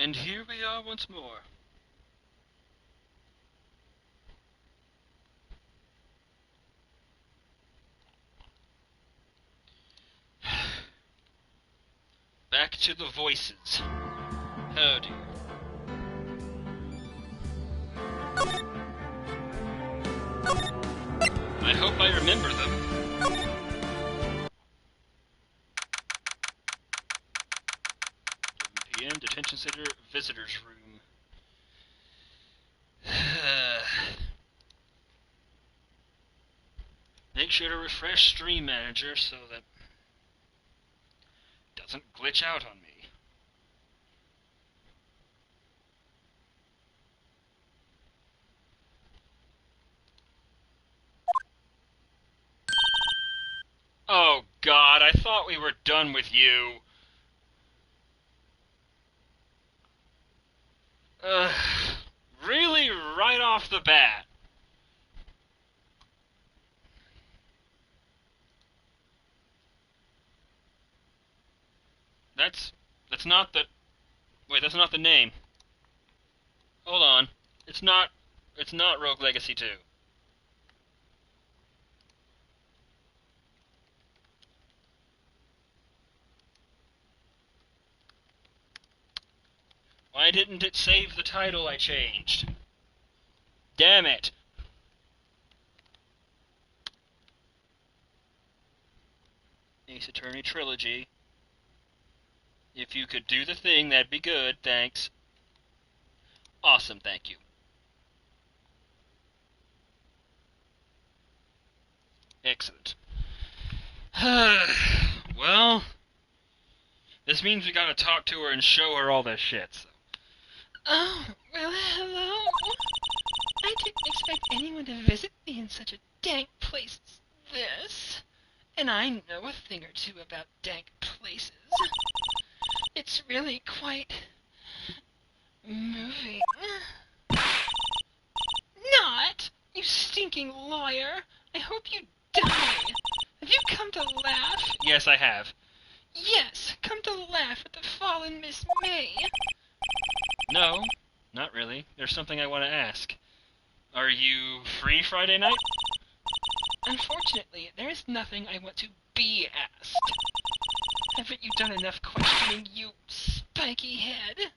And here we are once more. Back to the voices. Oh dear. I hope I remember them. 11 p.m. Detention Center Visitors Room. Make sure to refresh Stream Manager so that it doesn't glitch out on me. Oh God, I thought we were done with you. Really, right off the bat. That's not the... Wait, that's not the name. Hold on. It's not Rogue Legacy 2. Why didn't it save the title I changed? Damn it! Ace Attorney Trilogy. If you could do the thing, that'd be good, thanks. Awesome, thank you. Excellent. Well, this means we gotta talk to her and show her all this shit, so. Oh, well, hello. I didn't expect anyone to visit me in such a dank place as this. And I know a thing or two about dank places. It's really quite... moving. Not! You stinking liar! I hope you die! Have you come to laugh? Yes, I have. Yes, come to laugh at the fallen Miss May. No, not really. There's something I want to ask. Are you free Friday night? Unfortunately, there is nothing I want to be asked. Haven't you done enough questioning, you spiky head?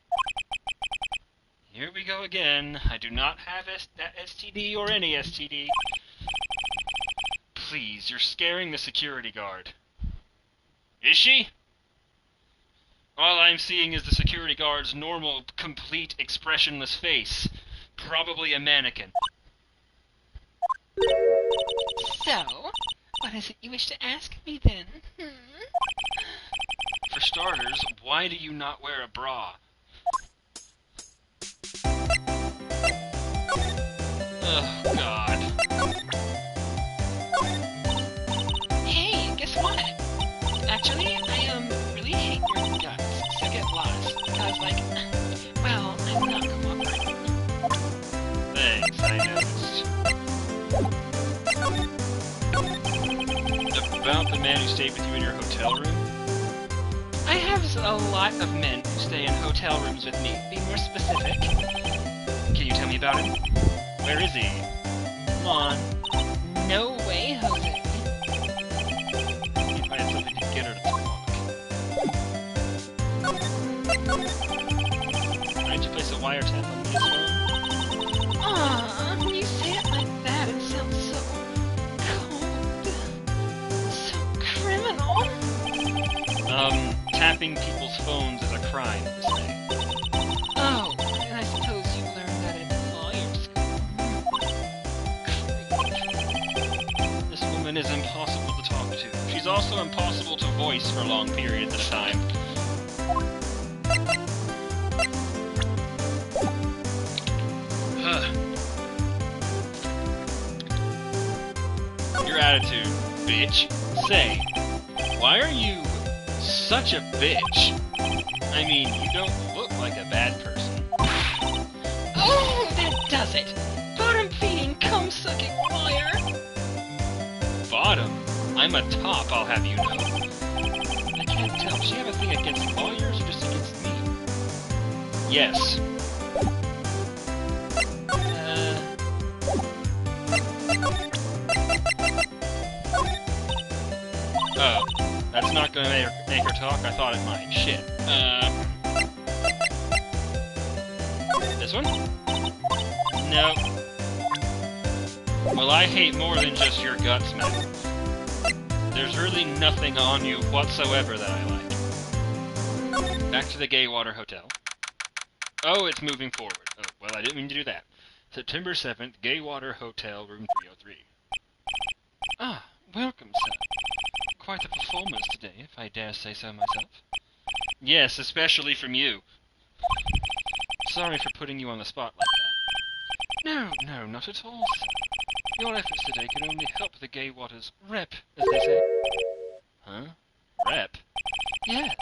Here we go again. I do not have that STD or any STD. Please, you're scaring the security guard. Is she? All I'm seeing is the security guard's normal, complete, expressionless face. Probably a mannequin. So, what is it you wish to ask me then? For starters, why do you not wear a bra? Oh, God. Hey, guess what? Actually, I really hate your guts, so get lost. Because, like, well, I'm not cooperating. Thanks, I noticed. About the man who stayed with you in your hotel room? I have a lot of men who stay in hotel rooms with me. Be more specific. Can you tell me about him? Where is he? Come on. No way, Jose. If I had something to get her to talk. Why don't you place a wiretap on his phone? Aw, when you say it like that, it sounds so cold. So criminal. Tapping people's phones is a crime, this day. Oh, and I suppose you learned that in lawyer school. This woman is impossible to talk to. She's also impossible to voice for long periods at a time. Your attitude, bitch. Say, why are you such a bitch? I mean, you don't look like a bad person. Oh, that does it! Bottom-feeding, cum-sucking liar! Bottom? I'm a top, I'll have you know. I can't tell. Does she have a thing against lawyers or just against me? Yes. Oh, that's not gonna make her talk? I thought it might. Shit. This one? No. Well, I hate more than just your guts, man. There's really nothing on you whatsoever that I like. Back to the Gaywater Hotel. Oh, it's moving forward. Oh, well, I didn't mean to do that. September 7th, Gaywater Hotel, room 303. Ah, welcome, sir. Quite a performance today, if I dare say so myself. Yes, especially from you. Sorry for putting you on the spot like that. No, not at all, sir. Your efforts today can only help the Gaywater's rep, as they say. Huh? Rep? Yes,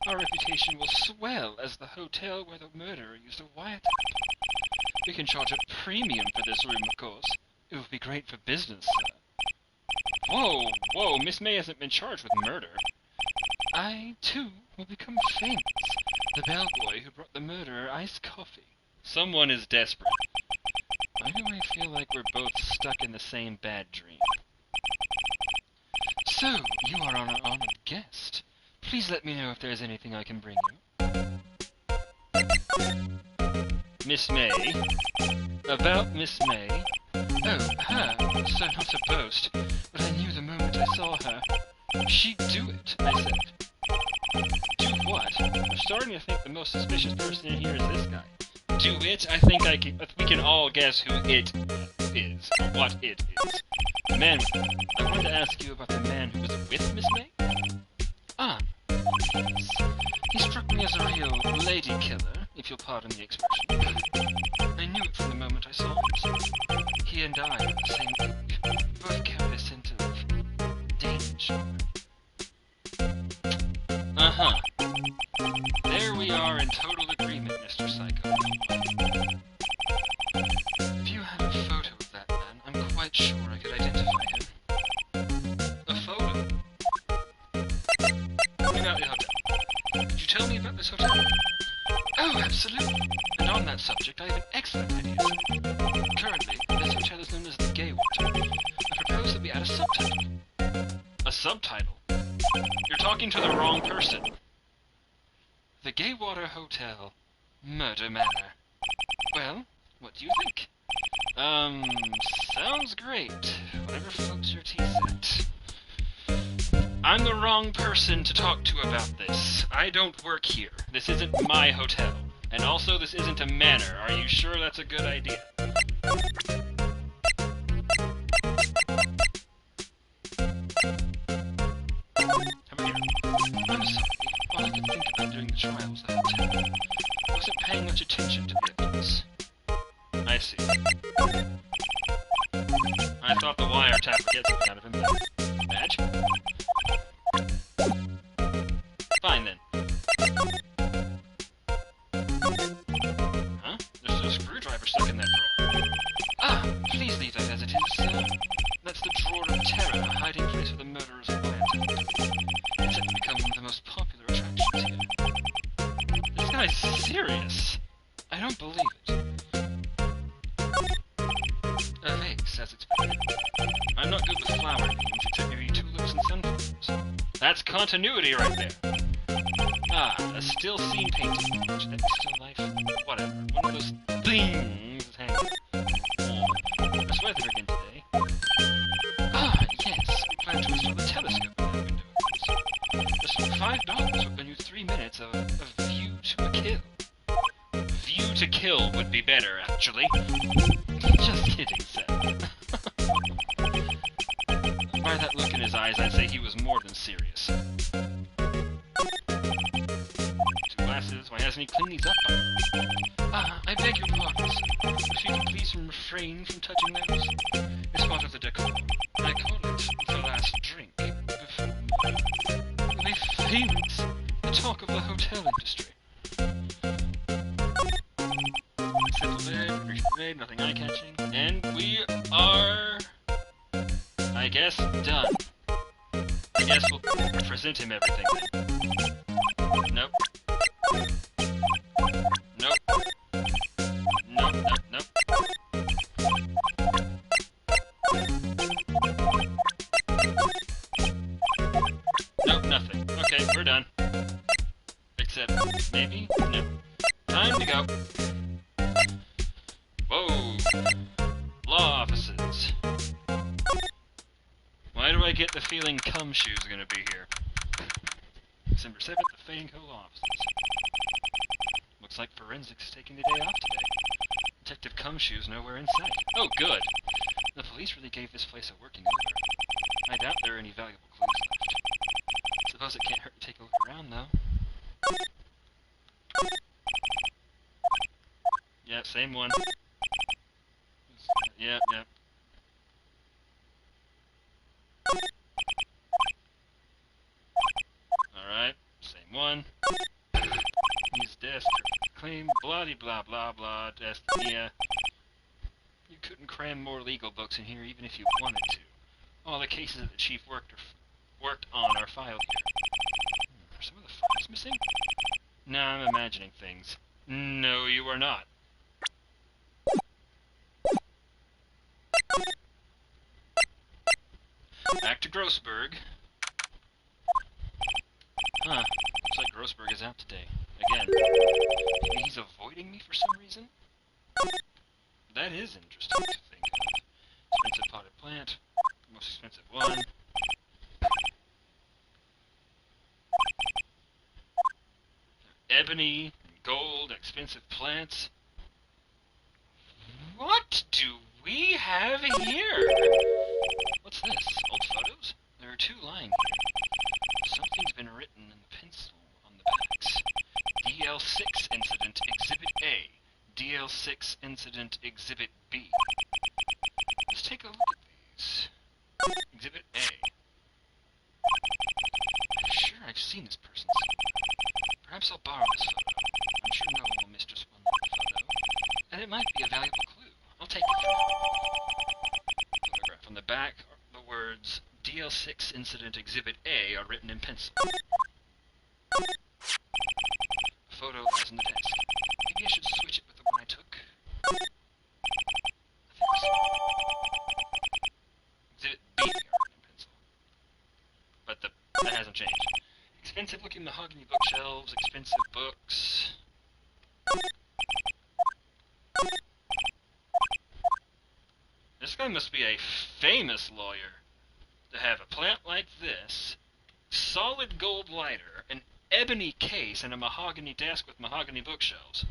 our reputation will swell as the hotel where the murderer used a wiretap. We can charge a premium for this room, of course. It would be great for business, sir. Whoa, Miss May hasn't been charged with murder. I, too, will become famous. The bellboy who brought the murderer iced coffee. Someone is desperate. Why do I feel like we're both stuck in the same bad dream? So, you are our honored guest. Please let me know if there's anything I can bring you. Miss May? About Miss May? Oh, her, so not to boast, but I knew the moment I saw her. She'd do it, I said. Do what? I'm starting to think the most suspicious person in here is this guy. Do it? I think we can all guess who it is, or what it is. The man with her. I wanted to ask you about the man who was with Miss May? Ah, yes. He struck me as a real lady killer, if you'll pardon the expression. I knew it from the moment I saw him, sir. He and I were the same ilk. Both carried a scent of danger. Uh-huh. There we are in total agreement, Mr. Psycho. If you had a photo of that man, I'm quite sure I could identify him. A photo? What about the hotel? Could you tell me about this hotel? Oh, absolutely. And on that subject, I have an excellent idea. Currently, this hotel is known as the Gaywater. I propose that we add a subtitle. A subtitle? You're talking to the wrong person. The Gaywater Hotel, Murder Manor. Well, what do you think? Sounds great. Whatever floats your teeth at. I'm the wrong person to talk to about this. I don't work here. This isn't my hotel. And also, this isn't a manor. Are you sure that's a good idea? Come here. I'm sorry. All I could think about during the trial was the hotel. I wasn't paying much attention to the evidence. I see. I thought the wiretap would get something out of him, but... Badge? Fine, then. Huh? There's a screwdriver stuck in that drawer. Ah, please leave that as it is, sir. That's the drawer of terror, a hiding place for the murderers of wiretap. It's set to become one of the most popular attractions here. This guy's serious. I don't believe it. A vase, as expected. I'm not good with flower names, except maybe tulips and sunflowers. That's continuity right there. Ah, a still scene painting. Should that be still life? Whatever. One of those things is hanging. It's weather again today. Ah, yes. We plan to install a telescope in that window, of course. Just for $5 will earn you 3 minutes of view to a kill. View to kill would be better, actually. Just kidding, sir. By that look in his eyes, I'd say he was more than serious. 2 glasses. Why hasn't he cleaned these up? Ah, I beg your pardon, sir. If you could please refrain from touching those. It's part of the decor. I call it the last drink before we'll be famous. The talk of the hotel industry. Simple bed, appreciate made, nothing eye-catching. And we are... I guess done. I guess we'll present him everything then. Nope. Nope. we're done. Except, maybe? No. Time to go. Whoa. Law offices. Why do I get the feeling cum shoes are gonna be here? December 7th, the Fading Co. Law offices. Looks like forensics is taking the day off today. Detective Cumshoe's nowhere in sight. Oh, good. The police really gave this place a working order. I doubt there are any valuable clues left. Suppose it can't hurt to take a look around, though. Yep, same one. Yep. Alright, same one. His desk, claim, blah blah blah, desk, yeah. You couldn't cram more legal books in here even if you wanted to. All the cases that the chief worked on are filed here. Are some of the files missing? Nah, I'm imagining things. No, you are not. Back to Grossberg. Huh. Looks like Grossberg is out today. Again. Maybe he's avoiding me for some reason? That is interesting to think of. Expensive potted plant. Most expensive one. Ebony, gold, expensive plants. What do we have here? What's this? Old photos? There are two lying here. Something's been written in pencil on the backs. DL6 Incident Exhibit A. DL6 Incident Exhibit B. Let's take a look at these. Exhibit A. I'm sure I've seen this person somewhere. Perhaps I'll borrow this photo. I'm sure no one will miss just one photo. And it might be a valuable clue. I'll take it for now. Photograph. On the back, the words DL6 Incident Exhibit A are written in pencil. A photo lies on the desk. Maybe I should switch it with the one I took. I think I see. Exhibit B are written in pencil. But that hasn't changed. Expensive looking mahogany bookshelves, expensive books. This guy must be a famous lawyer to have a plant like this, solid gold lighter, an ebony case, and a mahogany desk with mahogany bookshelves.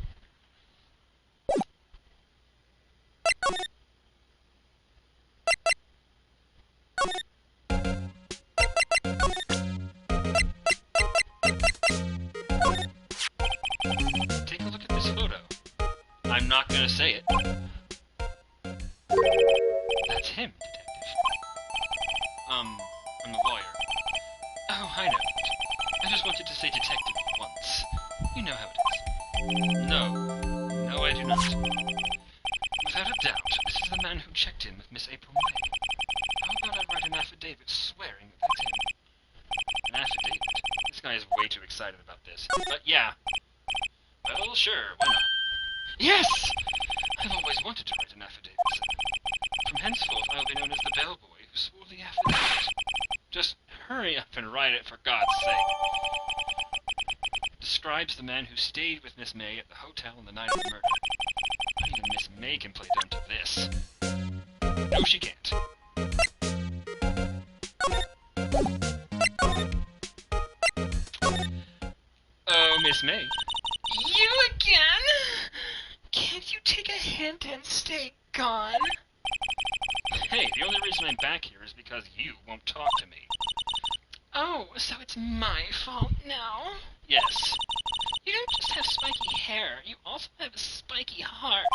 Take a look at this photo. I'm not gonna say it. That's him, detective. I'm the lawyer. Oh, I know. I just wanted to say detective once. You know how it is. No, I do not. Without a doubt, this is the man who checked in with Miss April May. How about I write an affidavit swearing that that's him? An affidavit? This guy is way too excited about this. But yeah. Well, sure, why not? Yes! I've always wanted to write an affidavit, sir. From henceforth, I'll be known as the bellboy who swore the affidavit. Just hurry up and write it, for God's sake. Describes the man who stayed with Miss May at the hotel on the night of the murder. Not even Miss May can play dumb to this. No, she can't. Oh, Miss May. You again? Can't you take a hint and stay gone? Hey, the only reason I'm back here is because you won't talk to me. Oh, so it's my fault now? Yes. You don't just have spiky hair, you also have a spiky heart.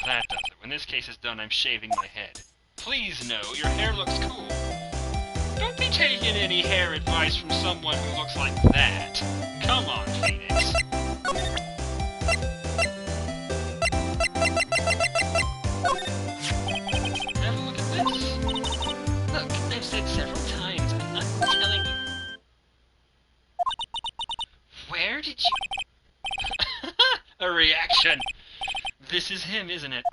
That does it. When this case is done, I'm shaving my head. Please no, your hair looks cool. Don't be taking any hair advice from someone who looks like that. Come on, Phoenix. Have a look at this. Look, I've said several times, I'm not telling you. Where did you... A reaction. This is him, isn't it?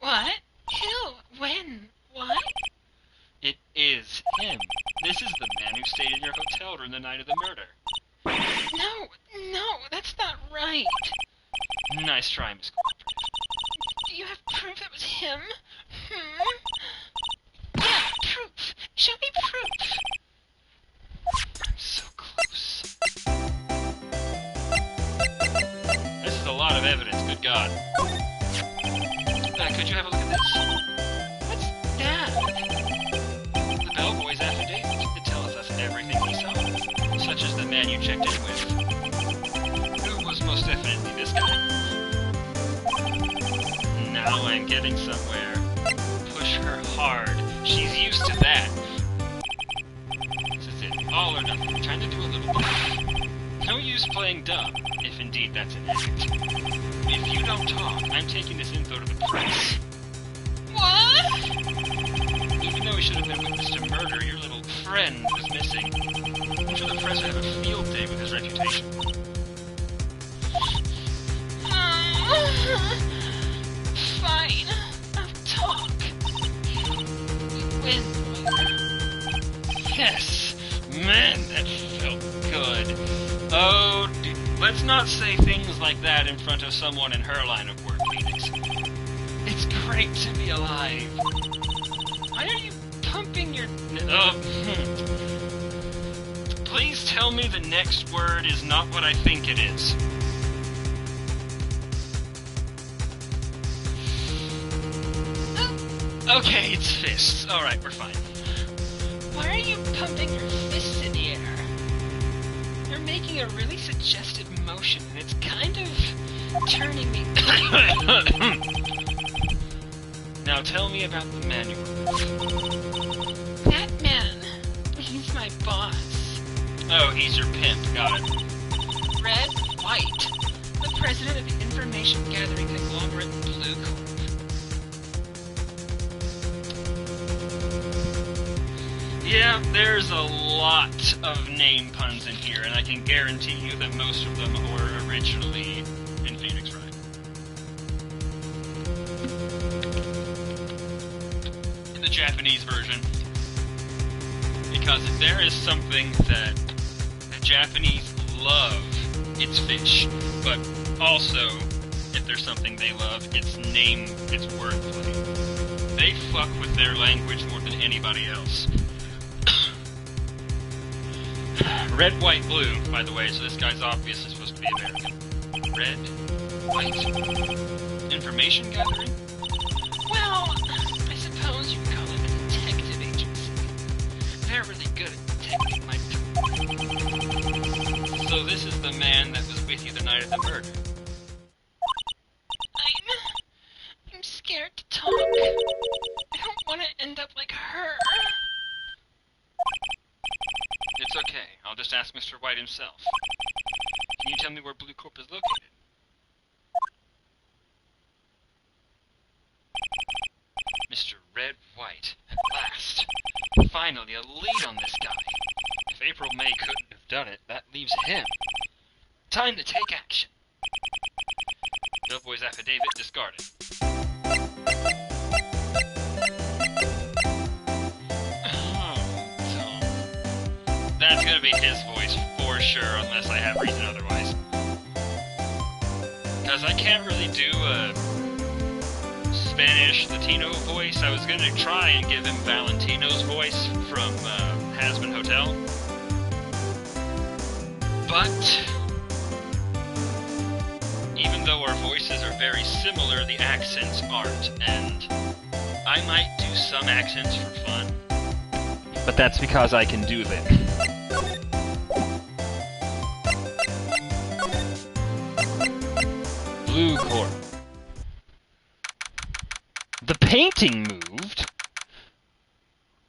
What? Who? When? What? It is him. This is the man who stayed in your hotel room the night of the murder. No, that's not right. Nice try, Miss Cooperative. Do you have proof it was him? Yeah, proof. Show me proof. I'm so close. This is a lot of evidence, good God. Could you have a look at this? What's that? The bellboy's affidavit. It tells us everything he saw, such as the man you checked in with. Who was most definitely this guy. Now I'm getting somewhere. Push her hard. She's used to that. This is it. All or nothing. I'm trying to do a little bit. No use playing dumb, if indeed that's an act. If you don't talk, I'm taking this info to the press. What? Even though he should have been witness to murder, your little friend was missing. I'm sure the press would have a field day with his reputation. Fine. I'll talk. When? Yes! Man, that felt good. Oh, let's not say things like that in front of someone in her line of work, Phoenix. It's great to be alive. Why are you pumping your... Please tell me the next word is not what I think it is. Okay, it's fists. Alright, we're fine. Why are you pumping your fists in the air? You're making a really suggestive motion, and it's kind of turning me... Now tell me about the manual. That man, he's my boss. Oh, he's your pimp. Got it. Red Wright, the president of the information gathering conglomerate Blue Corp. Yeah, there's a lot of name puns in here, and I can guarantee you that most of them were originally in Phoenix Wright. In the Japanese version. Because if there is something that the Japanese love, it's fish. But also, if there's something they love, it's wordplay. They fuck with their language more than anybody else. Red, white, blue, by the way, so this guy's obviously supposed to be American. Red, white, information gathering? Well, I suppose you could call it a detective agency. They're really good at detecting my... So this is the man that was with you the night of the murder? I'm scared to talk. I don't want to end up like her. It's okay. I'll just ask Mr. White himself. Can you tell me where Blue Corp is located? Mr. Red White, at last. Finally, a lead on this guy. If April May couldn't have done it, that leaves him. Time to take action. Bellboy's affidavit discarded. That's gonna be his voice for sure, unless I have reason otherwise. Because I can't really do a Spanish Latino voice. I was gonna try and give him Valentino's voice from Hasman Hotel. But even though our voices are very similar, the accents aren't, and I might do some accents for fun. But that's because I can do them. Blue Corp. The painting moved?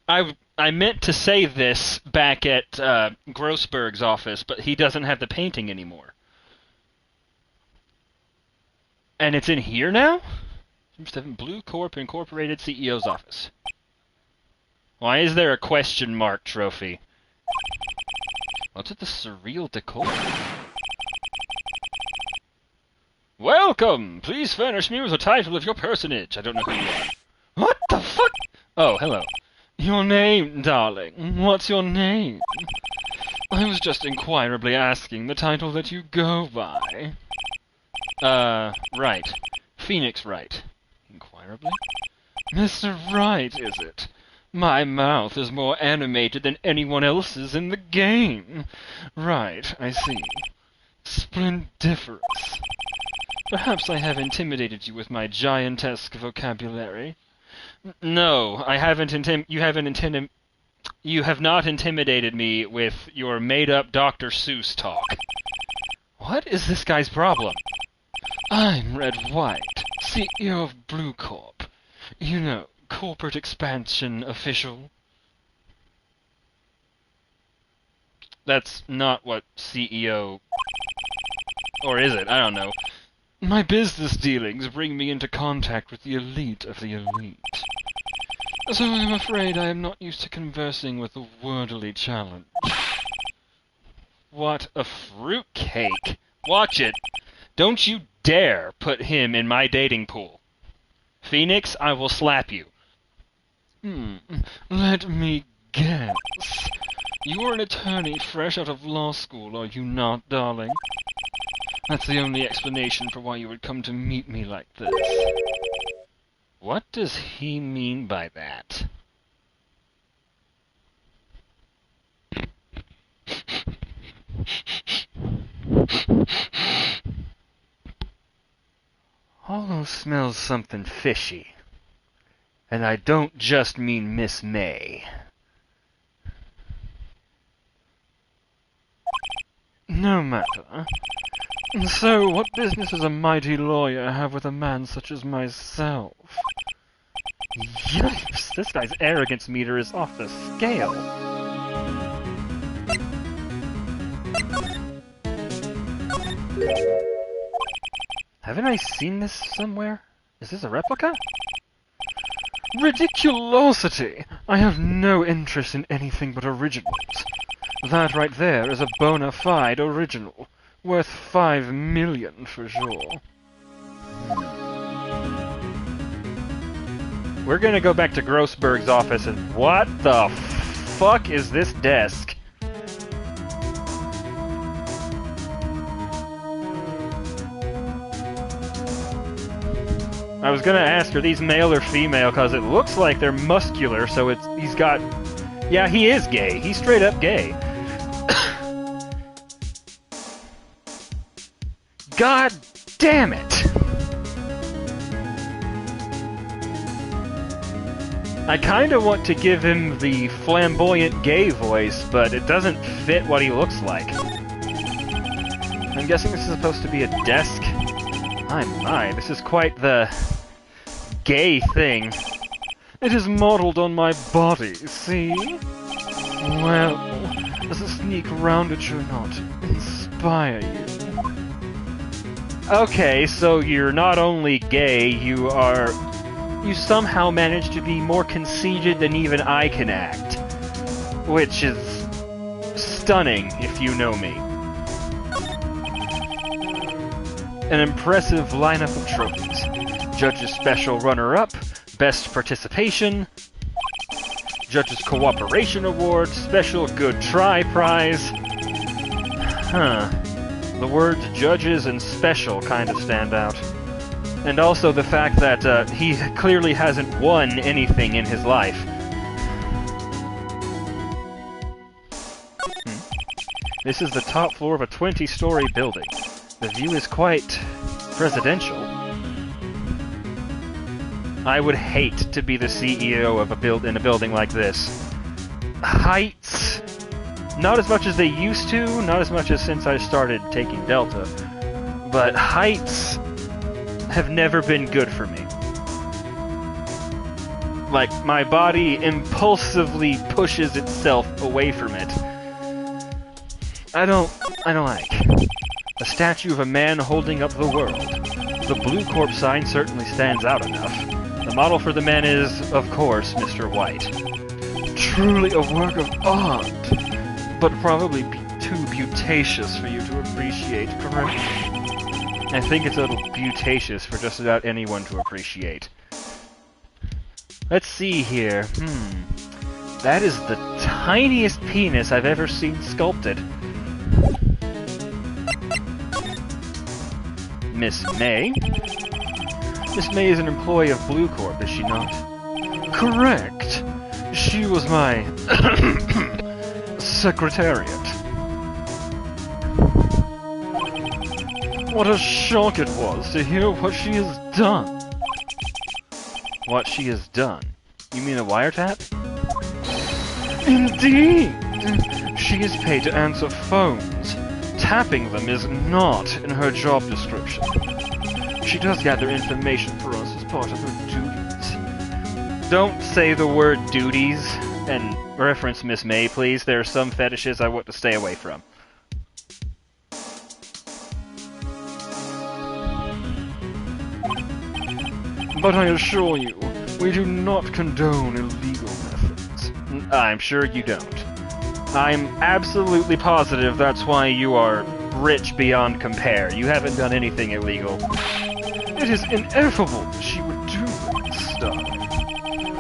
I meant to say this back at Grossberg's office, but he doesn't have the painting anymore. And it's in here now? Blue Corp Incorporated CEO's office. Why is there a question mark trophy? What's with the surreal decor? Welcome! Please furnish me with the title of your personage. I don't know who you are. What the fuck? Oh, hello. Your name, darling. What's your name? I was just inquirably asking the title that you go by. Wright. Phoenix Wright. Inquirably? Mr. Wright, is it? My mouth is more animated than anyone else's in the game. Right, I see. Splendiferous. Perhaps I have intimidated you with my giantesque vocabulary. No, I haven't you have not intimidated me with your made-up Dr. Seuss talk. What is this guy's problem? I'm Red White, CEO of Blue Corp. You know, corporate expansion official. That's not what CEO... Or is it? I don't know. My business dealings bring me into contact with the elite of the elite. So I'm afraid I am not used to conversing with the worldly challenge. What a fruitcake! Watch it! Don't you dare put him in my dating pool. Phoenix, I will slap you. Let me guess. You are an attorney fresh out of law school, are you not, darling? That's the only explanation for why you would come to meet me like this. What does he mean by that? Hollow smells something fishy. And I don't just mean Miss May. No matter. So, what business does a mighty lawyer have with a man such as myself? Yikes, this guy's arrogance meter is off the scale. Haven't I seen this somewhere? Is this a replica? Ridiculosity! I have no interest in anything but originals. That right there is a bona fide original. Worth 5 million for sure. We're gonna go back to Grossberg's office and... What the fuck is this desk? I was gonna ask, are these male or female, because it looks like they're muscular, so he's got... Yeah, he is gay. He's straight up gay. God damn it! I kinda want to give him the flamboyant gay voice, but it doesn't fit what he looks like. I'm guessing this is supposed to be a desk? My, this is quite the gay thing. It is modeled on my body, see? Well, does a sneak around it should not inspire you? Okay, so you're not only gay, you somehow manage to be more conceited than even I can act. Which is stunning, if you know me. An impressive lineup of trophies. Judge's Special Runner-Up, Best Participation, Judge's Cooperation Award, Special Good Try Prize. Huh. The words judges and special kind of stand out. And also the fact that he clearly hasn't won anything in his life. This is the top floor of a 20-story building. The view is quite presidential. I would hate to be the CEO of in a building like this. Heights. Not as much as they used to, not as much as since I started taking Delta. But heights have never been good for me. Like, my body impulsively pushes itself away from it. I don't like. A statue of a man holding up the world. The Blue Corp sign certainly stands out enough. The model for the man is, of course, Mr. White. Truly a work of art, but probably too beautatious for you to appreciate, correct? I think it's a little beautatious for just about anyone to appreciate. Let's see here. That is the tiniest penis I've ever seen sculpted. Miss May? Miss May is an employee of Blue Corp, is she not? Correct. She was my secretariat. What a shock it was to hear what she has done. What she has done? You mean a wiretap? Indeed! She is paid to answer phones. Tapping them is not in her job description. She does gather information for us as part of her duties. Don't say the word duties and reference Miss May, please. There are some fetishes I want to stay away from. But I assure you, we do not condone illegal methods. I'm sure you don't. I'm absolutely positive that's why you are rich beyond compare. You haven't done anything illegal. It is ineffable she would do this stuff.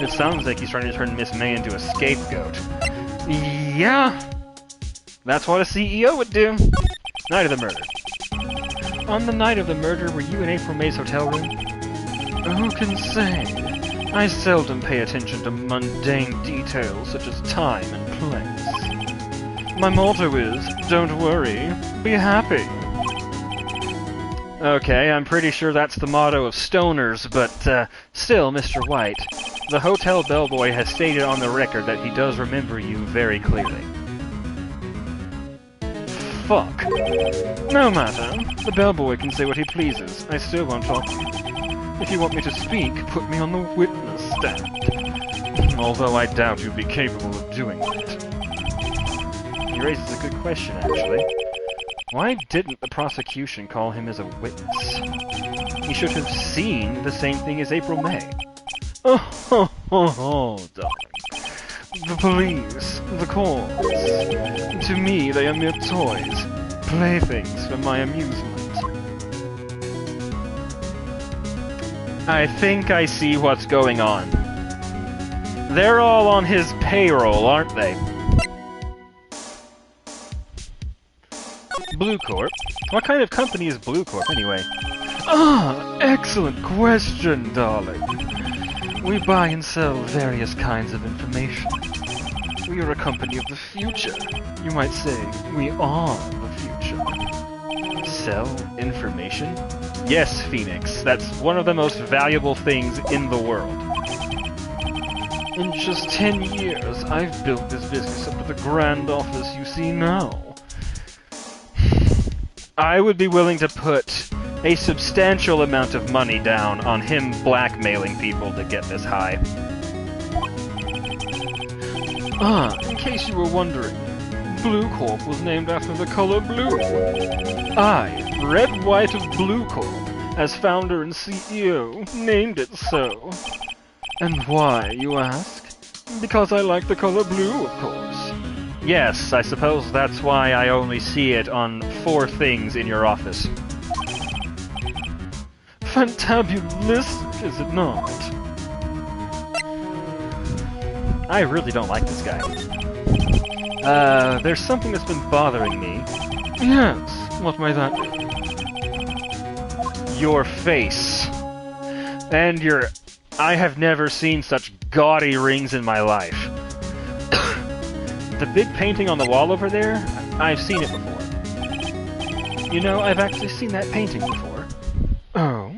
It sounds like he's trying to turn Miss May into a scapegoat. Yeah, that's what a CEO would do. Night of the murder. On the night of the murder, were you in April May's hotel room? Who can say? I seldom pay attention to mundane details such as time and place. My motto is, don't worry, be happy. Okay, I'm pretty sure that's the motto of stoners, but still, Mr. White, the hotel bellboy has stated on the record that he does remember you very clearly. Fuck. No matter. The bellboy can say what he pleases. I still won't talk to you. If you want me to speak, put me on the witness stand. Although I doubt you'd be capable of doing that. He raises a good question, actually. Why didn't the prosecution call him as a witness? He should have seen the same thing as April May. Oh, darling. The police, the courts. To me, they are mere toys, playthings for my amusement. I think I see what's going on. They're all on his payroll, aren't they? Blue Corp? What kind of company is Blue Corp, anyway? Ah, excellent question, darling. We buy and sell various kinds of information. We are a company of the future. You might say, we are the future. Sell information? Yes, Phoenix. That's one of the most valuable things in the world. In just 10 years, I've built this business up to the grand office you see now. I would be willing to put a substantial amount of money down on him blackmailing people to get this high. Ah, in case you were wondering, Blue Corp was named after the color blue. I, Red White of Blue Corp, as founder and CEO, named it so. And why, you ask? Because I like the color blue, of course. Yes, I suppose that's why I only see it on 4 things in your office. Fantabulistic, is it not? I really don't like this guy. There's something that's been bothering me. Yes, what might that be? Your face. And your... I have never seen such gaudy rings in my life. The big painting on the wall over there, I've seen it before. You know, I've actually seen that painting before. Oh?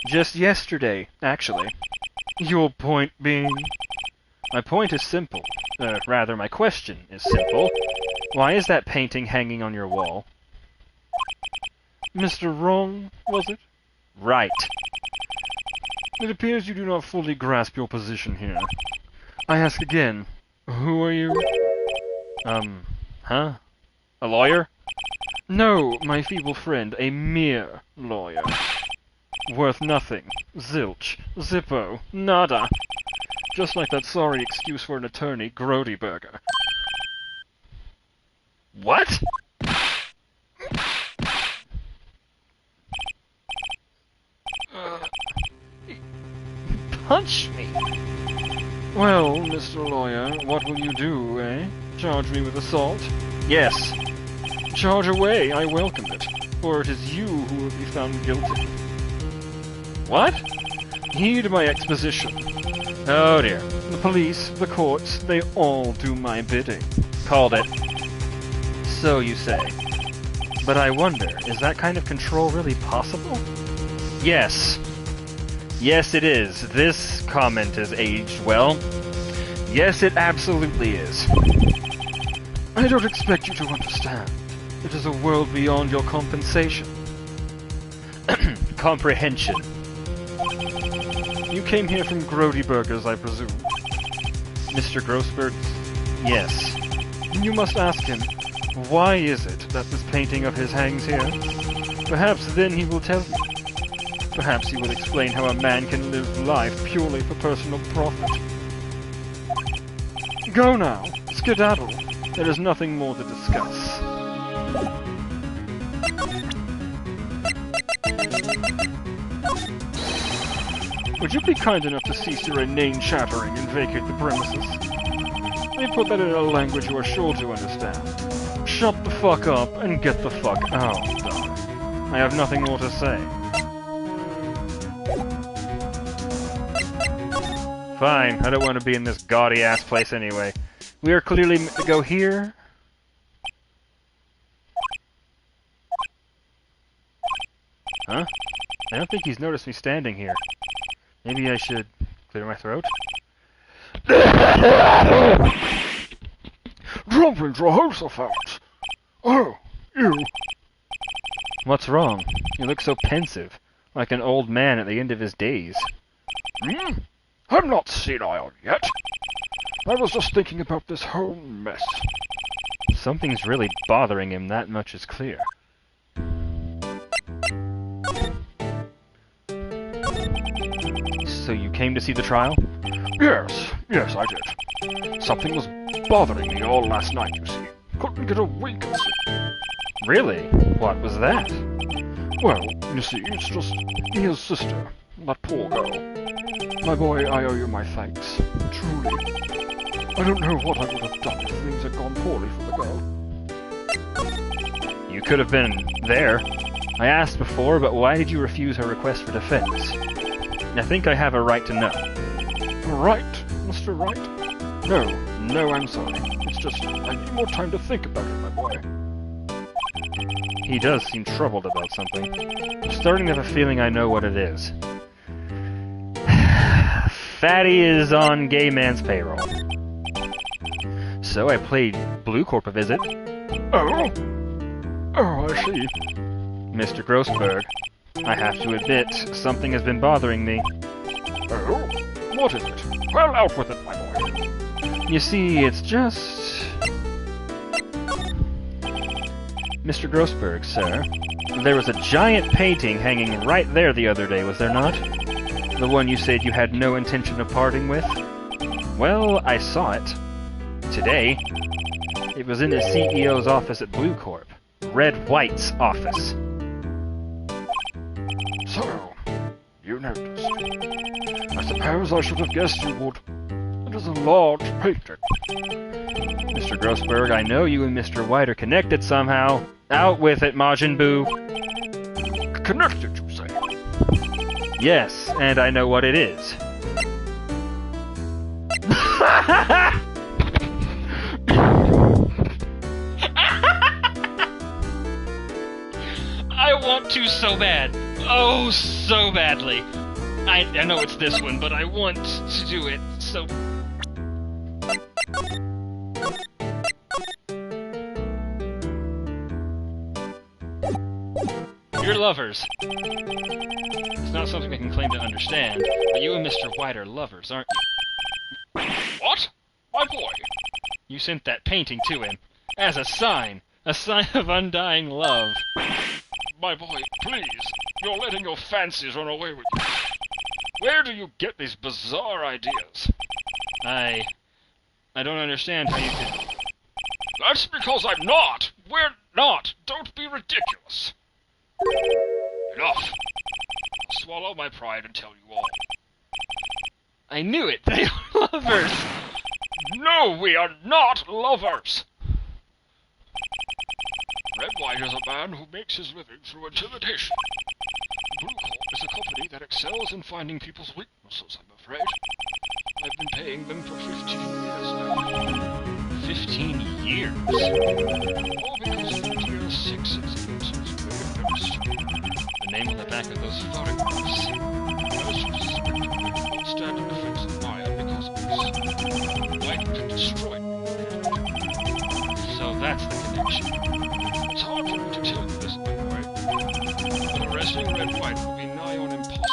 Just yesterday, actually. Your point being... My point is simple. Rather, my question is simple. Why is that painting hanging on your wall? Mr. Wrong, was it? Right. It appears you do not fully grasp your position here. I ask again, who are you? Huh? A lawyer? No, my feeble friend, a mere lawyer. Worth nothing. Zilch. Zippo. Nada. Just like that sorry excuse for an attorney, Grody Burger. What? Punch me. Well, Mr. Lawyer, what will you do, eh? Charge me with assault? Yes. Charge away, I welcome it, for it is you who will be found guilty. What? Heed my exposition. Oh dear. The police, the courts, they all do my bidding. Called it. So you say. But I wonder, is that kind of control really possible? Yes. Yes, it is. This comment has aged well. Yes, it absolutely is. I don't expect you to understand. It is a world beyond your compensation. Comprehension. You came here from Grody Burgers, I presume. Mr. Grossberg? Yes. You must ask him, why is it that this painting of his hangs here? Perhaps then he will tell you. Perhaps he will explain how a man can live life purely for personal profit. Go now. Skedaddle. There is nothing more to discuss. Would you be kind enough to cease your inane chattering and vacate the premises? Let me put that in a language you are sure to understand. Shut the fuck up and get the fuck out, Doc. I have nothing more to say. Fine, I don't want to be in this gaudy-ass place anyway. We are clearly meant to go here. Huh? I don't think he's noticed me standing here. Maybe I should clear my throat? Dropping Hollowcipher! Oh, you! What's wrong? You look so pensive, like an old man at the end of his days. I'm not senile yet. I was just thinking about this whole mess. Something's really bothering him, that much is clear. So you came to see the trial? Yes, I did. Something was bothering me all last night, you see. Couldn't get a wink of sleep. Really? What was that? Well, you see, it's just his sister, that poor girl. My boy, I owe you my thanks. Truly. I don't know what I would have done if things had gone poorly for the girl. You could have been there. I asked before, but why did you refuse her request for defense? I think I have a right to know. A right, Mr. Wright? No, I'm sorry. It's just, I need more time to think about it, my boy. He does seem troubled about something. I'm starting to have a feeling I know what it is. Fatty is on gay man's payroll. So I played Blue Corp a visit. Oh, I see. Mr. Grossberg, I have to admit, something has been bothering me. Oh? What is it? Well, out with it, my boy. You see, it's just... Mr. Grossberg, sir, there was a giant painting hanging right there the other day, was there not? The one you said you had no intention of parting with? Well, I saw it. Today. It was in the CEO's office at Blue Corp. Red White's office. So, you noticed. I suppose I should have guessed you would. It is a large painting. Mr. Grossberg, I know you and Mr. White are connected somehow. Out with it, Majin Buu. Connected, you say? Yes, and I know what it is. I want to so bad. Oh, so badly. I know it's this one, but I want to do it, so... You're lovers. It's not something I can claim to understand, but you and Mr. White are lovers, aren't you? What? My boy? You sent that painting to him, as a sign of undying love. My boy, please. You're letting your fancies run away with you. Where do you get these bizarre ideas? I don't understand how you could... That's because I'm not. We're not. Don't be ridiculous. Enough. I'll swallow my pride and tell you all. I knew it! They are lovers! No, we are not lovers! Red White is a man who makes his living through intimidation. Blue Corp is a company that excels in finding people's weaknesses, I'm afraid. I've been paying them for 15 years now. 15 years? All because the Tier 6 incident is very embarrassing. The name on the back of those photographs. As you suspected, I won't stand in defense of Maya because of this. White can destroy me. So that's the connection. It's hard for me to tell you this, by the way. But arresting Red White will be nigh on impossible.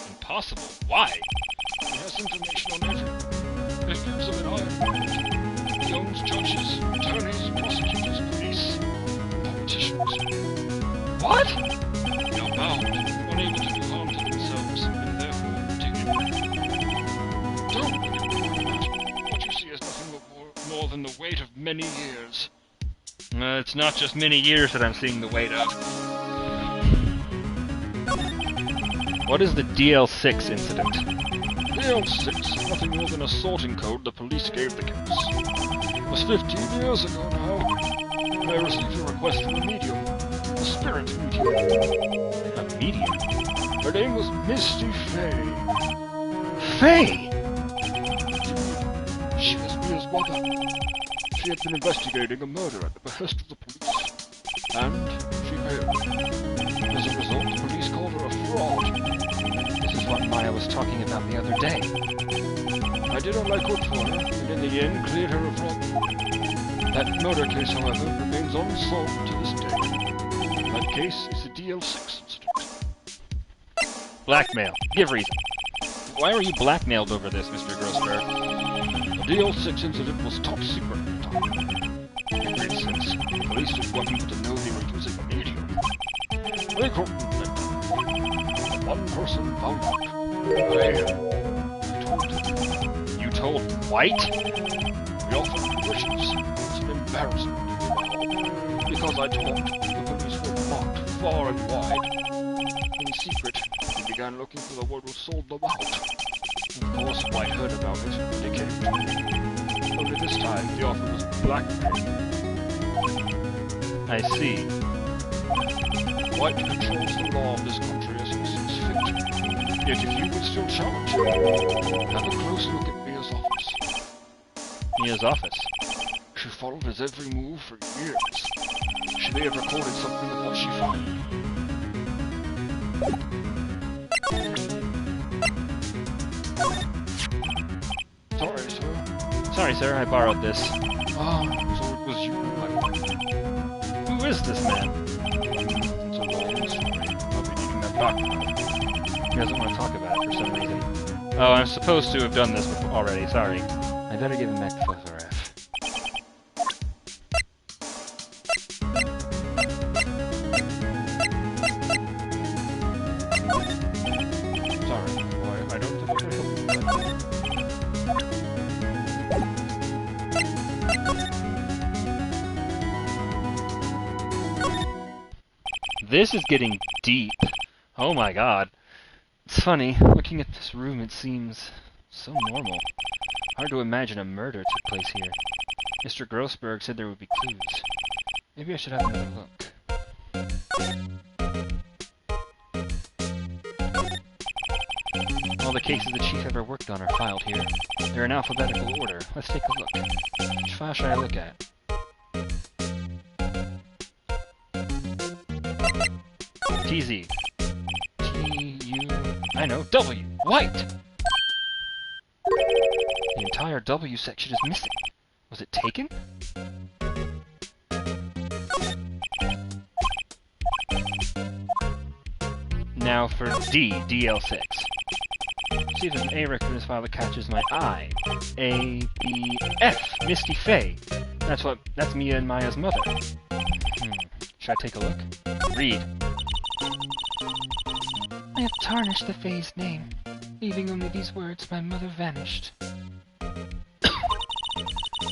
Impossible? Why? He has information on everyone. It gives him an iron. He owns judges, attorneys, prosecutors, police, politicians. What? They are bound, unable to do harm to themselves, and therefore to him. Don't worry about it. What you see is nothing more than the weight of many years. It's not just many years that I'm seeing the weight of. What is the DL6 incident? DL6 is nothing more than a sorting code the police gave the case. It was 15 years ago now. I received a request from a medium. A spirit medium. A medium? Her name was Misty Fay. Faye! She was Mia's mother. She had been investigating a murder at the behest of the police. And she failed. As a result, the police called her a fraud. This is what Maya was talking about the other day. I did all I could for her, and in the end cleared her of fraud. That murder case, however, remains unsolved to this day. That case is the DL6 incident. Blackmail. Give reason. Why were you blackmailed over this, Mr. Grossberg? The DL6 incident was top secret at the time. In great sense, the police didn't want people to know they were using a medium. They couldn't let them. One person found out. I told him. You told White? We offered conditions. It's an embarrassment. Because I talked, the police were mocked far and wide. In secret, they began looking for the one who sold them out. Of course, White heard about it, and they came to me. Only this time, the offer was blackmail. I see. White controls the law of this country as he sees fit. Yet if you would still challenge him, have a close look at Mia's office. Mia's office? She followed his every move for years. She may have recorded something of what she found. Sorry, sir. Sorry, sir, I borrowed this. Ah, so it was you, White. Who is this man? It's a long story. I'll be needing that back now. He doesn't want to talk about it for some reason. Oh, I'm supposed to have done this before already, sorry. I better give him back the photograph. Sorry, boy. I don't think I can help you with that. This is getting deep. Oh my god. It's funny, looking at this room it seems so normal. Hard to imagine a murder took place here. Mr. Grossberg said there would be clues. Maybe I should have another look. All the cases the chief ever worked on are filed here. They're in alphabetical order. Let's take a look. Which file should I look at? TZ. T-U... I know, W! White! The entire W section is missing. Was it taken? Now for D, DL6. See if there's an A record in this file that catches my eye. A, B, F! Misty Fay! That's Mia and Maya's mother. Should I take a look? Read. I have tarnished the Fae's name, leaving only these words, my mother vanished.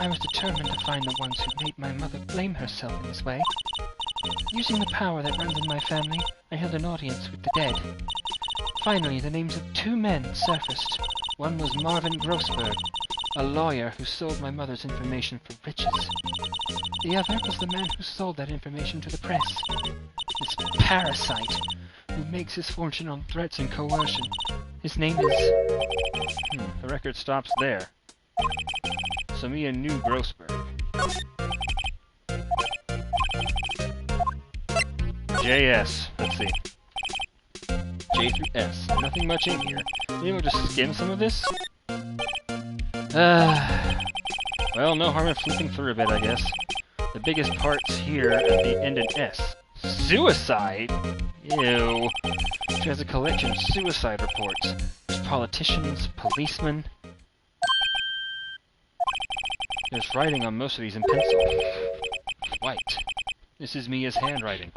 I was determined to find the ones who made my mother blame herself in this way. Using the power that runs in my family, I held an audience with the dead. Finally, the names of two men surfaced, One was Marvin Grossberg, a lawyer who sold my mother's information for riches. The other was the man who sold that information to the press. This parasite who makes his fortune on threats and coercion. His name is... The record stops there. So Mia knew Grossberg. JS. Let's see. J through S. Nothing much in here. Maybe we'll just skim some of this? Well, no harm in flipping through a bit, I guess. The biggest parts here at the end in S. Suicide? Ew. She has a collection of suicide reports. There's politicians, policemen. There's writing on most of these in pencil. White. This is Mia's handwriting.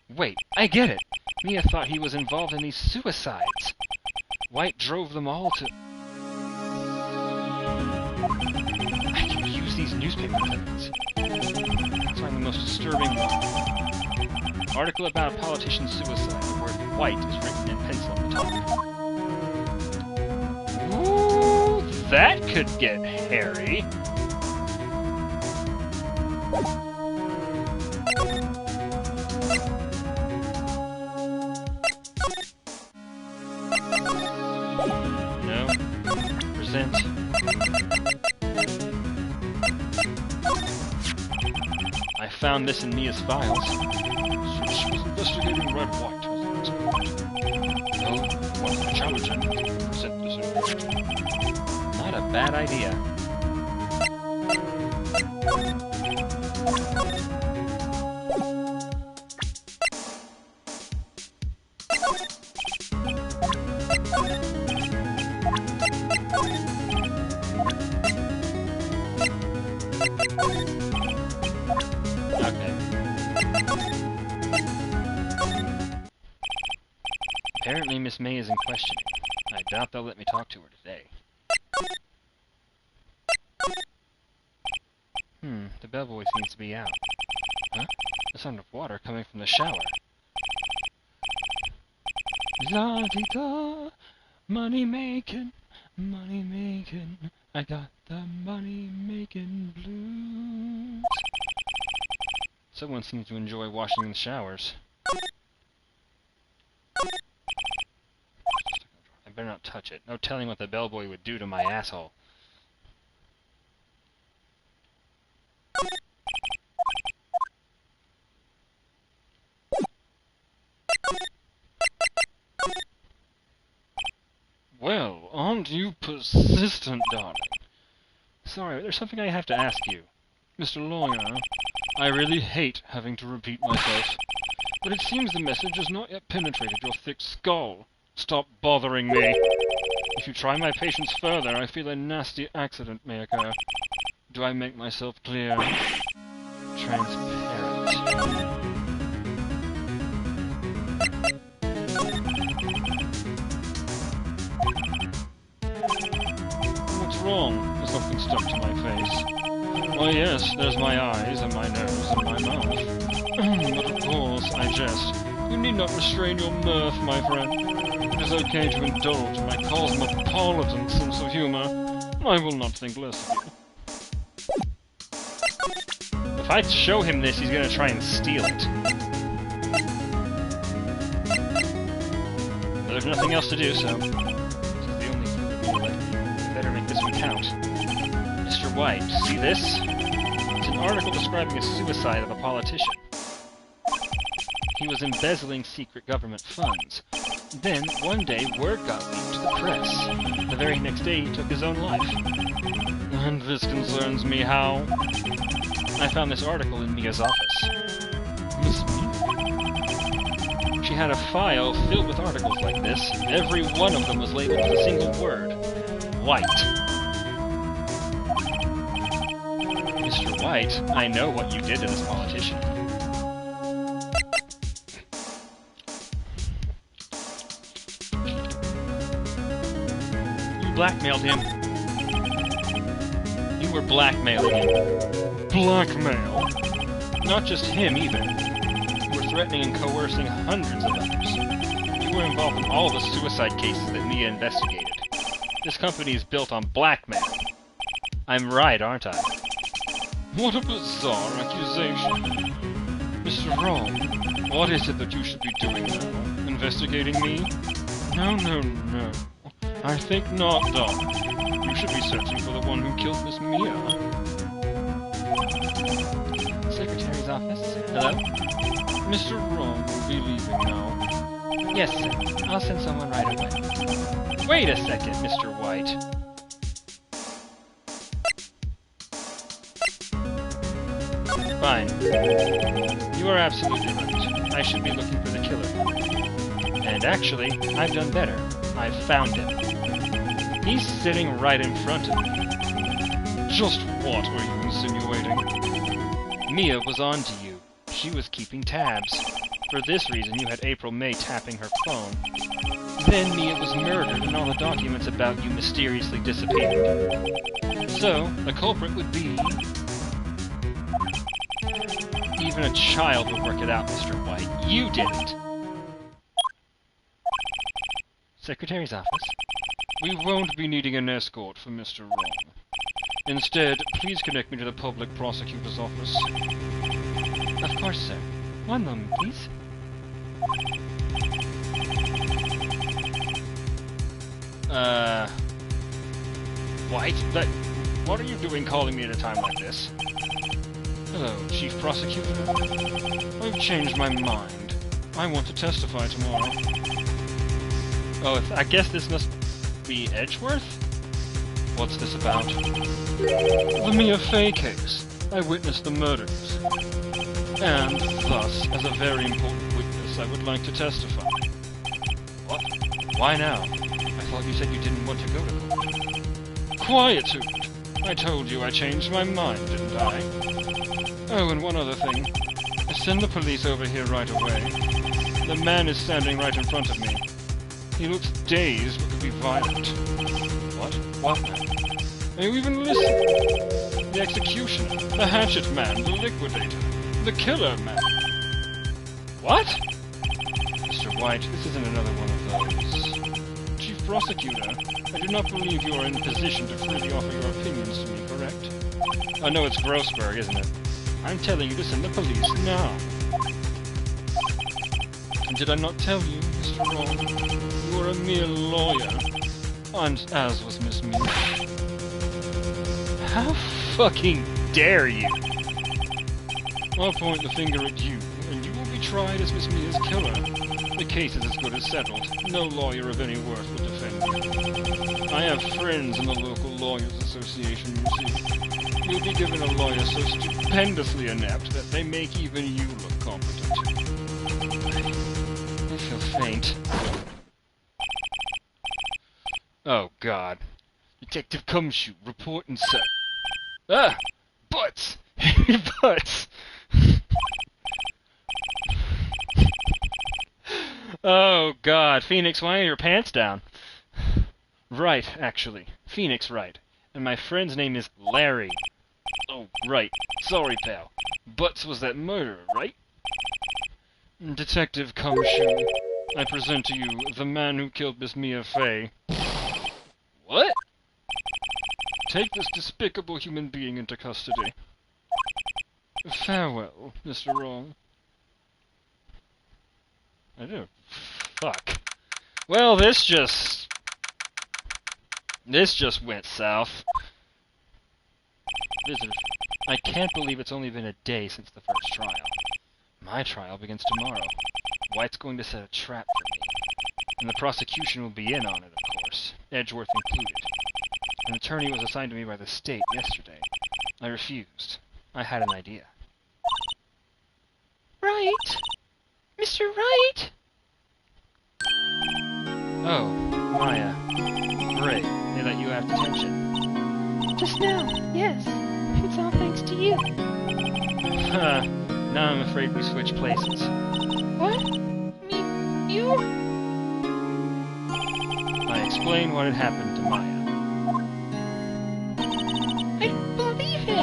Wait, I get it! Mia thought he was involved in these suicides. White drove them all to... I can use these newspaper clippings. Let's find the most disturbing one. Article about a politician's suicide. The word white is written in pencil at the top. Ooh, that could get hairy. No. Present. I found this in Mia's files. She was investigating Red White as an expert. Well, What's the challenge and present this information? not a bad idea. Okay. Apparently Miss May is in questioning. I doubt they'll let me talk to her today. The bellboy seems to be out. Huh? The sound of water coming from the shower. La-di-da, money making, I got the money making blues. Someone seems to enjoy washing in the showers. I better not touch it. No telling what the bellboy would do to my asshole. Well, aren't you persistent, darling? Sorry, there's something I have to ask you. Mr. Lawyer, I really hate having to repeat myself, but it seems the message has not yet penetrated your thick skull. Stop bothering me. If you try my patience further, I feel a nasty accident may occur. Do I make myself clear? Transparent. What's wrong? There's something stuck to my face. Why yes, there's my eyes and my nose and my mouth. But of course, I jest. You need not restrain your mirth, my friend. It is okay to indulge my cosmopolitan sense of humor. I will not think less of you. If I show him this, he's gonna try and steal it. There's nothing else to do, so... This is the only clue that we better make this one count. Mr. White, see this? It's an article describing a suicide of a politician. He was embezzling secret government funds. Then, one day, word got leaked to the press. The very next day, he took his own life. And this concerns me how? I found this article in Mia's office. Miss Mia? She had a file filled with articles like this. Every one of them was labeled with a single word. White. Mr. White, I know what you did to this politician. You blackmailed him. You were blackmailing him. Blackmail? Not just him, either. You were threatening and coercing hundreds of others. You were involved in all the suicide cases that Mia investigated. This company is built on blackmail. I'm right, aren't I? What a bizarre accusation. Mr. Wrong, what is it that you should be doing now? Investigating me? No, no, no. I think not, Doc. You should be searching for the one who killed Miss Mia. Secretary's office. Hello? Mr. Wrong will be leaving now. Yes, sir. I'll send someone right away. Wait a second, Mr. White. Fine. You are absolutely right. I should be looking for the killer. And actually, I've done better. I've found him. He's sitting right in front of me. Just what are you insinuating? Mia was on to you. She was keeping tabs. For this reason, you had April May tapping her phone. Then Mia was murdered and all the documents about you mysteriously disappeared. So, the culprit would be... Even a child would work it out, Mr. White. You didn't! Secretary's office. We won't be needing an escort for Mr. Wrong. Instead, please connect me to the public prosecutor's office. Of course, sir. One moment, please. White? What are you doing calling me at a time like this? Hello, Chief Prosecutor. I've changed my mind. I want to testify tomorrow. Oh, I guess this must be Edgeworth? What's this about? The Mia Fey case. I witnessed the murders. And, thus, as a very important witness, I would like to testify. What? Why now? I thought you said you didn't want to go to court. Quietude! I told you I changed my mind, didn't I? Oh, and one other thing. Send the police over here right away. The man is standing right in front of me. He looks dazed, but could be violent. What? What man? Are you even listening? The executioner, the hatchet man, the liquidator, the killer man. What? Mr. White, this isn't another one of those. Chief Prosecutor, I do not believe you are in a position to freely offer your opinions to me, correct? I know it's Grossberg, isn't it? I'm telling you to send the police now. And did I not tell you, Mr. Wrong? You are a mere lawyer. And as was Miss Mia. How fucking dare you? I'll point the finger at you, and you will be tried as Miss Mia's killer. The case is as good as settled. No lawyer of any worth will defend you. I have friends in the local Lawyers Association, you see. You'll be given a lawyer so stupendously inept that they make even you look competent. I feel faint. Oh, God. Detective Cumshoe, reporting, sir. Ah! Butts! Butts! Oh, God. Phoenix, why are your pants down? Right, actually. Phoenix Wright. And my friend's name is Larry. Oh, right. Sorry, pal. Butts was that murderer, right? Detective Cumshoe, I present to you the man who killed Miss Mia Fey. What? Take this despicable human being into custody. Farewell, Mr. Wrong. I do. Fuck. Well, this just went south. Visitors. I can't believe it's only been a day since the first trial. My trial begins tomorrow. White's going to set a trap for me. And the prosecution will be in on it, of course. Edgeworth included. An attorney was assigned to me by the state yesterday. I refused. I had an idea. Wright? Mr. Wright? Oh, Maya. Great. They let you have detention. Just now, yes. It's all thanks to you. Huh. Now I'm afraid we switched places. What? Me? You? I explained what had happened to Maya. I don't believe it!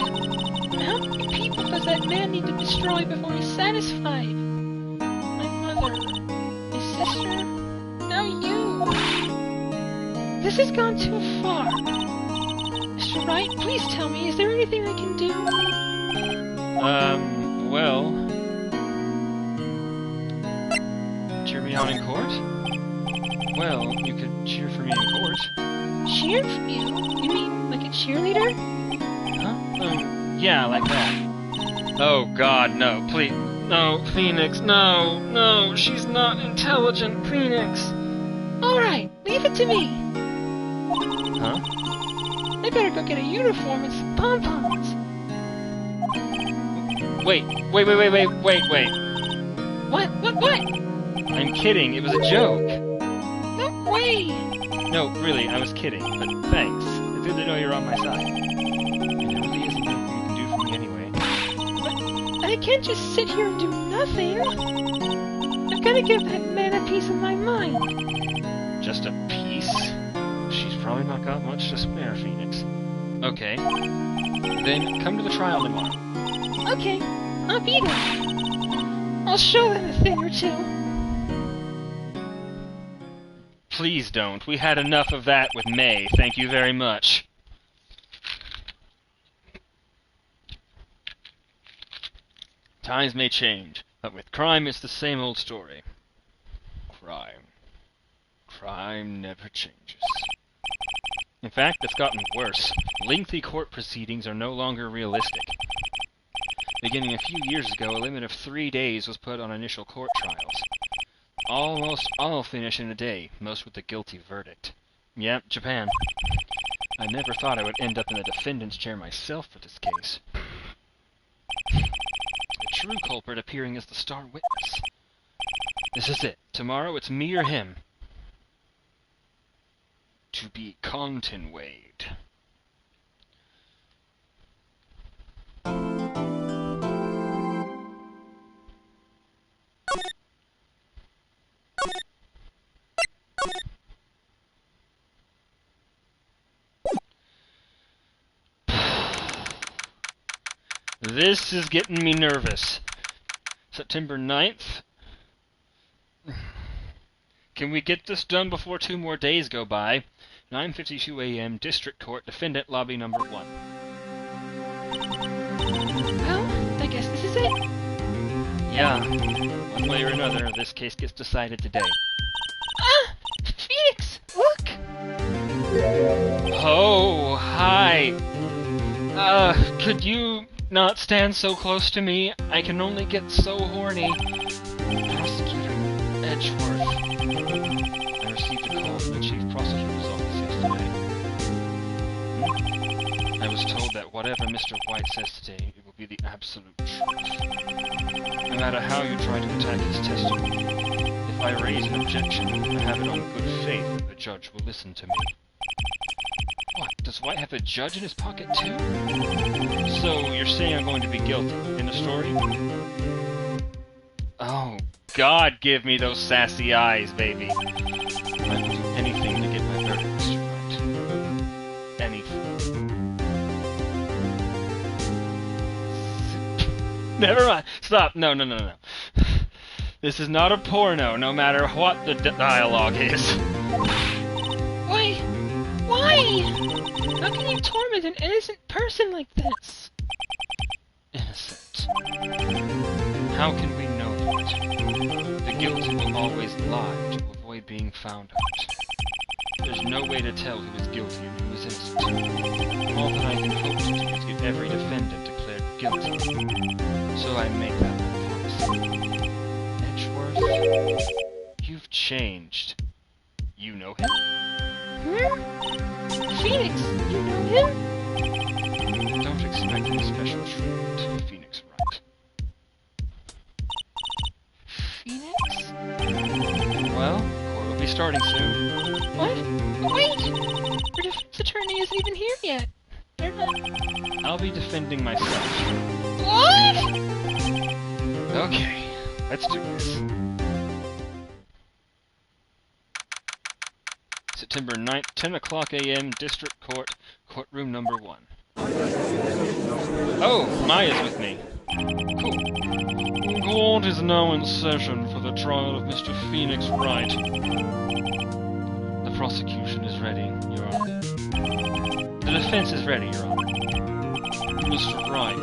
How many people does that man need to destroy before he's satisfied? My mother, my sister, now you! This has gone too far. Mr. Wright, please tell me, is there anything I can do? Well... cheer me on in court? Well, you could cheer for me in court. Cheer for you? You mean like a cheerleader? Huh? Yeah, like that. Oh god, no, please. No, Phoenix, no, she's not intelligent, Phoenix. Alright, leave it to me. Huh? I better go get a uniform and some pom-poms. Wait. What? I'm kidding, it was a joke. No way! No, really, I was kidding, but thanks. It's good to know you're on my side. And there really isn't anything you can do for me anyway. But I can't just sit here and do nothing. I've got to give that man a piece of my mind. Just a piece? She's probably not got much to spare, Phoenix. Okay. Then come to the trial tomorrow. Okay, I'll be there. I'll show them a thing or two. Please don't. We had enough of that with May. Thank you very much. Times may change, but with crime it's the same old story. Crime never changes. In fact, it's gotten worse. Lengthy court proceedings are no longer realistic. Beginning a few years ago, a limit of 3 days was put on initial court trials. Almost all finish in a day, most with a guilty verdict. Yep, Japan. I never thought I would end up in the defendant's chair myself for this case. The true culprit appearing as the star witness. This is it. Tomorrow it's me or him. To be contin-weighed. This is getting me nervous. September 9th? Can we get this done before 2 more days go by? 9:52 a.m. District Court, Defendant Lobby Number 1. Well, I guess this is it. Yeah. One way or another, this case gets decided today. Ah! Phoenix! Look! Oh, hi. Could you not stand so close to me? I can only get so horny. Prosecutor Edgeworth. I received a call from the Chief Prosecutor's office yesterday. I was told that whatever Mr. White says today, it will be the absolute truth. No matter how you try to attack his testimony, if I raise an objection, I have it on good faith that the judge will listen to me. What, does White have a judge in his pocket too? So, you're saying I'm going to be guilty, in the story? Oh, God, give me those sassy eyes, baby. I will do anything to get my verdict, Mr. Wright. Anything. Never mind. Stop. No. This is not a porno, no matter what the dialogue is. Why? How can you torment an innocent person like this? Innocent. How can we know that? The guilty will always lie to avoid being found out. There's no way to tell who is guilty and who is innocent. All that I can hope to do is get every defendant declared guilty. So I make that my policy. Edgeworth, you've changed. You know him? Phoenix, you know him? Don't expect any special treatment, Phoenix Wright. Phoenix? Well, court will be starting soon. What? Wait! Your defense attorney isn't even here yet. They're not... I'll be defending myself. What? Okay, let's do this. September 9th, 10 o'clock a.m., District Court, Courtroom Number 1. Oh, Maya's with me. Cool. Court is now in session for the trial of Mr. Phoenix Wright. The The prosecution is ready, Your Honor. The defense is ready, Your Honor. Mr. Wright,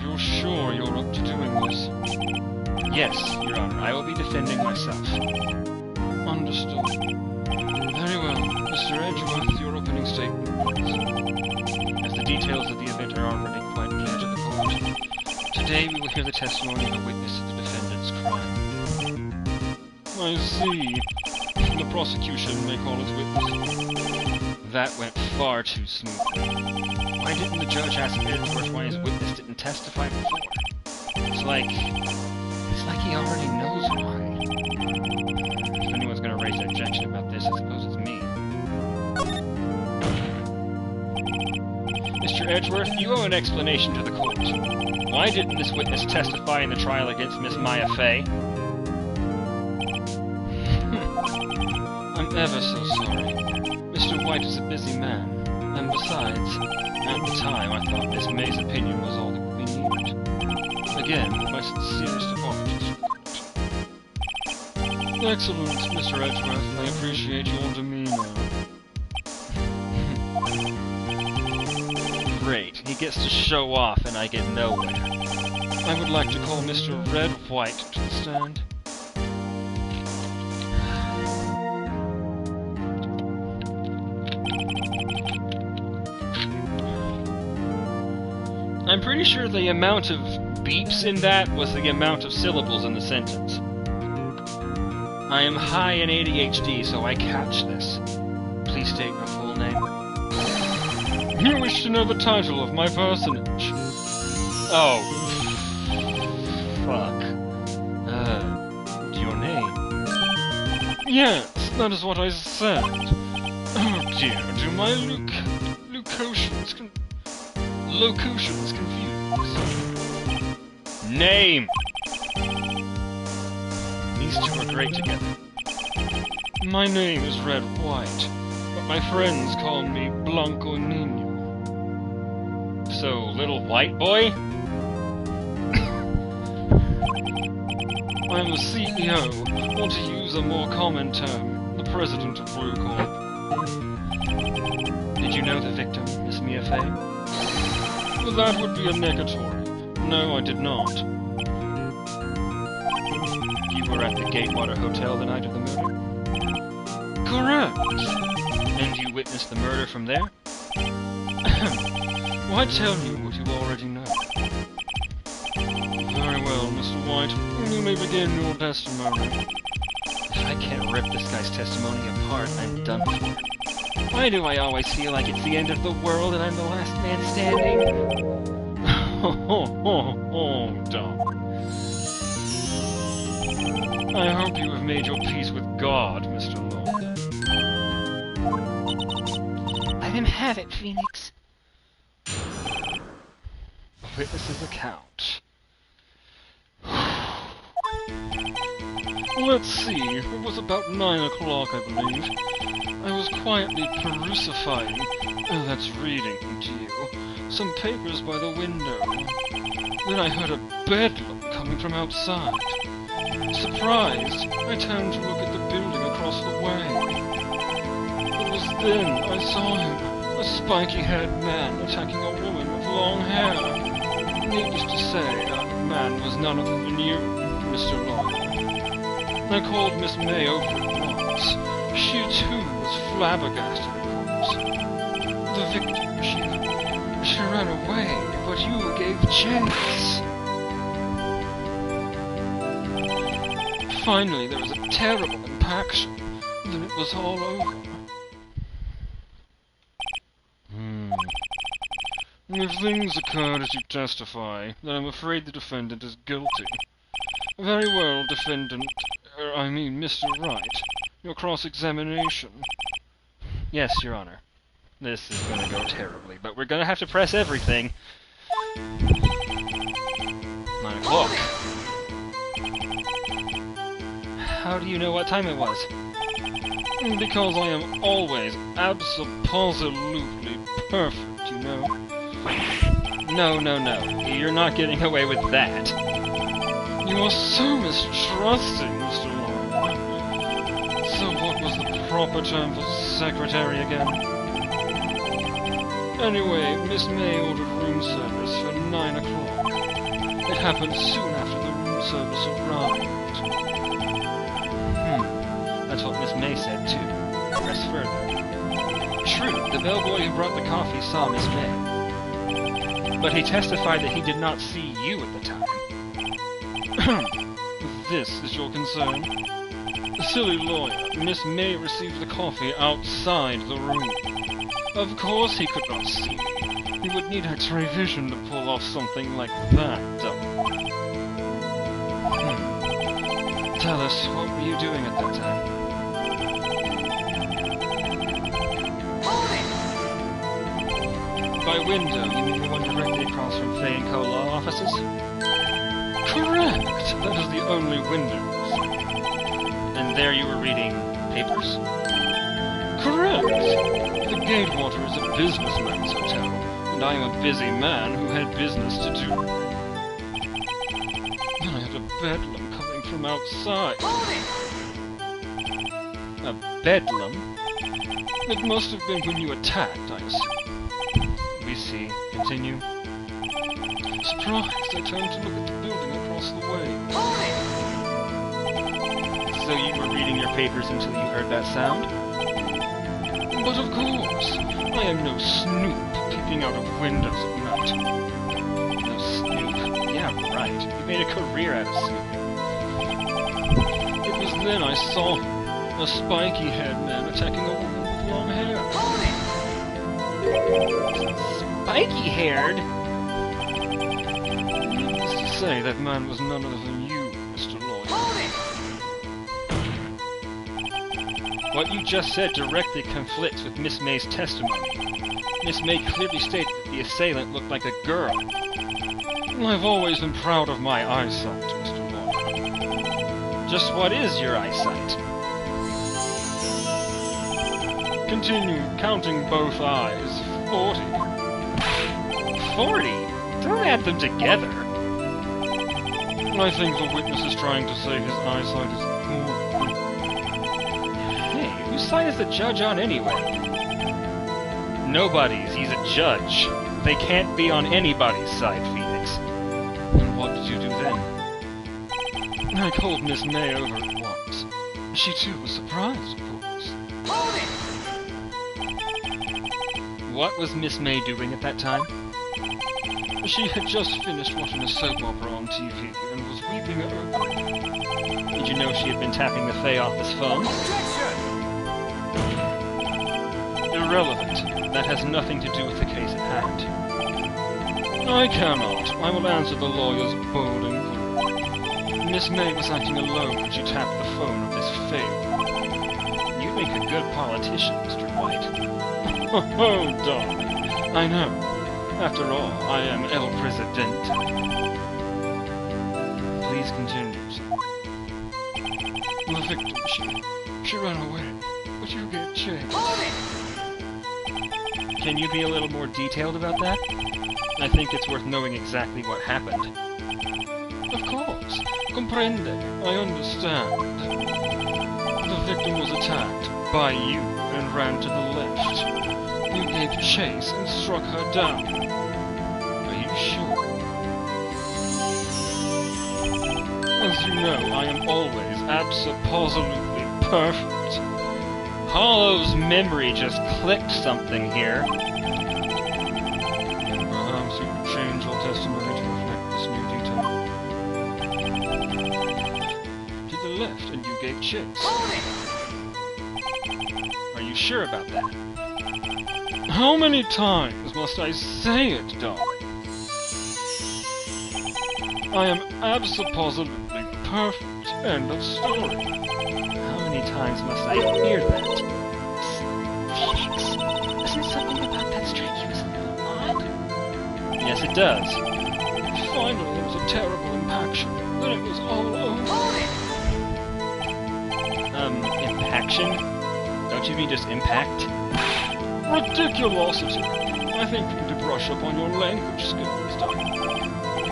you're sure you're up to doing this? Yes, Your Honor. I will be defending myself. Understood. Very well. Mr. Edgeworth, your opening statement, please. As the details of the event are already quite clear to the court, today we will hear the testimony of a witness of the defendant's crime. I see. The prosecution may call its witness. That went far too smoothly. Why didn't the judge ask Edgeworth why his witness didn't testify before? It's like he already knows why. If anyone's gonna raise an objection about this, I suppose it's me. Mr. Edgeworth, you owe an explanation to the court. Why didn't this witness testify in the trial against Miss Maya Fey? I'm ever so sorry. Mr. White is a busy man, and besides, at the time I thought Miss May's opinion was all that we needed. Again, my sincerest apologies. Excellent, Mr. Edgeworth. I appreciate your demeanor. Great. He gets to show off and I get nowhere. I would like to call Mr. Red White to the stand. I'm pretty sure the amount of beeps in that was the amount of syllables in the sentence. I am high in ADHD, so I catch this. Please state your full name. You wish to know the title of my personage? Oh. Fuck. Your name? Yes, that is what I said. Oh dear, do my locutions confuse? Name! These two are great together. My name is Red White, but my friends call me Blanco Niño. So, little white boy? I'm the CEO, or to use a more common term, the president of Blue Corp. Did you know the victim, Miss Mia Fey? Well, that would be a negatory. No, I did not. You were at the Gatewater Hotel the night of the murder? Correct. And you witnessed the murder from there? Why tell you what you already know? Very well, Mr. White. You may begin your testimony. If I can't rip this guy's testimony apart, I'm done for. Why do I always feel like it's the end of the world and I'm the last man standing? Doc. I hope you have made your peace with God, Mr. Lawyer. Let him have it, Phoenix. Witness's account. Let's see, it was about 9 o'clock, I believe. I was quietly perusifying, that's reading to you, some papers by the window. Then I heard a bedlam coming from outside. Surprised, I turned to look at the building across the way. It was then I saw him, a spiky-haired man attacking a woman with long hair. Needless to say, that man was none other than you, Mr. Lawyer. I called Miss May over at once. She too was flabbergasted, of course. The victim, she ran away, but you gave chase. Finally, there was a terrible impaction. Then it was all over. If things occurred as you testify, then I'm afraid the defendant is guilty. Very well, Mr. Wright. Your cross-examination. Yes, Your Honor. This is gonna go terribly, but we're gonna have to press everything. 9 o'clock. How do you know what time it was? Because I am always absolutely perfect, you know. No. You're not getting away with that. You are so mistrusting, Mr. Lawyer. So what was the proper term for secretary again? Anyway, Miss May ordered room service for 9 o'clock. It happened soon after the room service arrived. That's what Miss May said, too. Press further. True, the bellboy who brought the coffee saw Miss May. But he testified that he did not see you at the time. This is your concern? Silly lawyer, Miss May received the coffee outside the room. Of course he could not see me. He would need X-ray vision to pull off something like that. Tell us, what were you doing at that time? By window, you mean the one directly across from Fay and Co. law offices? Correct! That is the only window. And there you were reading papers? Correct! The Gatewater is a businessman's hotel, and I am a busy man who had business to do. Then I had a bedlam coming from outside. A bedlam? It must have been when you attacked, I assume. We see. Continue. Surprised, I turned to look at the building across the way. So you were reading your papers until you heard that sound? But of course, I am no snoop peeking out of windows at night. No snoop? Yeah, right. You made a career out of snooping. It was then I saw him, a spiky-haired man attacking a woman with long hair. Spiky-haired? Needless to say, that man was none other than you, Mr. Lawyer. What you just said directly conflicts with Miss May's testimony. Miss May clearly stated that the assailant looked like a girl. I've always been proud of my eyesight, Mr. Lawyer. Just what is your eyesight? Continue counting both eyes. 40. 40? Don't add them together. I think the witness is trying to say his eyesight is good. Hey, whose side is the judge on anyway? Nobody's. He's a judge. They can't be on anybody's side, Phoenix. And what did you do then? I called Miss May over at once. She too was surprised, of course. What was Miss May doing at that time? She had just finished watching a soap opera on TV and was weeping over. Did you know she had been tapping the Fay office phone? Irrelevant. That has nothing to do with the case at hand. I cannot. I will answer the lawyer's bold inquiry. Miss May was acting alone when she tapped the phone of this Fay. You'd make a good politician, Mr. White. Oh, darling. I know. After all, I am El Presidente. Please continue, sir. The victim, she ran away, but you gave chase. Can you be a little more detailed about that? I think it's worth knowing exactly what happened. Of course. Comprende. I understand. The victim was attacked by you and ran to the left. You gave chase and struck her down. Are you sure? As you know, I am always absolutely perfect. Hollow's memory just clicked something here. Perhaps you could change your testimony to reflect this new detail. To the left, and you gave chase. Are you sure about that? How many times must I say it, darling? I am absolutely perfect. End of story. How many times must I hear that? Phoenix, doesn't something about that strike you as a little odd? Yes, it does. Finally, there was a terrible impaction. Then it was all over. Impaction? Don't you mean just impact? Ridiculosity! I think you need to brush up on your language skills, darling.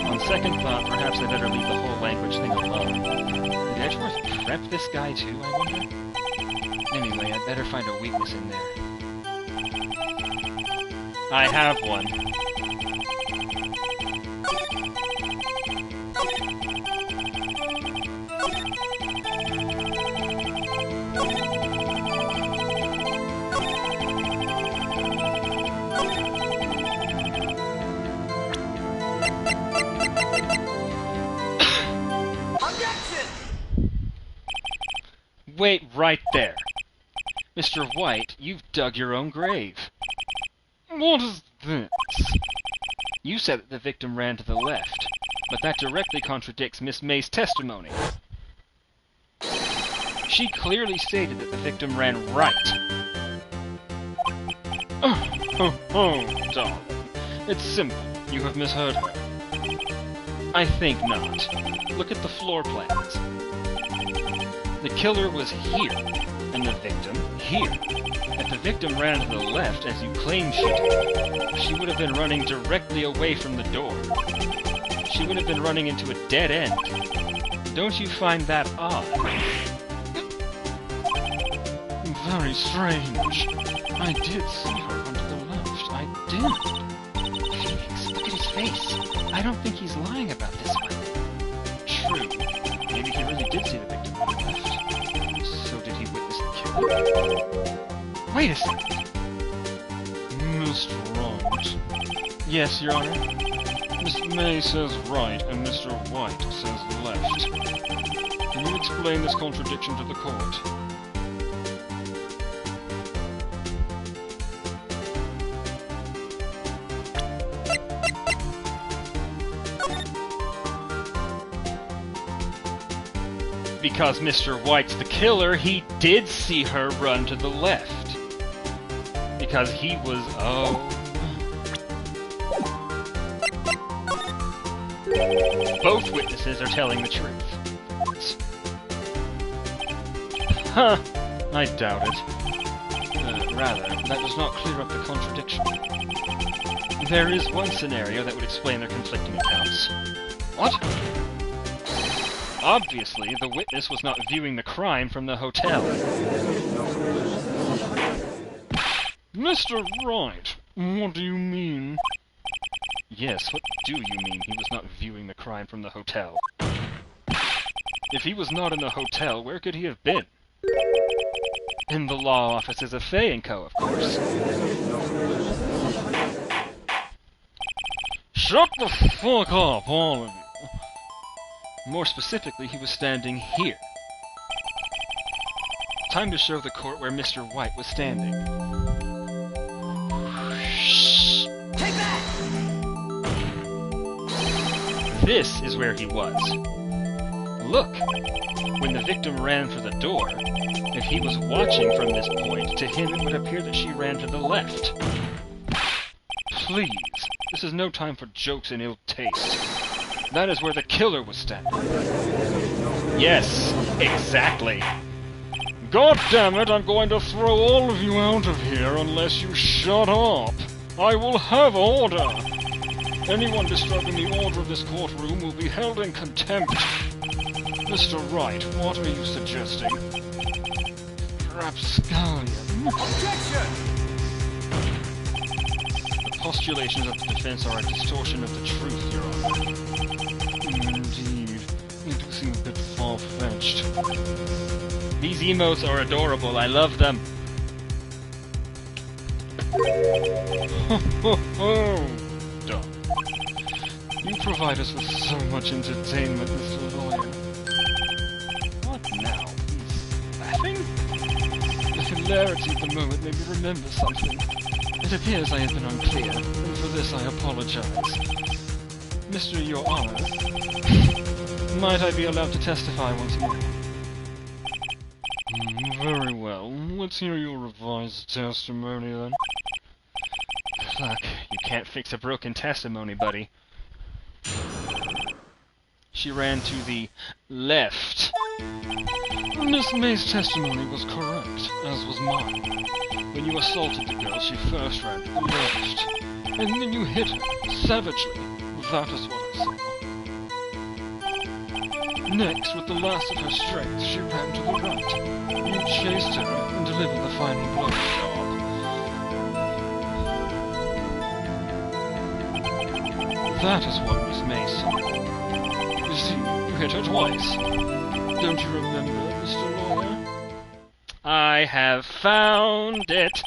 On second thought, perhaps I better leave the whole language thing alone. Did Edgeworth prep this guy too, I wonder? Anyway, I'd better find a weakness in there. I have one. Wait right there. Mr. White, you've dug your own grave. What is this? You said that the victim ran to the left, but that directly contradicts Miss May's testimony. She clearly stated that the victim ran right. Oh, darling. It's simple. You have misheard her. I think not. Look at the floor plans. The killer was here, and the victim here. If the victim ran to the left, as you claim she did, she would have been running directly away from the door. She would have been running into a dead end. Don't you find that odd? Very strange. I did see her run to the left. I did. Felix, look at his face. I don't think he's lying about this one. True. Maybe he really did see the victim on the left. So did he witness the killer? Wait a second. Mr. Wright. Yes, Your Honor? Miss May says right and Mr. White says left. Can you explain this contradiction to the court? Because Mr. White's the killer, he did see her run to the left. Because he was... oh... Both witnesses are telling the truth. Huh! I doubt it. Rather, that does not clear up the contradiction. There is one scenario that would explain their conflicting accounts. What? Obviously, the witness was not viewing the crime from the hotel. Mr. Wright, what do you mean? Yes, what do you mean he was not viewing the crime from the hotel? If he was not in the hotel, where could he have been? In the law offices of Fay & Co., of course. Shut the fuck up, all of you. More specifically, he was standing here. Time to show the court where Mr. White was standing. Shh! Take that! This is where he was. Look! When the victim ran for the door, if he was watching from this point, to him it would appear that she ran to the left. Please, this is no time for jokes in ill taste. That is where the killer was standing. Yes, exactly. God damn it, I'm going to throw all of you out of here unless you shut up. I will have order. Anyone disturbing the order of this courtroom will be held in contempt. Mr. Wright, what are you suggesting? Rapscallion. Objection! The postulations of the defense are a distortion of the truth, Your Honor. Indeed. You do seem a bit far-fetched. These emotes are adorable. I love them. Ho ho ho! Done. You provide us with so much entertainment, Mr. Lawyer. What now? He's laughing? The hilarity of the moment made me remember something. It appears I have been unclear, and for this I apologize. Mr. Your Honor, might I be allowed to testify once more? Very well. Let's hear your revised testimony, then. Look, you can't fix a broken testimony, buddy. She ran to the left. Miss May's testimony was correct, as was mine. When you assaulted the girl, she first ran to the left. And then you hit her, savagely. That is what I saw. Next, with the last of her strength, she ran to the right. You chased her and delivered the final blow job. That is what Miss Mason. You see, you hit her twice. Don't you remember, Mr. Lawyer? I have found it.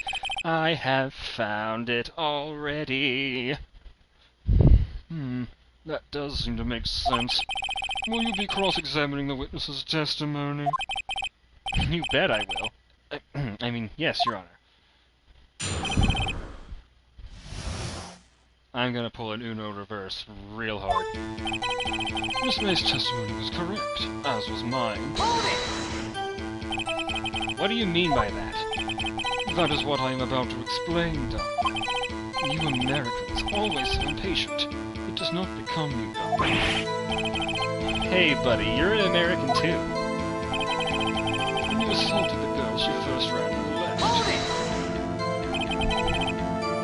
I have found it already. That does seem to make sense. Will you be cross-examining the witness's testimony? You bet I will. I mean, yes, Your Honor. I'm gonna pull an Uno reverse real hard. Miss May's testimony was correct, as was mine. What do you mean by that? That is what I am about to explain, Don. You Americans always so impatient. It does not become you, Don. Hey, buddy, you're an American too. When you assaulted the girl, she first ran to the left.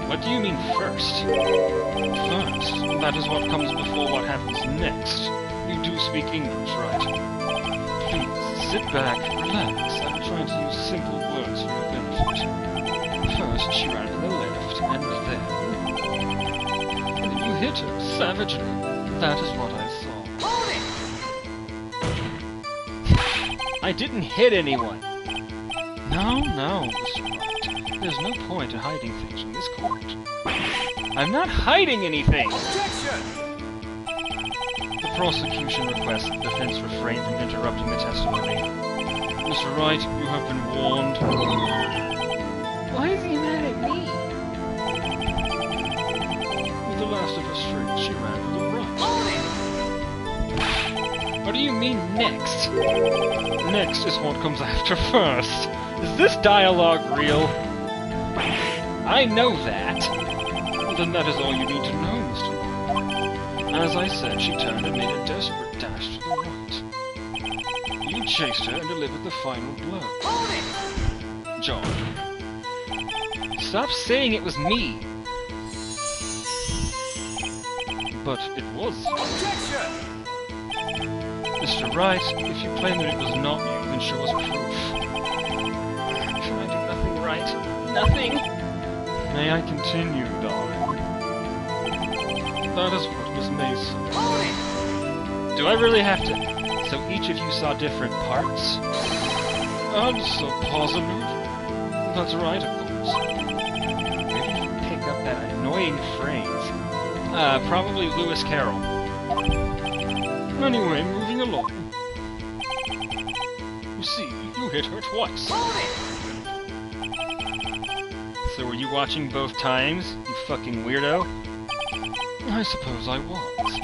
What do you mean first? First, that is what comes before what happens next. You do speak English, right? Please, sit back, relax, and try to use simple words for your benefit. First, she ran to the left, and then you hit her savagely. That is what I saw. I didn't hit anyone. No, Mr. Wright. There's no point in hiding things in this court. I'm not hiding anything! The prosecution requests the defense refrain from interrupting the testimony. Mr. Wright, you have been warned. Why is he mad at me? With the last of her strength, she ran to the right. What do you mean, next? Next is what comes after first. Is this dialogue real? I know that. Well, then that is all you need to know, Mr. Wright. As I said, she turned and made a desperate dash to the right. You chased her and delivered the final blow. John. Stop saying it was me. But it was. Mr. Wright, if you claim that it was not you, then show us proof. Can I do nothing right? Nothing? May I continue, darling? That is what Miss Mason. Do I really have to? So each of you saw different parts? I'm so positive. That's right, of course. Where did you pick up that annoying phrase? Probably Lewis Carroll. Anyway, moving along. You see, you hit her twice. So were you watching both times, you fucking weirdo? I suppose I was.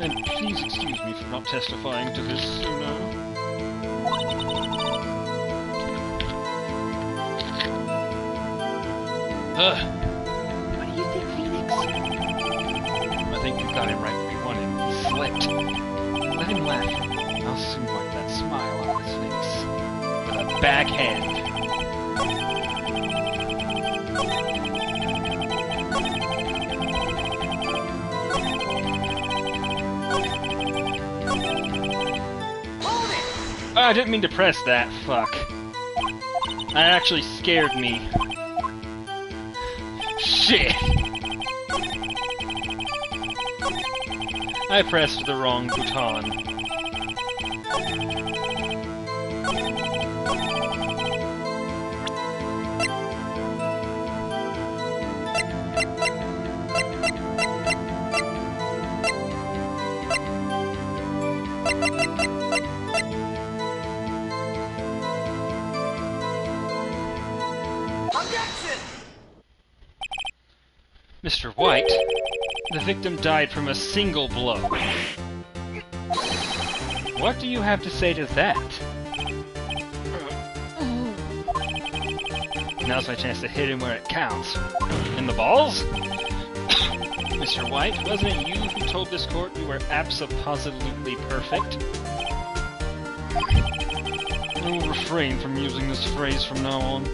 And please excuse me for not testifying to this sooner. What do you think, Phoenix? I think you got it right where you wanted. He slipped. Let him laugh. I'll soon wipe that smile off his face. With a backhand. Oh, I didn't mean to press that. Fuck. That actually scared me. Shit! I pressed the wrong button. Mr. White, the victim died from a single blow. What do you have to say to that? Now's my chance to hit him where it counts. In the balls? Mr. White, wasn't it you who told this court you were abso-positively perfect? I will refrain from using this phrase from now on.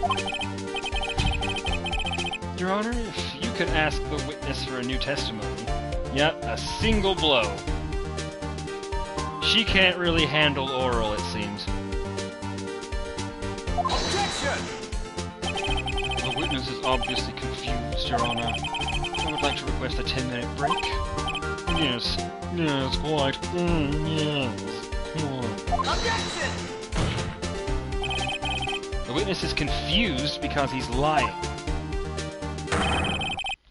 Your Honor, if you could ask the witness for a new testimony. Yep, a single blow. She She can't really handle oral, it seems. Objection! The witness is obviously confused, Your Honor. I would like to request a 10-minute break. Yes. Yes, quite. Yes. Quite. Objection! The witness is confused because he's lying.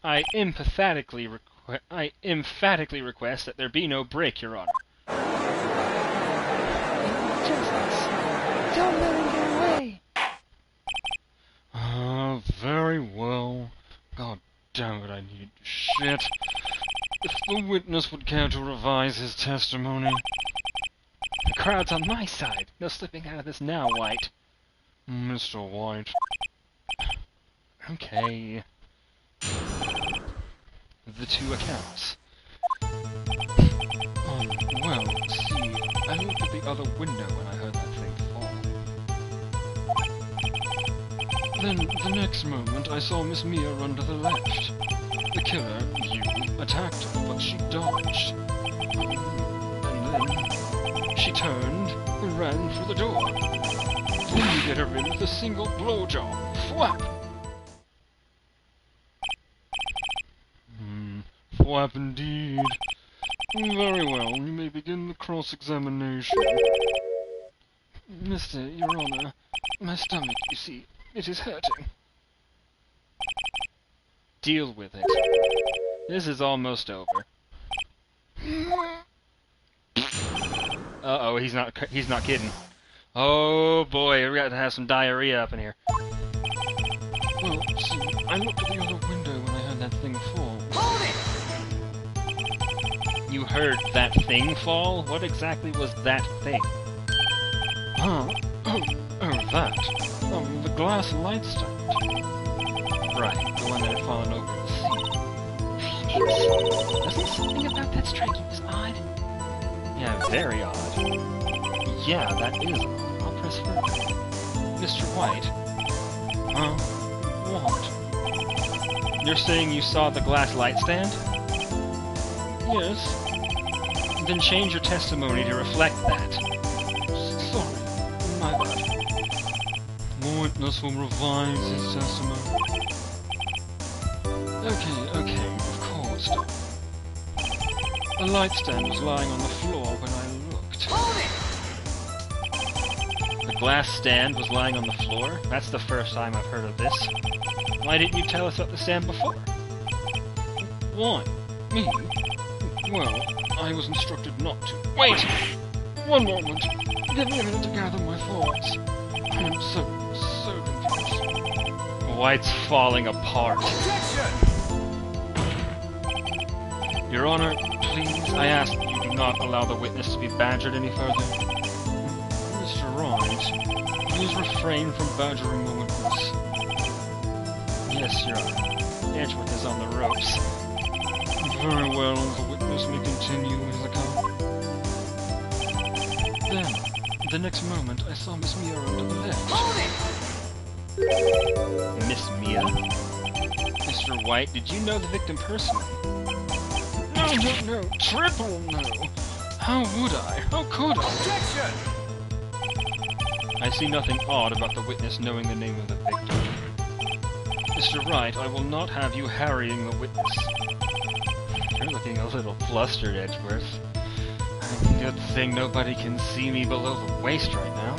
I emphatically request that there be no break, Your Honor. Justice! Don't let him get away! Very well. God damn it, I need shit. If the witness would care to revise his testimony. The crowd's on my side. No slipping out of this now, White. Mr. White. Okay. The two accounts. Well, see, I looked at the other window when I heard that thing fall. Then, the next moment, I saw Miss Mia run to the left. The killer, you, attacked her, but she dodged. And then, she turned and ran through the door. Then you get her in with a single blowjob. Flap! Flap indeed. Very well, you may begin the cross-examination. Your Honor, my stomach, you see, it is hurting. Deal with it. This is almost over. Uh-oh, he's not kidding. Oh boy, we got to have some diarrhea up in here. Well, see, I looked at the other window when I heard that thing fall. You heard that thing fall? What exactly was that thing? Huh? Oh, that. The glass light stand. Right, the one that had fallen over the sea. Phoenix, wasn't something about that strike you was odd? Yeah, very odd. Yeah, that is odd. I'll press further. Mr. White? What? You're saying you saw the glass light stand? Yes. Then change your testimony to reflect that. Sorry, my bad. The witness will revise his testimony. Okay, of course. A light stand was lying on the floor when I looked. The glass stand was lying on the floor? That's the first time I've heard of this. Why didn't you tell us about the stand before? Why? Me? Well, I was instructed not to. Wait! One moment. Give me a minute to gather my thoughts. I am so confused. White's falling apart. Your Honor, please, I ask that you do not allow the witness to be badgered any further. Mr. Wright, please refrain from badgering the witness. Yes, Your Honor. Edgeworth is on the ropes. Very well, the witness may continue his account. Then, the next moment, I saw Miss Mia run to the left. Miss Mia? Mr. White, did you know the victim personally? No, triple no! How would I? How could I? I see nothing odd about the witness knowing the name of the victim. Mr. Wright, I will not have you harrying the witness. You're looking a little flustered, Edgeworth. Good thing nobody can see me below the waist right now.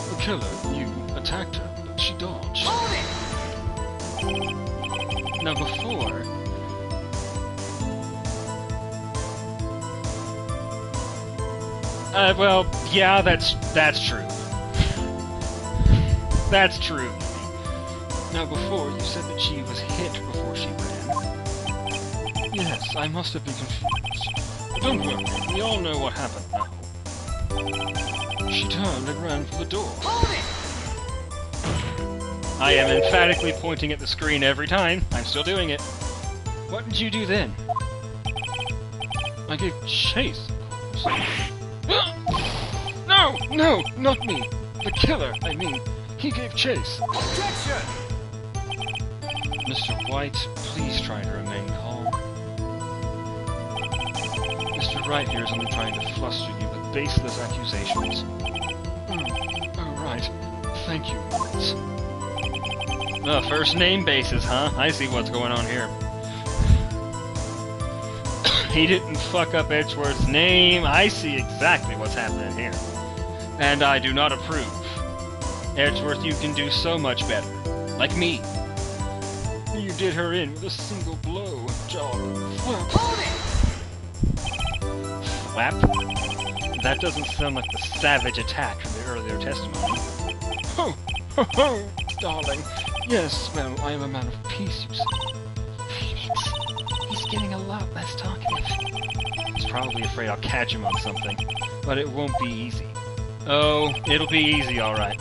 The killer, you, attacked her, but she dodged. Now before... well, yeah, that's true. That's true. Now before, you said that she was hit before she ran. Yes, I must have been confused. But don't worry, we all know what happened now. She turned and ran for the door. I am emphatically pointing at the screen every time. I'm still doing it. What did you do then? I gave chase, of course. No, not me. The killer, I mean. He gave chase. Objection! Mr. White, please try to remain calm. Mr. Wright here is only trying to fluster you with baseless accusations. Oh, right. Thank you, Wright. First name basis, huh? I see what's going on here. He didn't fuck up Edgeworth's name. I see exactly what's happening here. And I do not approve. Edgeworth, you can do so much better. Like me. You did her in with a single blow, John. Flap? That doesn't sound like the savage attack from the earlier testimony. Ho! Ho ho! Darling. Yes, well, I am a man of peace, you see. Phoenix. He's getting a lot less talkative. He's probably afraid I'll catch him on something. But it won't be easy. Oh, it'll be easy, alright.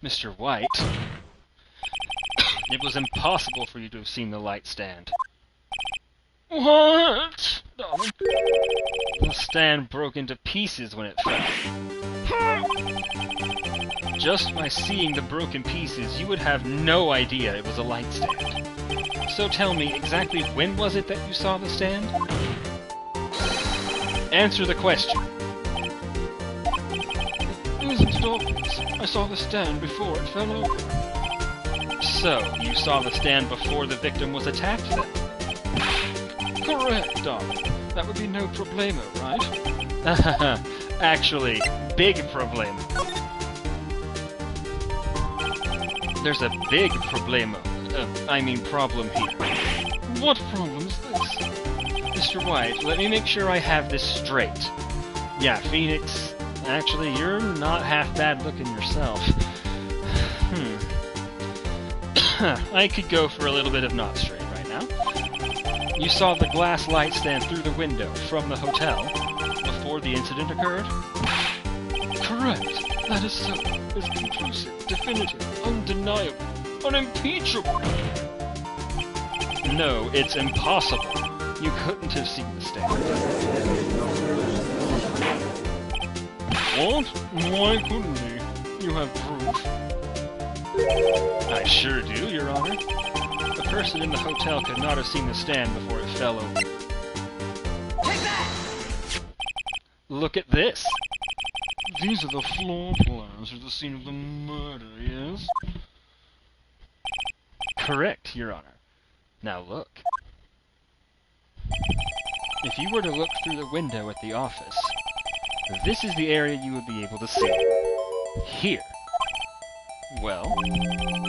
Mr. White, it was impossible for you to have seen the light stand. What? Darling. The stand broke into pieces when it fell. Just by seeing the broken pieces, you would have no idea it was a light stand. So tell me, exactly when was it that you saw the stand? Answer the question. Isn't it obvious? I saw the stand before it fell over. So, you saw the stand before the victim was attacked then? Correct, darling. That would be no problemo, right? Actually, big problemo. There's a big problemo. Problem here. What problem is this? Mr. White, let me make sure I have this straight. Yeah, Phoenix, actually, you're not half bad looking yourself. I could go for a little bit of not straight right now. You saw the glass light stand through the window from the hotel before the incident occurred? Correct. That is so. It's conclusive, definitive, undeniable, unimpeachable. No, it's impossible. You couldn't have seen the stand. What? Why couldn't he? You have proof. I sure do, Your Honor. The person in the hotel could not have seen the stand before it fell over. Take that! Look at this. These are the floor plans at the scene of the murder, yes? Correct, Your Honor. Now look. If you were to look through the window at the office, this is the area you would be able to see. Here. Well,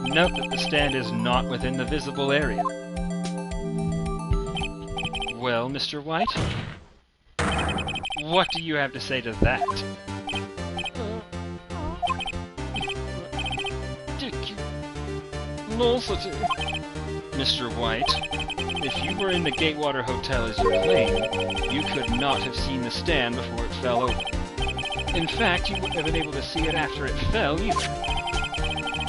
note that the stand is not within the visible area. Well, Mr. White? What do you have to say to that? Ridiculosity. Mr. White, if you were in the Gatewater Hotel as you claim, you could not have seen the stand before it fell over. In fact, you wouldn't have been able to see it after it fell either.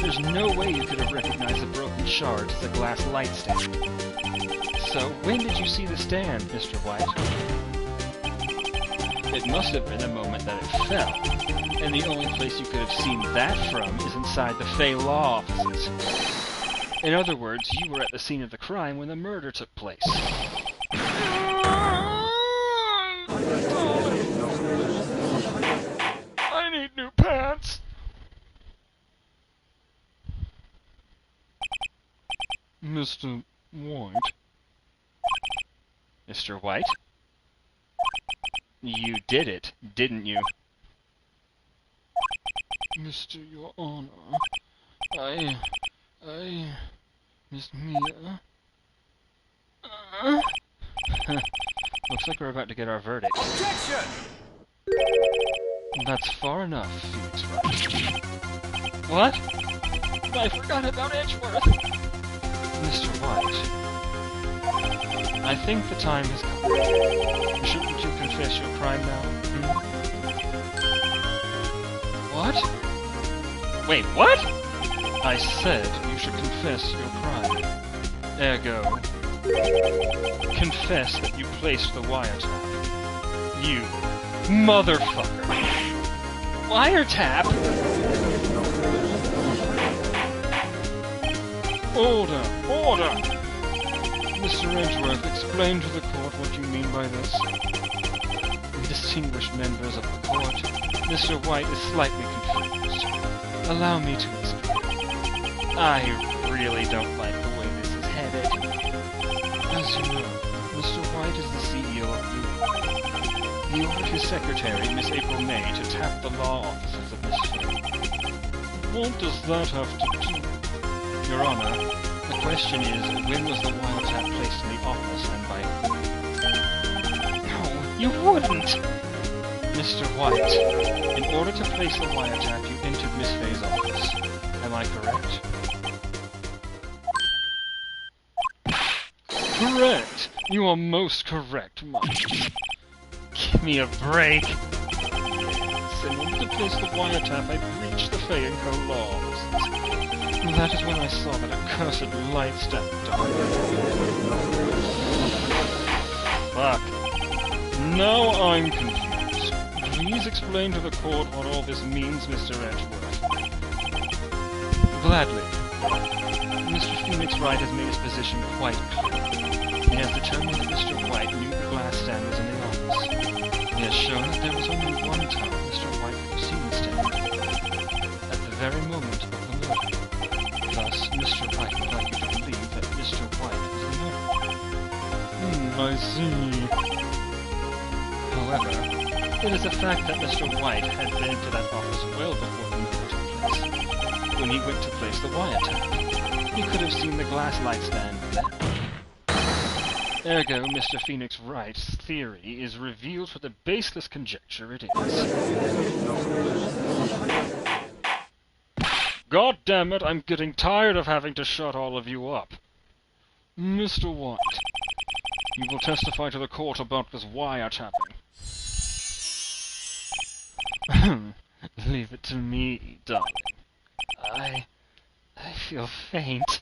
There's no way you could have recognized the broken shards as a glass light stand. So, when did you see the stand, Mr. White? It must have been the moment that it fell, and the only place you could have seen that from is inside the Fey Law offices. In other words, you were at the scene of the crime when the murder took place. I need new pants. Mr. White. Mr. White? You did it, didn't you? Mr. Your Honor, Miss Mia. Looks like we're about to get our verdict. Objection! That's far enough, Phoenix Wright. What? I forgot about Edgeworth. Mr. White, I think the time has come. Shouldn't you confess your crime now? What? Wait, what? I said you should confess your crime. Ergo, confess that you placed the wiretap. You motherfucker! wiretap? Order! Order! Mr. Edgeworth, explain to the court what you mean by this. Distinguished members of the court, Mr. White is slightly confused. Allow me to explain. I really don't like the way this is headed. As you know, Mr. White is the CEO of Wright. He ordered his secretary, Miss April May, to tap the law offices of Miss Faye. What does that have to do? Your Honor, the question is, when was the wiretap placed in the office and by whom? No, you wouldn't! Mr. White, in order to place the wiretap, you entered Miss Faye's office. Am I correct? Correct! You are most correct, Mike. Give me a break! Yes, in order to place the wiretap, I breached the Fay & Co. laws. That is when I saw that accursed light step die. Fuck. Now I'm confused. Please explain to the court what all this means, Mr. Edgeworth. Gladly. Mr. Phoenix Wright has made his position quite clear. He has determined that Mr. White knew the glass stand was in the office. He has shown that there was only one time Mr. White could have seen the stand. At the very moment of the murder. Thus, Mr. Wright would like you to believe that Mr. White was the murderer. I see. However, it is a fact that Mr. White had been to that office well before the murder took place. When he went to place the wiretap, he could have seen the glass light stand then. Ergo, Mr. Phoenix Wright's theory is revealed for the baseless conjecture it is. God damn it, I'm getting tired of having to shut all of you up. Mr. White, you will testify to the court about this wiretapping. Leave it to me, darling. I feel faint.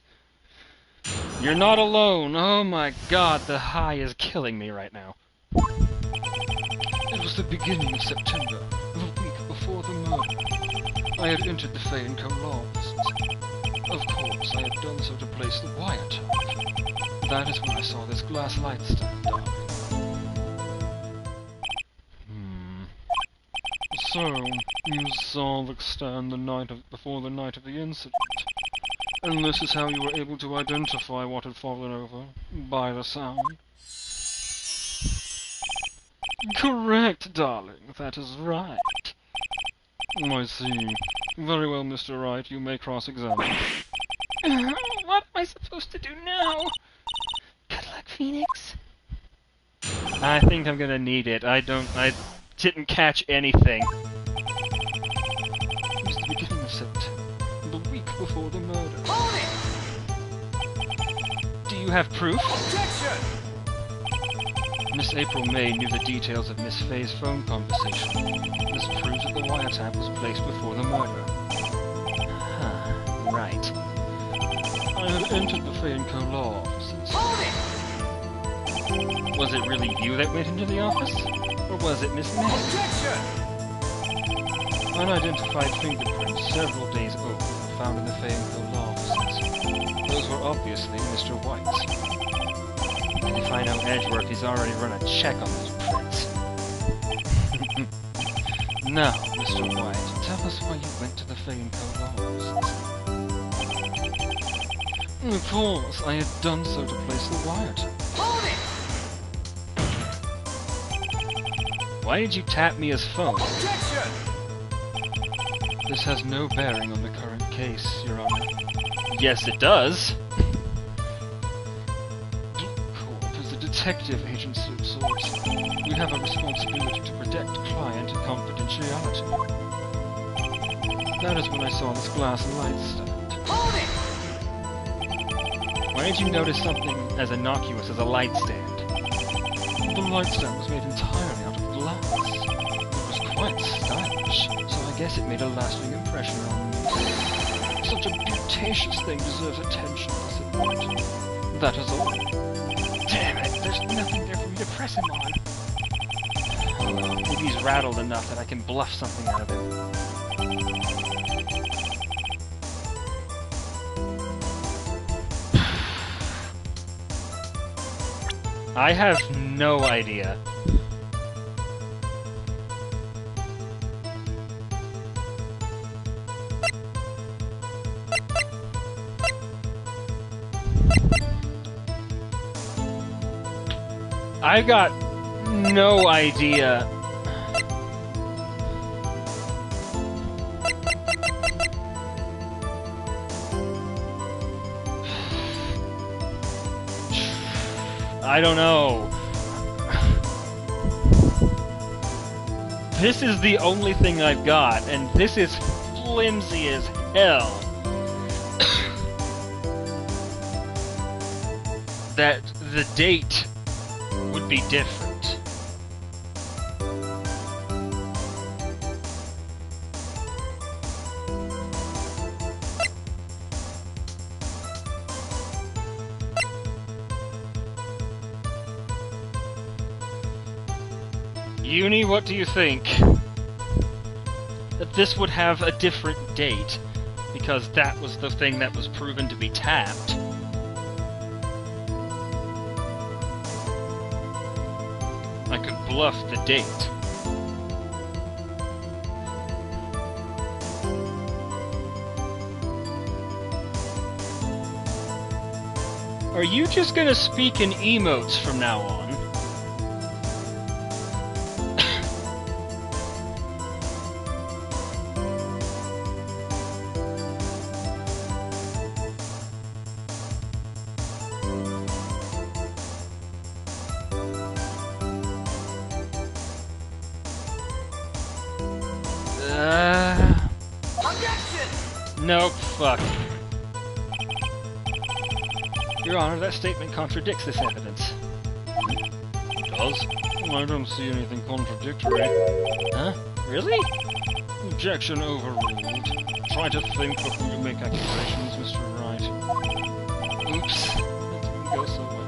You're not alone. Oh my god, the high is killing me right now. It was the beginning of September, the week before the murder. I had entered the Fay & Co. law offices. Of course, I had done so to place the wiretap. That is when I saw this glass light stand, darling. So, you saw the stand before the night of the incident. And this is how you were able to identify what had fallen over, by the sound. Correct, darling, that is right. I see. Very well, Mr. Wright, you may cross-examine. What am I supposed to do now? Good luck, Phoenix. I think I'm gonna need it. I didn't catch anything. It was the beginning of September, the week before the murder. Do you have proof? Objection! Miss April May knew the details of Miss Faye's phone conversation. This proves that the wiretap was placed before the murder. Huh, right. I had entered the Fay & Co. law offices. Was it really you that went into the office? Or was it Miss May? Objection! Unidentified fingerprints several days old were found in the Fay & Co. law offices. Those were obviously Mr. White's. If I know Edgeworth, he's already run a check on those prints. Now, Mr. White, tell us why you went to the Fay & Co. law offices. Of course, I had done so to place the wiretap. Why did you tap Mia's phone? Objection! This has no bearing on the current case, Your Honor. Yes, it does. Corp is a detective agency of sorts. We have a responsibility to protect client confidentiality. That is when I saw this glass light stand. Why did you notice something as innocuous as a light stand? The light stand was made entirely out of glass. It was quite stylish, so I guess it made a lasting impression on me. Such a beauticious thing deserves attention, does it not? That is all. Damn it, there's nothing there for me to press him on. Maybe he's rattled enough that I can bluff something out of him. I have no idea. I got no idea. I don't know. This is the only thing I've got, and this is flimsy as hell. That the date would be different. Uni, what do you think? That this would have a different date, because that was the thing that was proven to be tapped. I could bluff the date. Are you just gonna speak in emotes from now on? Nope, fuck. Your Honor, that statement contradicts this evidence. It does? I don't see anything contradictory. Huh? Really? Objection overruled. Try to think before you make accusations, Mr. Wright. Oops. That didn't go so well.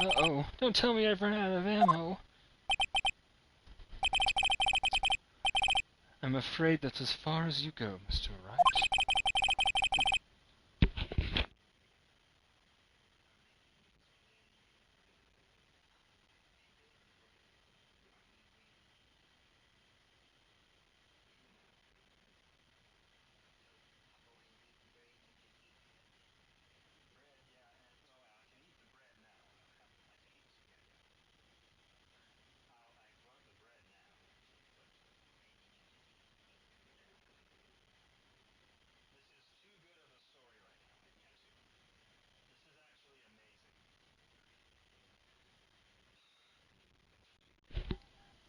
Uh-oh, don't tell me I've run out of ammo. I'm afraid that's as far as you go, Mr. Wright.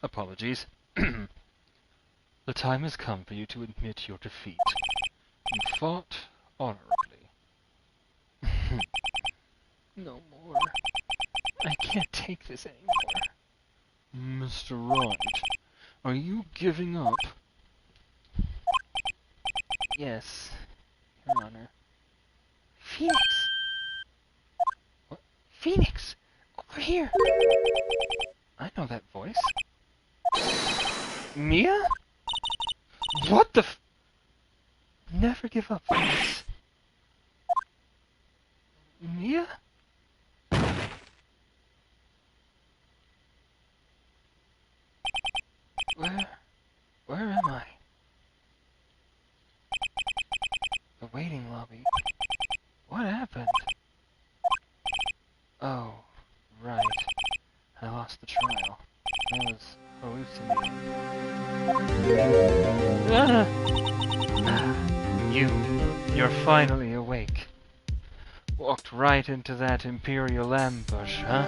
Apologies. The time has come for you to admit your defeat. You fought honorably. No more. I can't take this anymore. Mr. Wright, are you giving up? Yes, Your Honor. Phoenix! What? Phoenix! Over here! I know that voice. Mia? What the f... Never give up, Phoenix. Mia? Where am I? The waiting lobby. What happened? Oh, right. I lost the trial. I was hallucinating. You're finally awake. Walked right into that Imperial ambush, huh?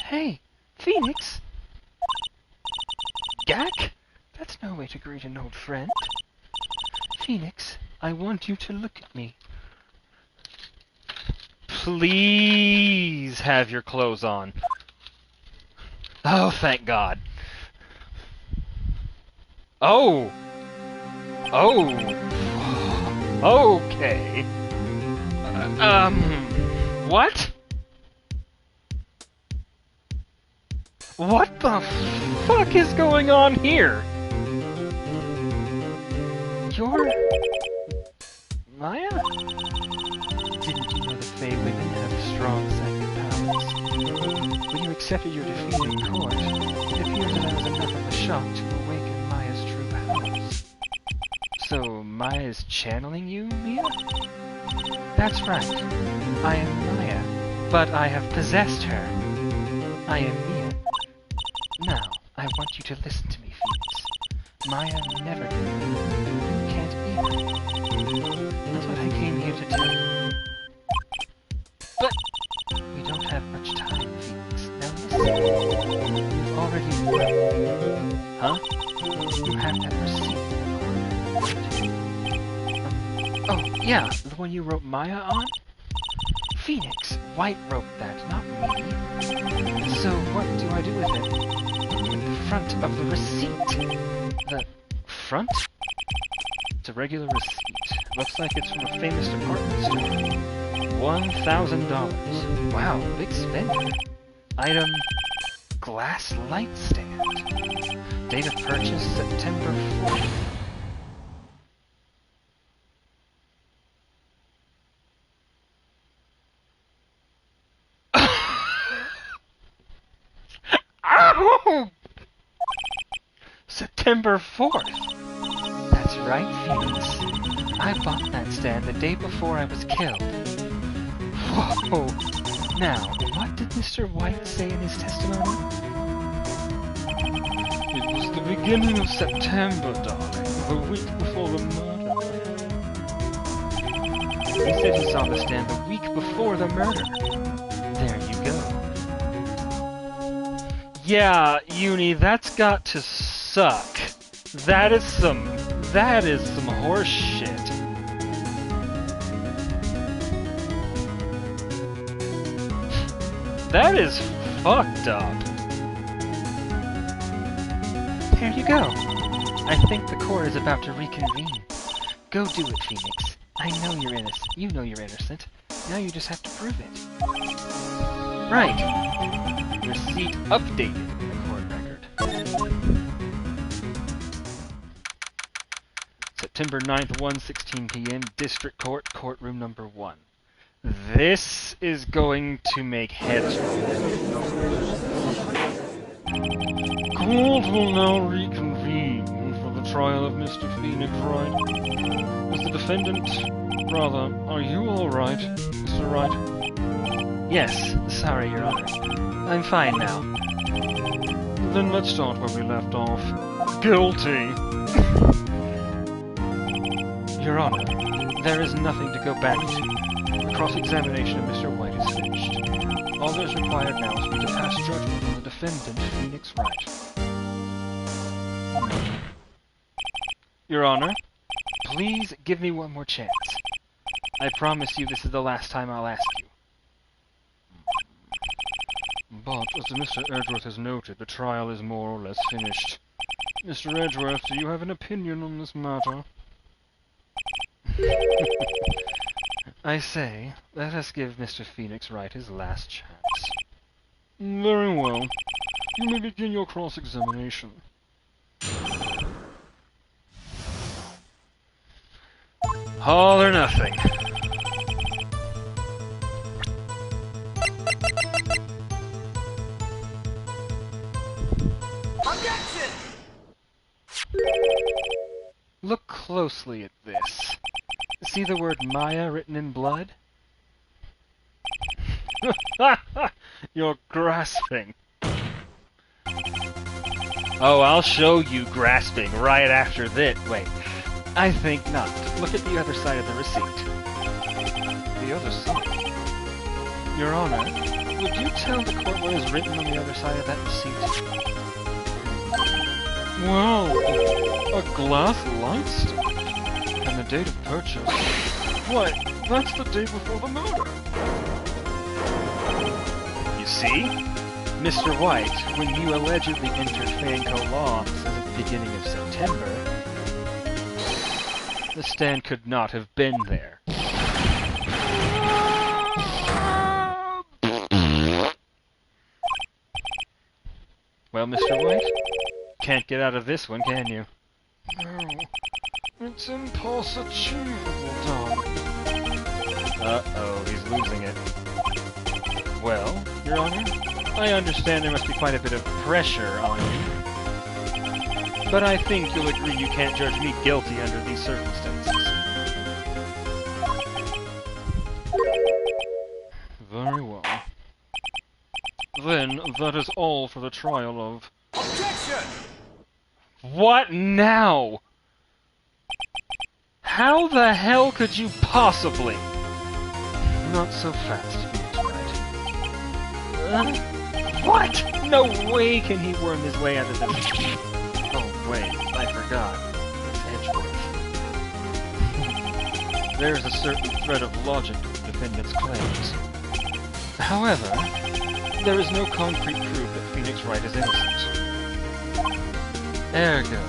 Hey, Phoenix! Gak? That's no way to greet an old friend. Phoenix, I want you to look at me. Please have your clothes on. Oh, thank God. Oh! Oh! Okay. What? What the fuck is going on here? You're... Maya? Didn't you know the Fey women have strong psychic powers? When you accepted your defeat in court, it appeared that I was enough of a shock to awaken Maya's true powers. So, Maya's channeling you, Mia? That's right. I am Maya, but I have possessed her. I am Mia. Now, I want you to listen to me, Phoenix. Maya never did. You can't either. That's what I came here to tell you. But we don't have much time, Phoenix. Now listen. You've already won. Huh? You have that receipt in the corner. Oh, yeah, the one you wrote Maya on? Phoenix, Wright wrote that, not me. So what do I do with it? With the front of the receipt. The front? It's a regular receipt. Looks like it's from a famous department store. $1,000. Wow, big spender. Item, glass light stand. Date of purchase, September 4th. Ow! September 4th. That's right, Phoenix. I bought that stand the day before I was killed. Whoa! Now, what did Mr. White say in his testimony? It was the beginning of September, darling. The week before the murder. He said he saw the stand the week before the murder. There you go. Yeah, Uni, that's got to suck. That is some horse shit. That is fucked up. There you go. I think the court is about to reconvene. Go do it, Phoenix. I know you're innocent. You know you're innocent. Now you just have to prove it. Right. Receipt updated in the court record. September 9th, 1:16 p.m., District Court, Courtroom number 1. This is going to make heads roll. Court will now reconvene for the trial of Mr. Phoenix Wright. Is the defendant... Rather, are you alright, Mr. Wright? Yes, sorry, Your Honor. I'm fine now. Then let's start where we left off. Guilty! Your Honor, there is nothing to go back to. The cross-examination of Mr. White is finished. All that is required now is for me to pass judgment on the defendant, Phoenix Wright. Your Honor, please give me one more chance. I promise you this is the last time I'll ask you. But, as Mr. Edgeworth has noted, the trial is more or less finished. Mr. Edgeworth, do you have an opinion on this matter? I say, let us give Mr. Phoenix Wright his last chance. Very well. You may begin your cross-examination. All or nothing. Objection! Look closely at this. See the word Maya written in blood? You're grasping. Oh, I'll show you grasping right after this. Wait, I think not. Look at the other side of the receipt. The other side? Your Honor, would you tell the court what is written on the other side of that receipt? Well, a glass light stick. And the date of purchase. Why, that's the day before the murder. You see? Mr. White, when you allegedly entered Fanco Law offices at the beginning of September, the stand could not have been there. Well, Mr. White, can't get out of this one, can you? No, it's impossible, darling. Uh-oh, he's losing it. Well, Your Honor, I understand there must be quite a bit of pressure on you. But I think you'll agree you can't judge me guilty under these circumstances. Very well. Then, that is all for the trial of... Objection! What now? How the hell could you possibly? Not so fast, Phoenix Wright. What? No way can he worm his way out of this. Oh, wait, I forgot. It's Edgeworth. There's a certain thread of logic to the defendant's claims. However, there is no concrete proof that Phoenix Wright is innocent. Ergo,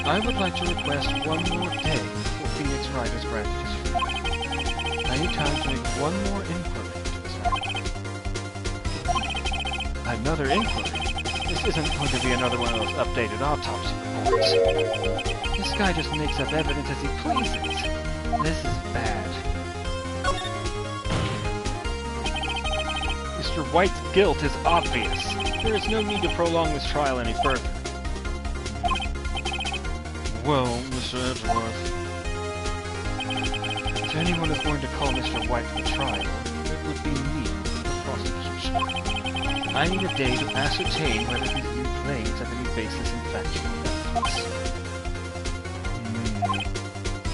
I would like to request one more day before Phoenix Wright is granted his freedom. I need time to make one more inquiry into this matter. Another inquiry? This isn't going to be another one of those updated autopsy reports. This guy just makes up evidence as he pleases. This is bad. Mr. White's guilt is obvious. There is no need to prolong this trial any further. Well, Mr. Edgeworth, If anyone is going to call Mr. White to the trial, it would be me, the prosecution. I need a day to ascertain whether these new claims have any basis in factual evidence.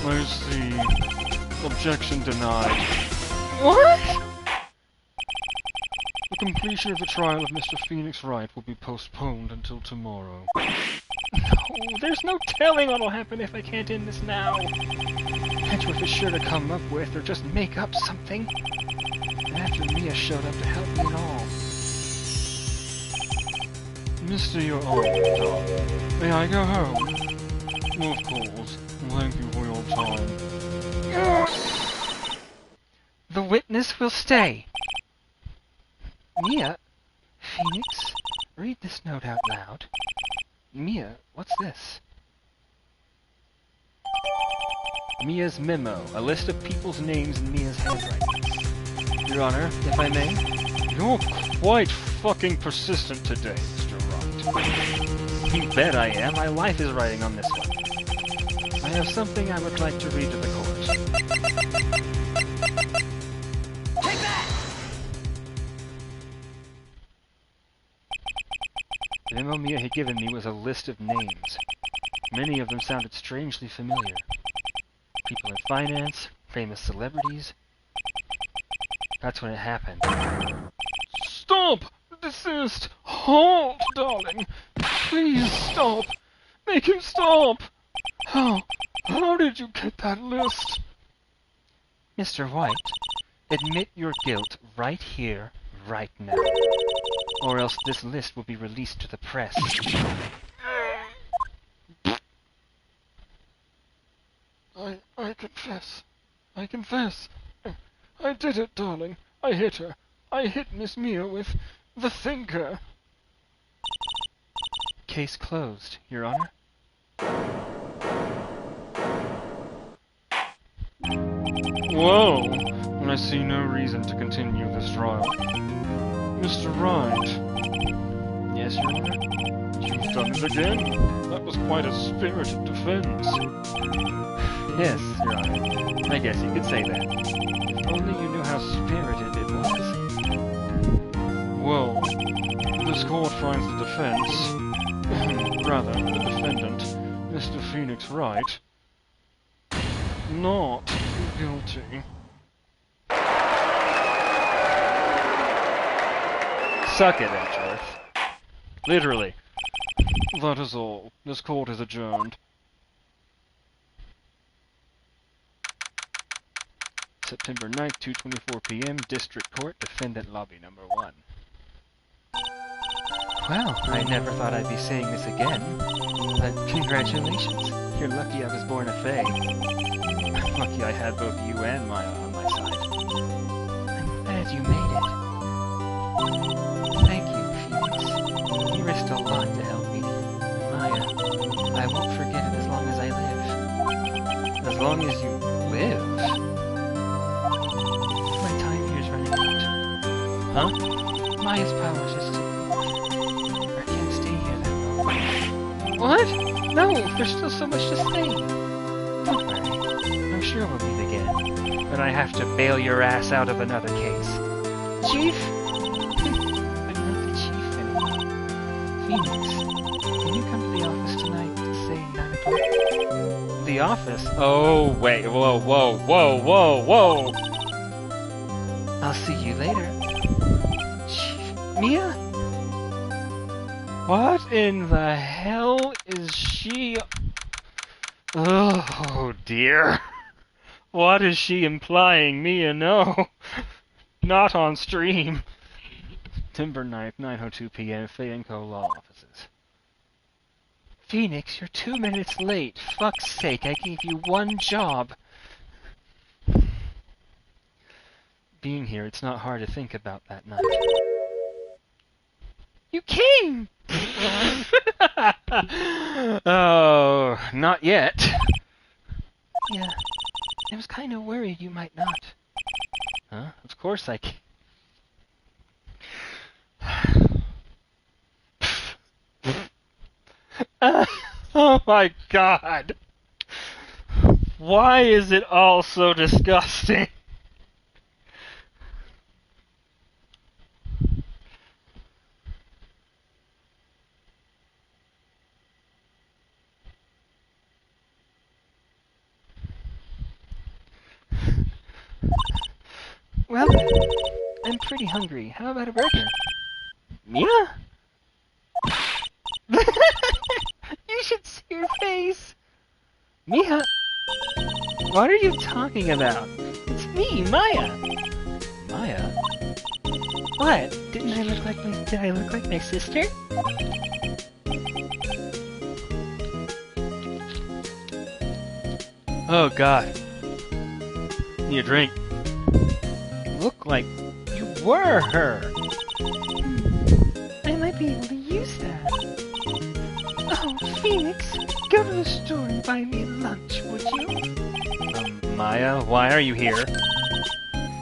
I see. Objection denied. What? The completion of the trial of Mr. Phoenix Wright will be postponed until tomorrow. No, there's no telling what'll happen if I can't end this now. Edgeworth is sure to come up with or just make up something. And after Mia showed up to help me and all. Mr. Your Honor, darling, may I go home? Of course. Thank you for your time. The witness will stay. Mia? Phoenix? Read this note out loud. Mia, what's this? Mia's memo, a list of people's names in Mia's handwriting. Your Honor, if I may? You're quite fucking persistent today, Mr. Wright. You bet I am. My life is riding on this one. I have something I would like to read to the court. Take that! The memo Mia had given me was a list of names. Many of them sounded strangely familiar. People in finance, famous celebrities. That's when it happened. Stop! Desist! Halt, darling! Please stop! Make him stop! How did you get that list? Mr. White, admit your guilt right here, right now. Or else this list will be released to the press. I confess. I confess. I did it, darling. I hit her. I hit Miss Mia with the thinker. Case closed, Your Honor. Well, I see no reason to continue this trial. Mr. Wright. Yes, Your Honor? You've done it again. That was quite a spirited defense. Yes, Your Honor. I guess you could say that. If only you knew how spirited it was. Well, this court finds the defense, rather, the defendant, Mr. Phoenix Wright, not guilty. Suck it, Edgeworth. Literally. That is all. This court is adjourned. September 9th, 2:24 p.m., District Court, Defendant Lobby Number 1. Well, I never thought I'd be saying this again, but congratulations. You're lucky I was born a Fae. I'm lucky I had both you and Maya on my side. I'm glad you made it. Thank you, Phoenix. You risked a lot to help me. Maya, I won't forget it as long as I live. As long as you live? My time here's running out. Huh? Maya's powers is too... I can't stay here that long. What? No, there's still so much to say. Don't worry. I'm sure we'll meet again. But I have to bail your ass out of another case. Chief? I'm not the chief anymore. Phoenix, can you come to the office tonight to say 9 o'clock? The office? Oh, wait. Whoa, whoa, whoa, whoa, whoa! I'll see you later. Chief... Mia? What in the hell is she... Oh, dear. What is she implying? Mia, no. Not on stream. Timber 9th, 9:02 p.m., Faye & Co. Law Offices. Phoenix, you're 2 minutes late. Fuck's sake, I gave you one job. Being here, it's not hard to think about that night. You came! Oh, not yet. Yeah, I was kind of worried you might not. Huh? Of course I can. Oh my god! Why is it all so disgusting? Well, I'm pretty hungry. How about a burger? Mia? You should see your face! Mia? What are you talking about? It's me, Maya! Maya? What? Did I look like my sister? Oh god. Need a drink. Look like you were her. I might be able to use that. Oh, Phoenix, go to the store and buy me lunch, would you? Maya, why are you here?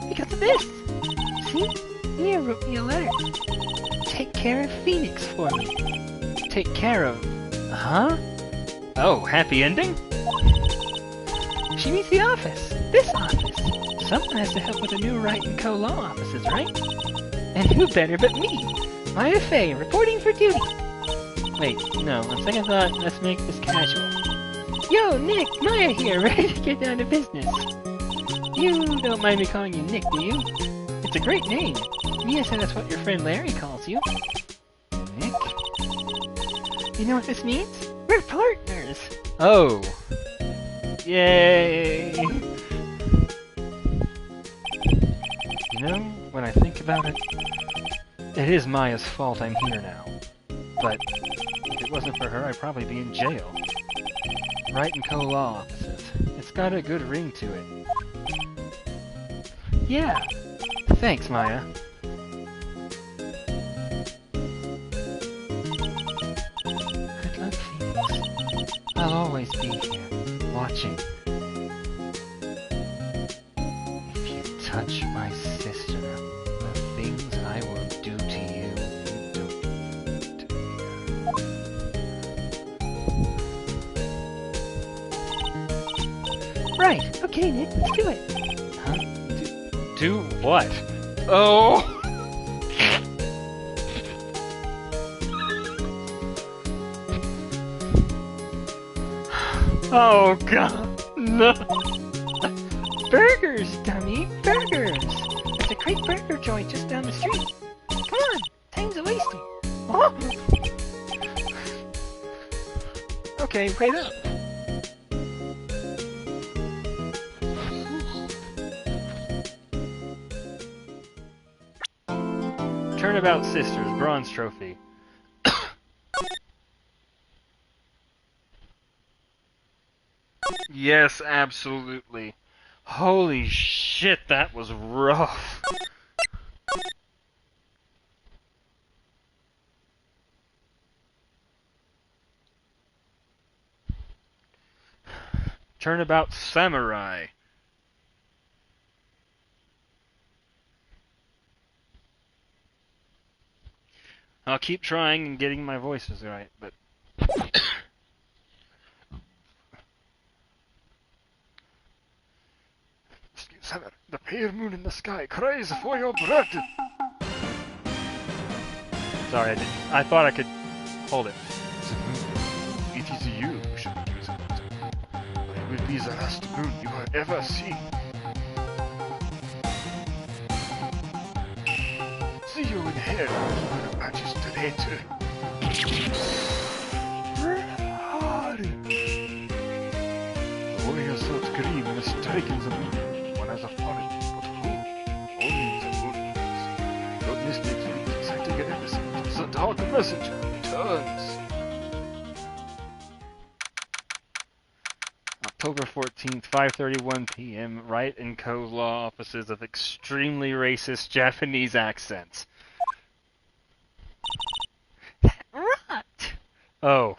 Because of this. See? Mia wrote me a letter. Take care of Phoenix for me. Take care of... Huh? Oh, happy ending? She means the office. This office. Someone has to help with the new Wright & Co. law offices, right? And who better but me? Maya Faye, reporting for duty. Wait, no, on second thought, let's make this casual. Yo, Nick, Maya here, ready to get down to business. You don't mind me calling you Nick, do you? It's a great name. Mia said that's what your friend Larry calls you. Nick? You know what this means? We're partners! Oh. Yay! You know, when I think about it, it is Maya's fault I'm here now. But if it wasn't for her, I'd probably be in jail. Wright & Co. law offices. It's got a good ring to it. Yeah. Thanks, Maya. Good luck, Phoenix. I'll always be here, watching. If you touch my sister, the things I will do to you, you don't do to me. Right, okay, Nick, let's do it. Huh? Do what? Oh! Oh god, no! Burgers, dummy! Burgers! There's a great burger joint just down the street. Come on, time's a wasting. Oh. Okay, wait up. Turnabout Sisters, bronze trophy. Yes, absolutely. Holy shit, that was rough. Turnabout Samurai. I'll keep trying and getting my voices right, but... The pale moon in the sky cries for your blood. Sorry, I thought I could hold it. The moon, it is you who should be using it. I will be the last moon you will ever see. See you in hell, Your Magistrate. The warrior swords gleam and striking the moon. One has a fallen, but who? Only the moon knows. Don't miss next week's exciting episode. The Dark Messenger returns. October 14th, 5:31 p.m. Wright & Co. law offices of extremely racist Japanese accents. Rot! Oh.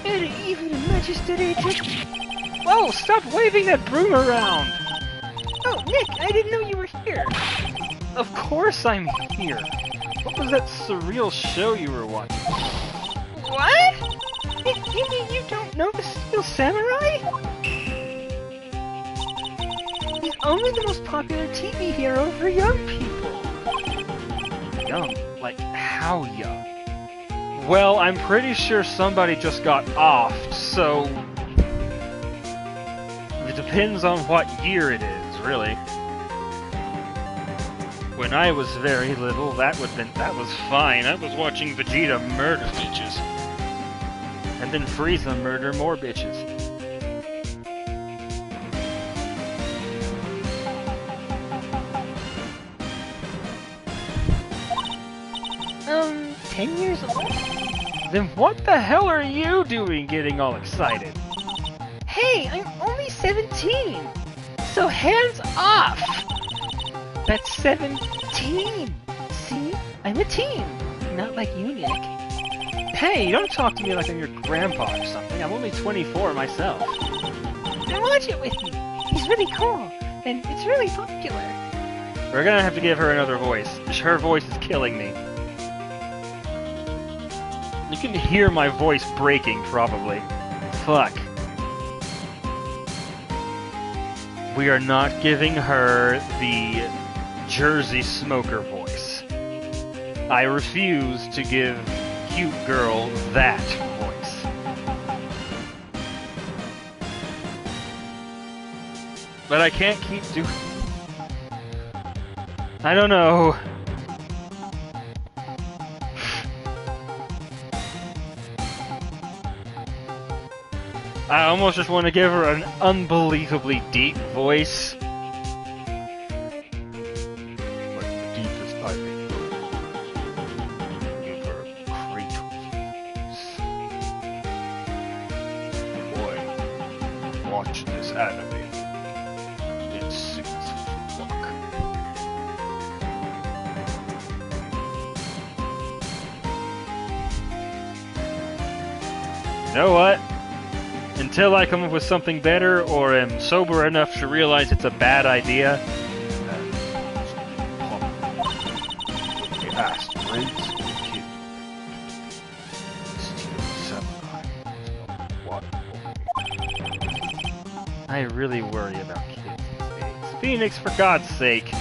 Evil magistrate. Whoa, stop waving that broom around! Oh, Nick, I didn't know you were here. Of course I'm here. What was that surreal show you were watching? What? You mean you don't know the Steel Samurai? He's only the most popular TV hero for young people. Young? Like, how young? Well, I'm pretty sure somebody just got offed, so... It depends on what year it is, really. When I was very little, that was fine. I was watching Vegeta murder bitches. And then Frieza murder more bitches. 10 years old? Then what the hell are you doing getting all excited? Hey, I'm only 17! So hands off! That's 17! See? I'm a teen! Not like you, Nick. Hey, don't talk to me like I'm your grandpa or something. I'm only 24 myself. Then watch it with me. He's really cool, and it's really popular. We're gonna have to give her another voice. Her voice is killing me. You can hear my voice breaking, probably. Fuck. We are not giving her the Jersey Smoker voice. I refuse to give cute girl that voice. But I can't keep doing... I don't know. I almost just want to give her an unbelievably deep voice. Like the deepest I can go. Give her a Kratos voice. Boy, watch this anime. It's sick as fuck. You know what? Until I come up with something better or am sober enough to realize it's a bad idea. They asked Wright's kid. Steel Samurai. What? I really worry about kids these days. Phoenix, for God's sake.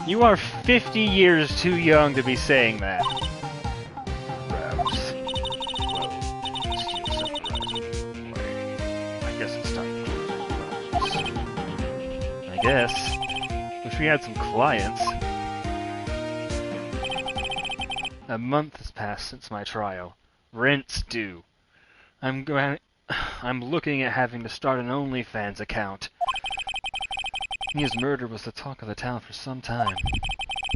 You are 50 years too young to be saying that. Rams. Well, Steel Samurai's way. I guess it's time to close the doors. I guess. Wish we had some clients. A month has passed since my trial. Rent's due. I'm looking at having to start an OnlyFans account. Mia's murder was the talk of the town for some time,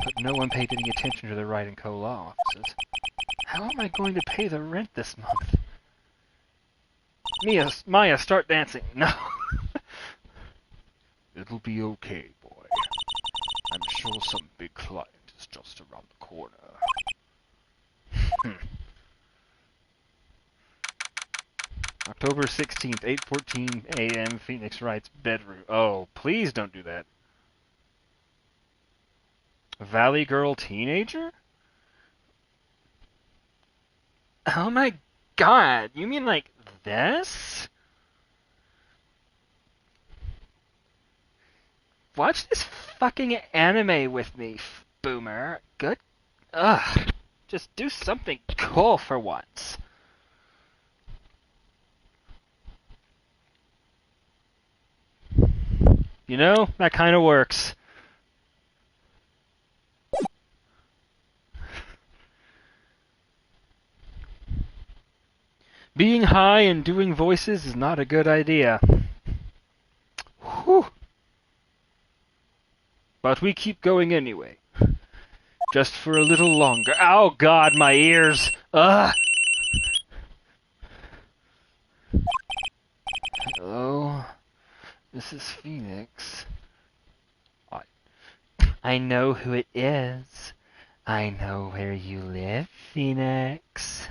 but no one paid any attention to the Wright & Co. law offices. How am I going to pay the rent this month? Maya, start dancing. No. It'll be okay, boy. I'm sure some big client is just around the corner. October 16th, 8:14 a.m. Phoenix Wright's bedroom. Oh, please don't do that. Valley Girl teenager? Oh my god, you mean like this? Watch this fucking anime with me, boomer. Good. Ugh. Just do something cool for once. You know, that kind of works. Being high and doing voices is not a good idea. Whew. But we keep going anyway. Just for a little longer. Oh god, my ears! Ugh! Hello? This is Phoenix. I know who it is. I know where you live, Phoenix.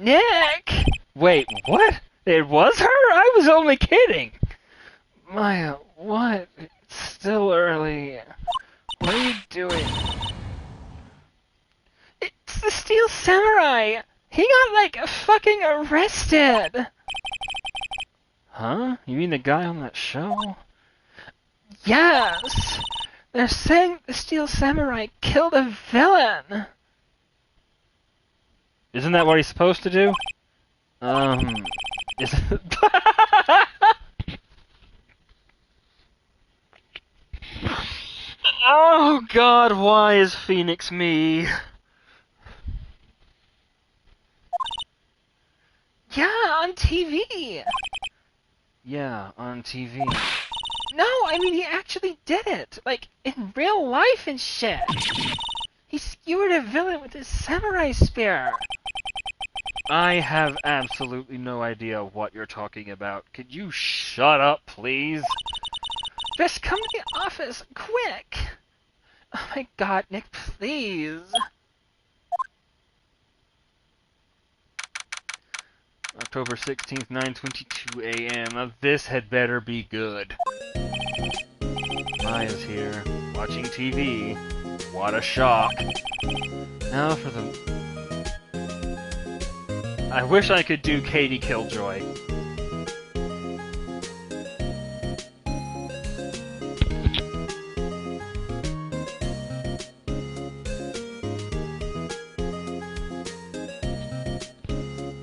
Nick! Wait, what? It was her? I was only kidding! Maya, what? It's still early. What are you doing? It's the Steel Samurai! He got, like, fucking arrested! Huh? You mean the guy on that show? Yes! They're saying the Steel Samurai killed a villain! Isn't that what he's supposed to do? Is it... Oh god, why is Phoenix me? Yeah, on TV! Yeah, on TV. No, I mean he actually did it! Like, in real life and shit! He skewered a villain with his samurai spear! I have absolutely no idea what you're talking about. Could you shut up, please? Just come to the office, quick! Oh my god, Nick, please! October 16th, 9:22 a.m. Now this had better be good. Maya's here, watching TV. What a shock. Now for the... I wish I could do Katie Killjoy.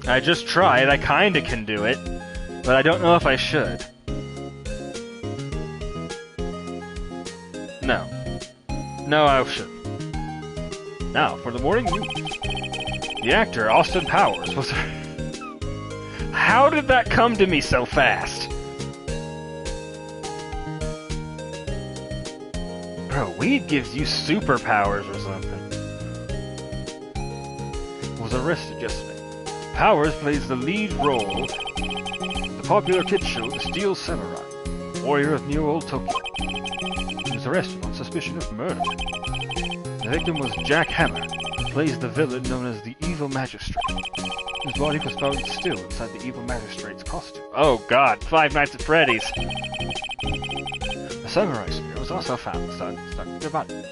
I just tried, I kinda can do it, but I don't know if I should. No. No, I shouldn't. Now, for the morning news. The actor, Austin Powers, was... How did that come to me so fast? Bro, weed gives you superpowers or something. Was arrested yesterday. Powers plays the lead role in the popular kids show The Steel Samurai, warrior of New Old Tokyo. He was arrested on suspicion of murder. The victim was Jack Hammer, who plays the villain known as the Evil Magistrate. His body was found still inside the Evil Magistrate's costume. Oh god, Five Nights at Freddy's! The samurai spear was also found stuck to their body.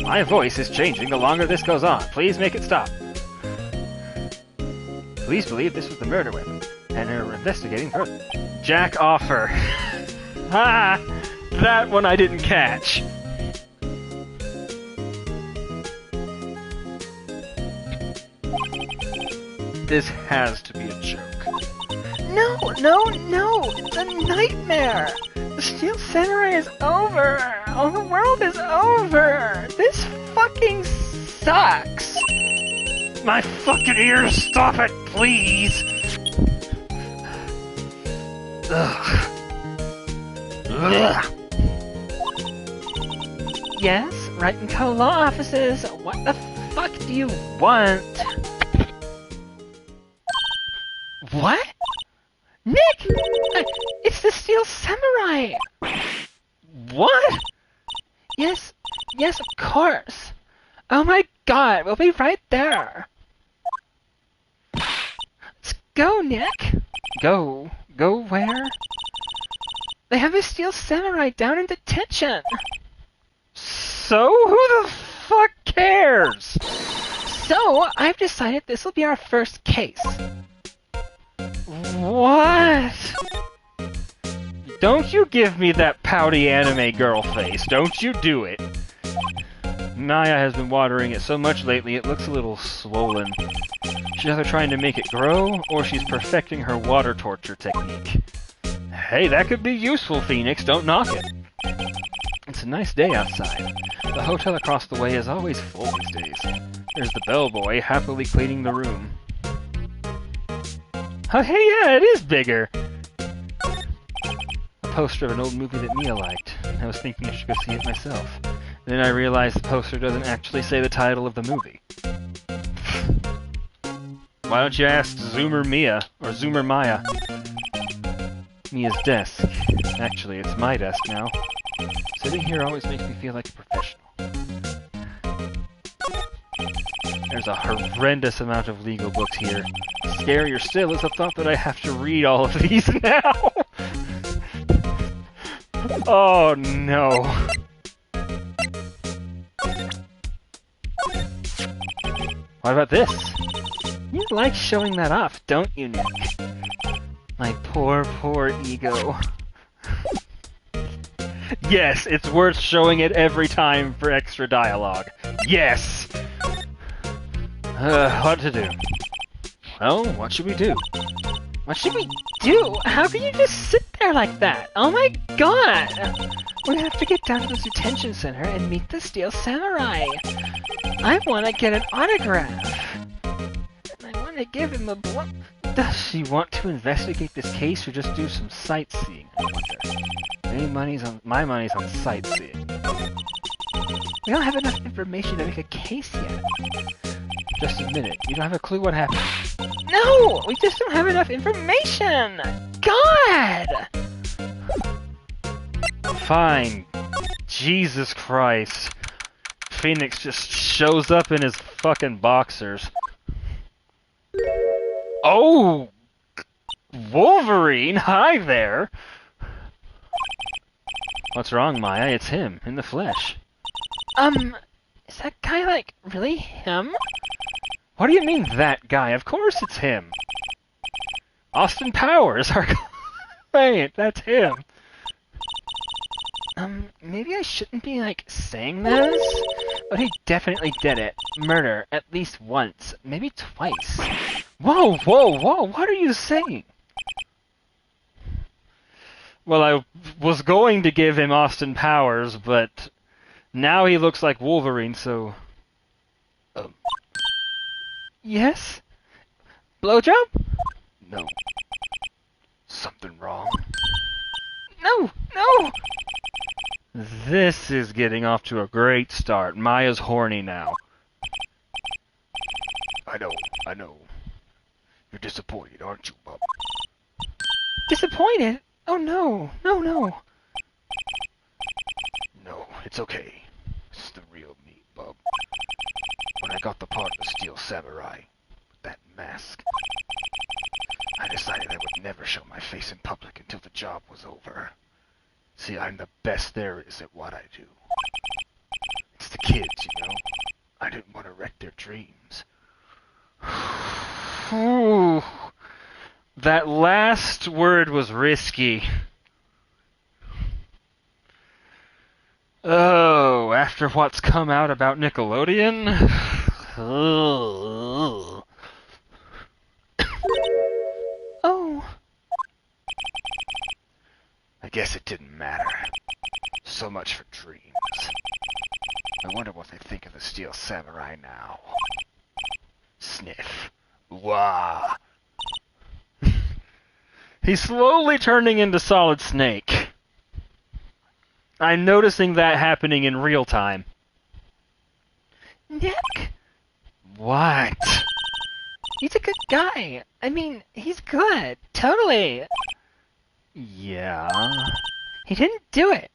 My voice is changing the longer this goes on. Please make it stop. Police believe this was the murder weapon, and are investigating further. Jack Offer. Ha! That one I didn't catch. This has to be a joke. No, no, no! It's a nightmare! The Steel Samurai is over! All the world is over! This fucking sucks! My fucking ears, stop it, please! Ugh. Ugh. Yes, Wright & Co. Law Offices, what the fuck do you want? What? Nick! It's the Steel Samurai! What? Yes, of course. Oh my god, we'll be right there. Let's go, Nick. Go where? They have a Steel Samurai down in detention. So, who the fuck cares? So, I've decided this will be our first case. What? Don't you give me that pouty anime girl face. Don't you do it. Maya has been watering it so much lately it looks a little swollen. She's either trying to make it grow, or she's perfecting her water torture technique. Hey, that could be useful, Phoenix. Don't knock it. It's a nice day outside. The hotel across the way is always full these days. There's the bellboy happily cleaning the room. Oh, hey, yeah, it is bigger! A poster of an old movie that Mia liked. I was thinking I should go see it myself. Then I realized the poster doesn't actually say the title of the movie. Why don't you ask Zoomer Mia, or Zoomer Maya? Mia's desk. Actually, it's my desk now. Sitting here always makes me feel like a professional. There's a horrendous amount of legal books here. Scarier still is the thought that I have to read all of these now! Oh no. What about this? You like showing that off, don't you, Nick? My poor ego. Yes, it's worth showing it every time for extra dialogue. Yes! What to do? Well, what should we do? What should we do? How can you just sit there like that? Oh my god! We have to get down to the detention center and meet the Steel Samurai. I want to get an autograph. And I want to give him a blow. Does she want to investigate this case or just do some sightseeing? I wonder. My money's on sightseeing. We don't have enough information to make a case yet. Just admit it. You don't have a clue what happened. No! We just don't have enough information! God! Fine. Jesus Christ. Phoenix just shows up in his fucking boxers. Oh! Wolverine! Hi there! What's wrong, Maya? It's him, in the flesh. Is that guy, like, really him? What do you mean, that guy? Of course it's him! Austin Powers, our client, that's him! Maybe I shouldn't be, like, saying this? But he definitely did it. Murder, at least once. Maybe twice. Whoa, what are you saying? Well, I was going to give him Austin Powers, but now he looks like Wolverine, so... Yes? Blowjob? No. Something wrong? No! This is getting off to a great start. Maya's horny now. I know. You're disappointed, aren't you, bub? Disappointed? Oh no. No, it's okay. This is the real me, bub. When I got the part of the Steel Samurai, with that mask, I decided I would never show my face in public until the job was over. See, I'm the best there is at what I do. It's the kids, you know. I didn't want to wreck their dreams. Ooh. That last word was risky. Oh, after what's come out about Nickelodeon? Oh. I guess it didn't matter. So much for dreams. I wonder what they think of the Steel Samurai now. Sniff. Wah. He's slowly turning into Solid Snake. I'm noticing that happening in real time. Nick? What? He's a good guy. I mean, he's good. Totally. Yeah. He didn't do it.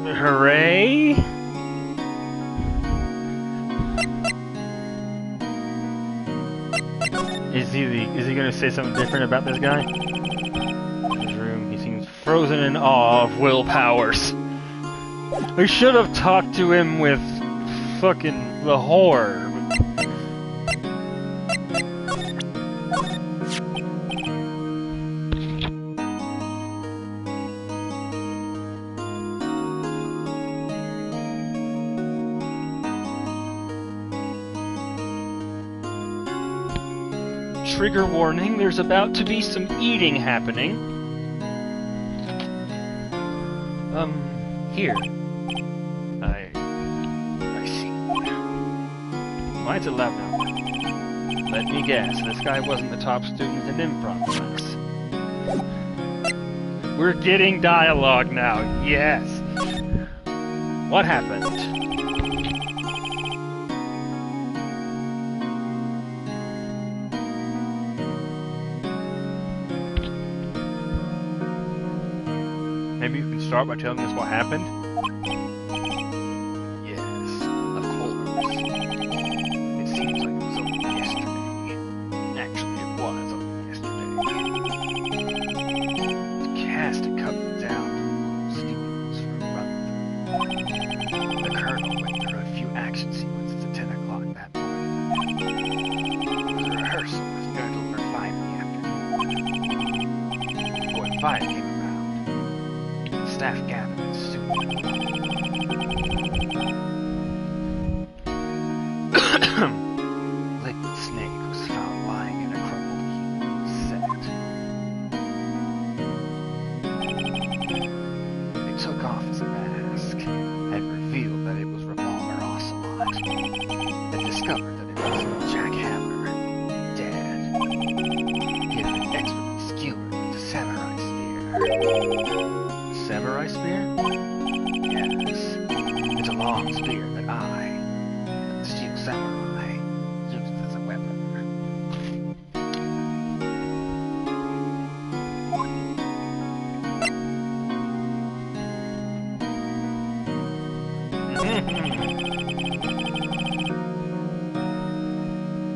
Hooray! Is he gonna say something different about this guy? His room, he seems frozen in awe of Will Powers. We should have talked to him with fucking the whore. Trigger warning, there's about to be some eating happening. Here. I see. Why is it loud now? Let me guess, this guy wasn't the top student in improv class. We're getting dialogue now, yes! What happened? Maybe you can start by telling us what happened? Yes, of course. It seems like it was only yesterday. Actually, it was only yesterday. The cast had cut me down from studios for a run. The Colonel went through a few action sequences at 10 o'clock that morning. It was a rehearsal that started over 5 in the afternoon. But when 5 came staff gathered in soon. Liquid Snake was found lying in a crumpled heap on the set. They took off his mask and revealed that it was Revolver Ocelot, and discovered that it was Jack Hammer, dead. He had been expertly skewered with the samurai spear. Samurai spear? Yes. It's a long spear that the steel samurai, uses as a weapon.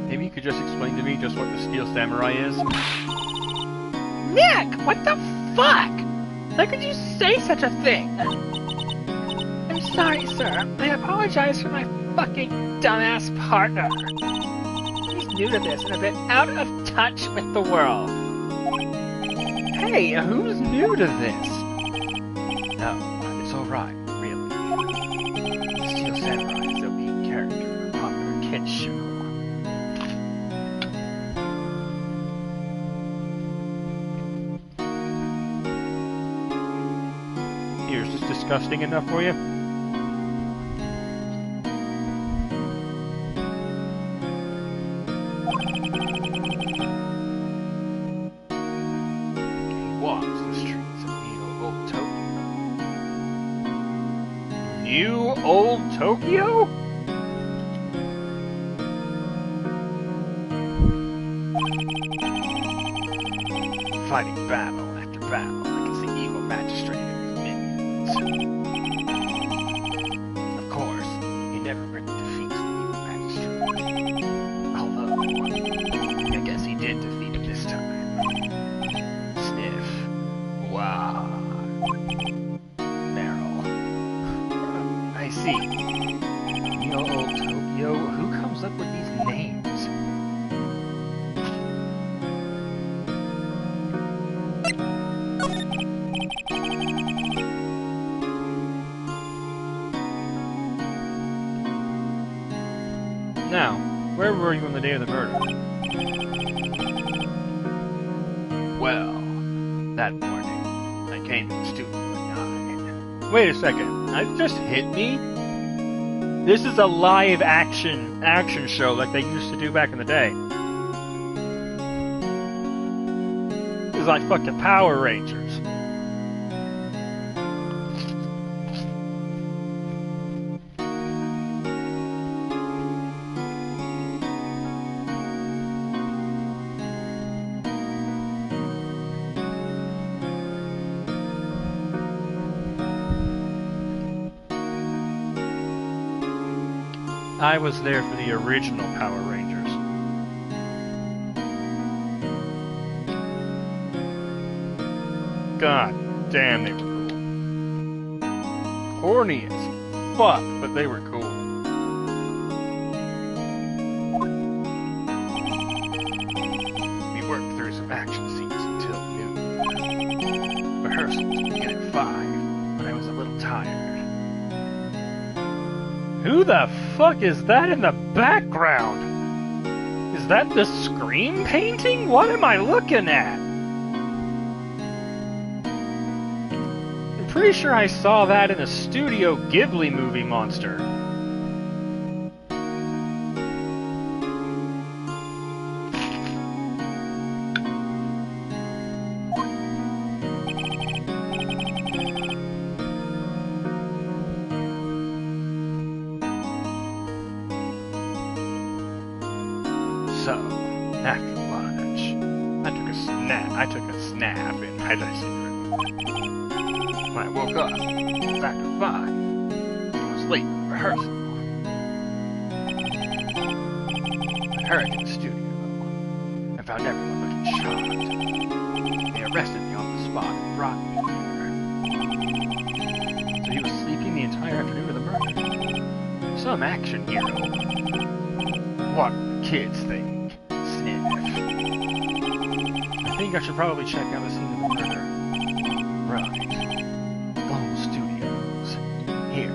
Maybe you could just explain to me just what the steel samurai is? Nick, what the fuck? How could you say such a thing? I'm sorry, sir. I apologize for my fucking dumbass partner. He's new to this and a bit out of touch with the world. Hey, who's new to this? No, it's alright, really. The Steel Samurai is a lead character in a popular kids show. Is this disgusting enough for you? He walks the streets of New Old Tokyo. New Old Tokyo? Fighting battle after battle against the evil magistrate. Of course, he never really defeats the evil magistrate. Although, I guess he did defeat him this time. Sniff. Wow. Meryl. I see. Neo Old Tokyo, who comes up with these names? Now, where were you on the day of the murder? Well, that morning, I came to the studio at 9. Wait a second, that just hit me? This is a live action show like they used to do back in the day. This is like fucking Power Rangers. I was there for the original Power Rangers. God damn, they were cool. Corny as fuck, but they were cool. We worked through some action scenes until noon. Rehearsals began at 5, but I was a little tired. Who the fuck is that in the background? Is that the Scream painting? What am I looking at? I'm pretty sure I saw that in a Studio Ghibli movie monster. So, after lunch, I took a snap in my dressing room. When I woke up, it was after 5. I was late for rehearsal. I hurried to the studio and found everyone looking shocked. They arrested me on the spot and brought me here. So he was sleeping the entire afternoon of the murder. Some action hero. What would the kids think? Sniff. I think I should probably check out the scene of the murder. Right. Global Studios. Here,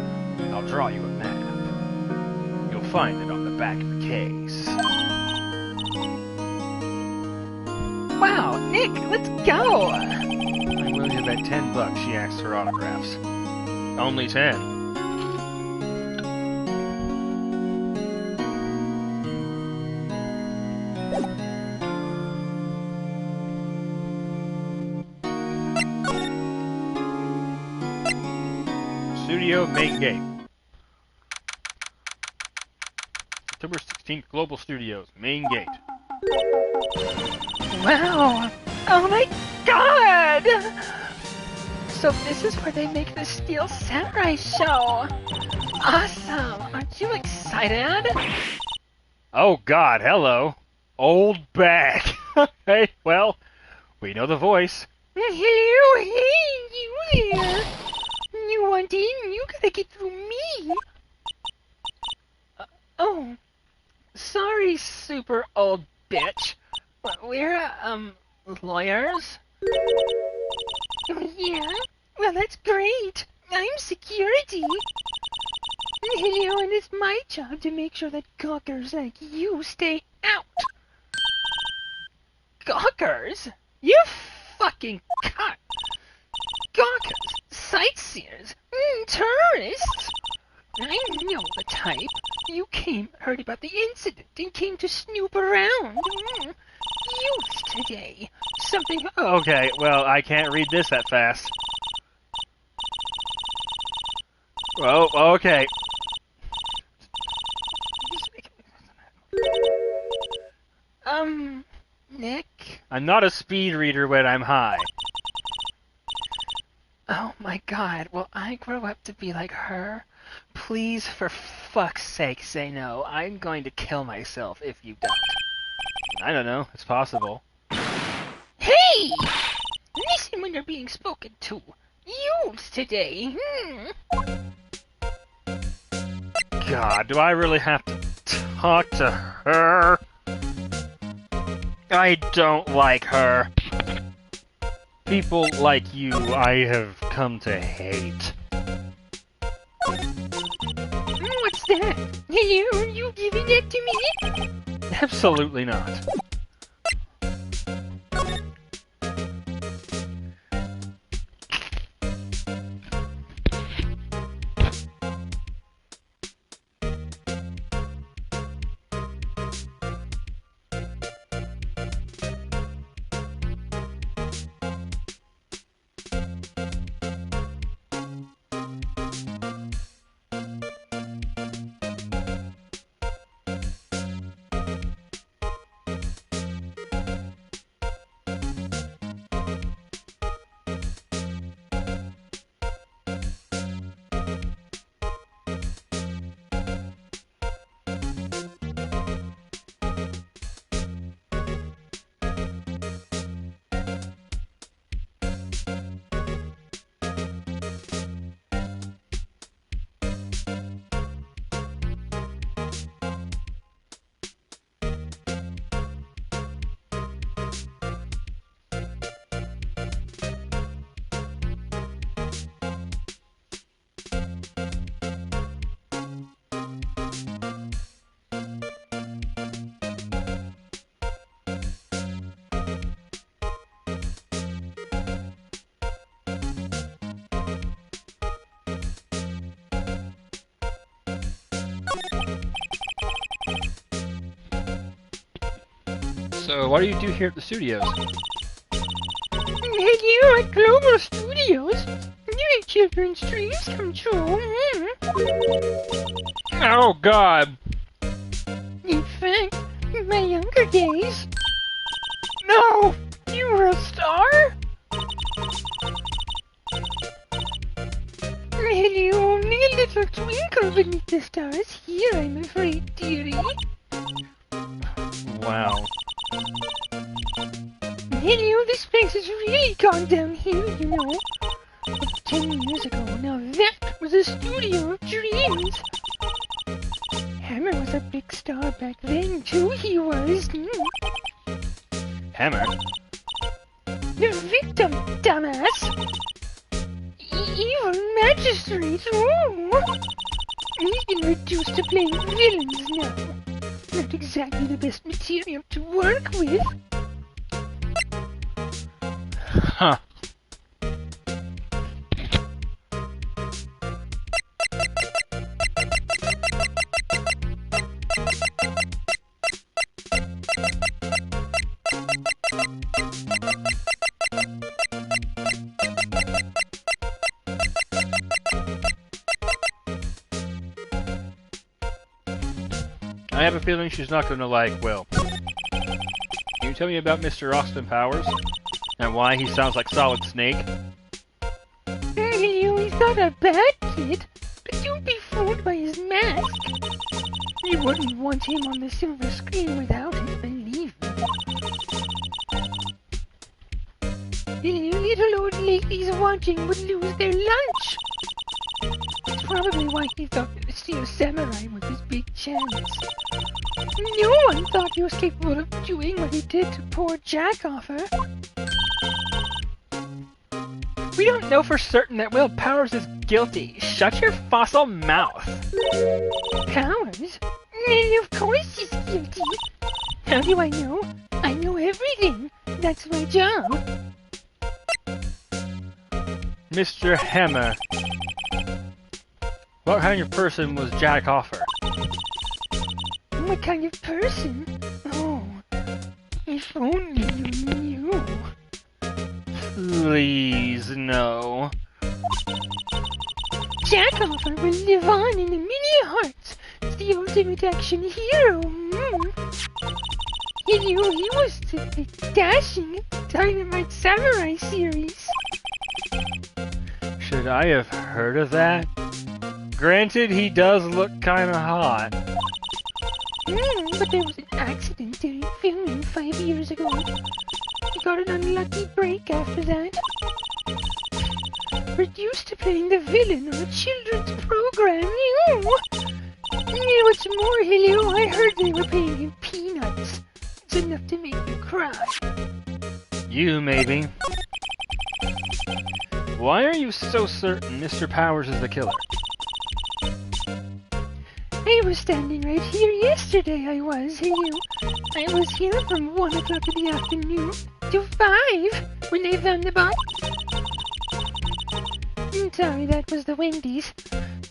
I'll draw you a map. You'll find it on the back of the case. Wow, Nick, let's go! I'm willing to bet $10 she asks for autographs. Only 10. Studio main gate. September 16th, Global Studios, main gate. Wow! Oh my god! So this is where they make the Steel Samurai show! Awesome! Aren't you excited? Oh god, hello. Old bag. Hey, well, we know the voice. Hello, hey, you there! You want in? You gotta get through me! Oh, sorry, super old bitch. We're, lawyers? Yeah? Well, that's great. I'm security. Hello, and it's my job to make sure that gawkers like you stay out. Gawkers? You fucking cunt! Gawkers, sightseers, tourists. I know the type. You heard about the incident, and came to snoop around. Youth today. Something. Okay, well, I can't read this that fast. Oh, okay. Nick? I'm not a speed reader when I'm high. Oh my god, will I grow up to be like her? Please, for fuck's sake, say no. I'm going to kill myself if you don't. I don't know, it's possible. Hey! Listen when you're being spoken to. Youths today. God, do I really have to talk to her? I don't like her. People like you, I have come to hate. What's that? Hello, you giving that to me? Absolutely not. So, what do you do here at the studios? Hello at Global Studios. You make children's dreams come true. Oh, God! In fact, in my younger days... No! You were a star? Hello, only a little twinkle beneath the stars here, I'm afraid, dearie. Wow. Hello, this place has really gone downhill, you know. But 10 years ago, now that was a studio of dreams. Hammer was a big star back then, too, he was. Hammer? The victim, dumbass! Evil magistrate, oh! He's been reduced to playing villains now. Not exactly the best material to work with. Huh. I have a feeling she's not going to like Will. Can you tell me about Mr. Austin Powers? And why he sounds like Solid Snake? He's not a bad kid, but don't be fooled by his mask. You wouldn't want him on the silver screen without it, believe me. Little old ladies watching would lose their lunch. That's probably why he thought that the Steel Samurai was his big chance. No one thought he was capable of doing what he did to poor Jackoffer. We don't know for certain that Will Powers is guilty. Shut your fossil mouth. Powers? Of course he's guilty. How do I know? I know everything. That's my job. Mr. Hammer. What kind of person was Jackoffer? What kind of person? Oh, if only you knew. Please, no. Jackoffer will live on in the many hearts as the ultimate action hero. He was the dashing Dynamite Samurai series. Should I have heard of that? Granted, he does look kinda hot. But there was an accident during filming 5 years ago. He got an unlucky break after that. Reduced to playing the villain on a children's program. What's more, Helio, I heard they were paying him peanuts. It's enough to make you cry. You, maybe. Why are you so certain Mr. Powers is the killer? I was standing right here yesterday, I was, Helio. I was here from 1 o'clock in the afternoon to 5 when they found the body. Sorry, that was the Wendy's.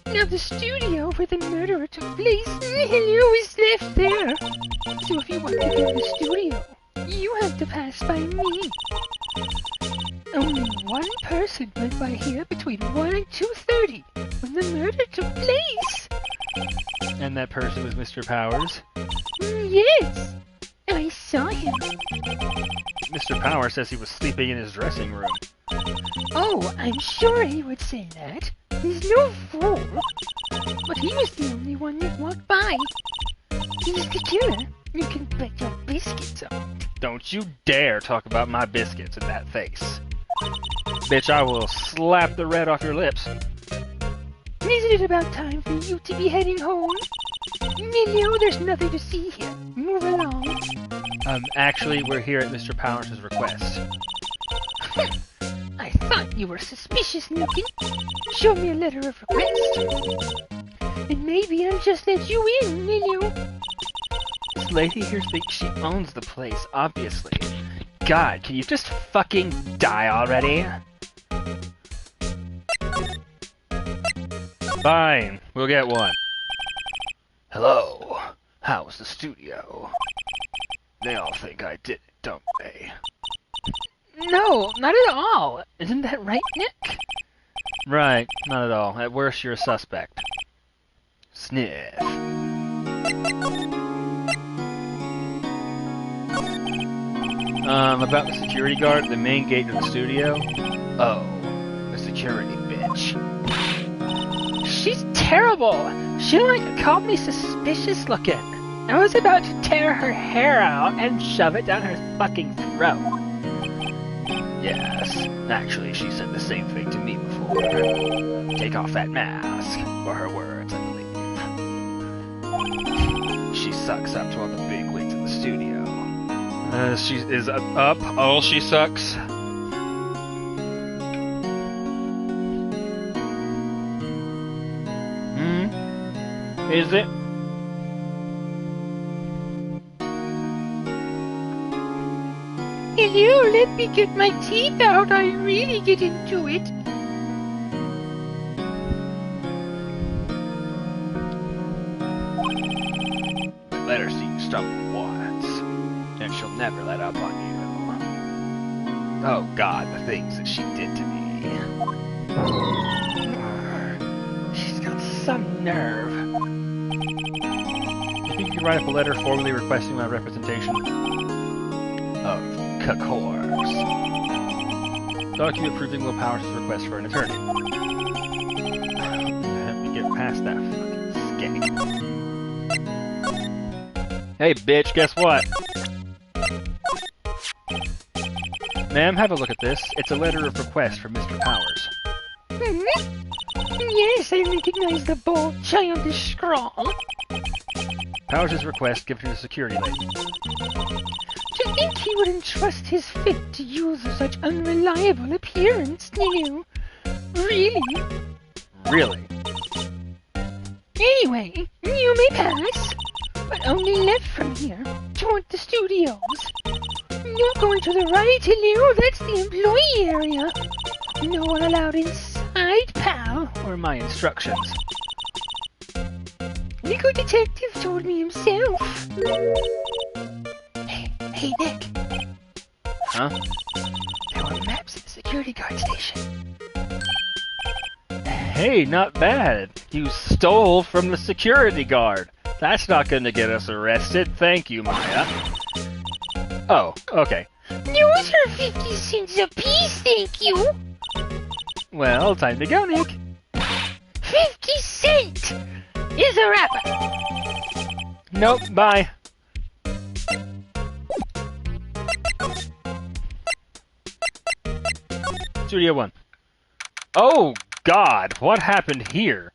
Now the studio where the murderer took place, Helio, is left there. So if you want to go to the studio, you have to pass by me. Only one person went by here between 1 and 2:30 when the murder took place. And that person was Mr. Powers? Yes, I saw him. Mr. Powers says he was sleeping in his dressing room. Oh, I'm sure he would say that. He's no fool. But he was the only one that walked by. He's the killer. You can bet your biscuits on it. Don't you dare talk about my biscuits in that face. Bitch, I will slap the red off your lips. Isn't it about time for you to be heading home? Emilio, there's nothing to see here. Move along. Actually, we're here at Mr. Powers' request. I thought you were suspicious looking. Show me a letter of request. And maybe I'll just let you in, Emilio. This lady here thinks she owns the place, obviously. God, can you just fucking die already? Fine, we'll get one. Hello, how's the studio? They all think I did it, don't they? No, not at all. Isn't that right, Nick? Right, not at all. At worst, you're a suspect. Sniff. About the security guard at the main gate to the studio? Oh, the security bitch. She's terrible. She called me suspicious looking. I was about to tear her hair out and shove it down her fucking throat. Yes, actually, she said the same thing to me before. Take off that mask, were her words, I believe. She sucks up to all the big wigs in the studio. She is up. Oh, she sucks. Is it? Hello, let me get my teeth out. I really get into it. But let her see you stumble once, and she'll never let up on you. Oh God, the things that she did to me. She's got some nerve. You think you could write up a letter formally requesting my representation? Of course. Document proving Will Powers' request for an attorney. Let me get past that fucking skank. Hey, bitch, guess what? Ma'am, have a look at this. It's a letter of request from Mr. Powers. Yes, I recognize the bold, childish scrawl. Powers' request given to the security lady. To think he would entrust his fit to use of such unreliable appearance, no. Really? Really? Anyway, you may pass, but only left from here, toward the studios. Not going to the right, hello, that's the employee area. No one allowed inside, pal. Or my instructions. Legal detective told me himself. Hey, Nick. Huh? There were maps at the security guard station. Hey, not bad. You stole from the security guard. That's not going to get us arrested. Thank you, Maya. Oh, okay. Those are 50 cents apiece, thank you. Well, time to go, Nick. 50 cents is a wrap. Nope, bye. Studio 1. Oh, God, what happened here?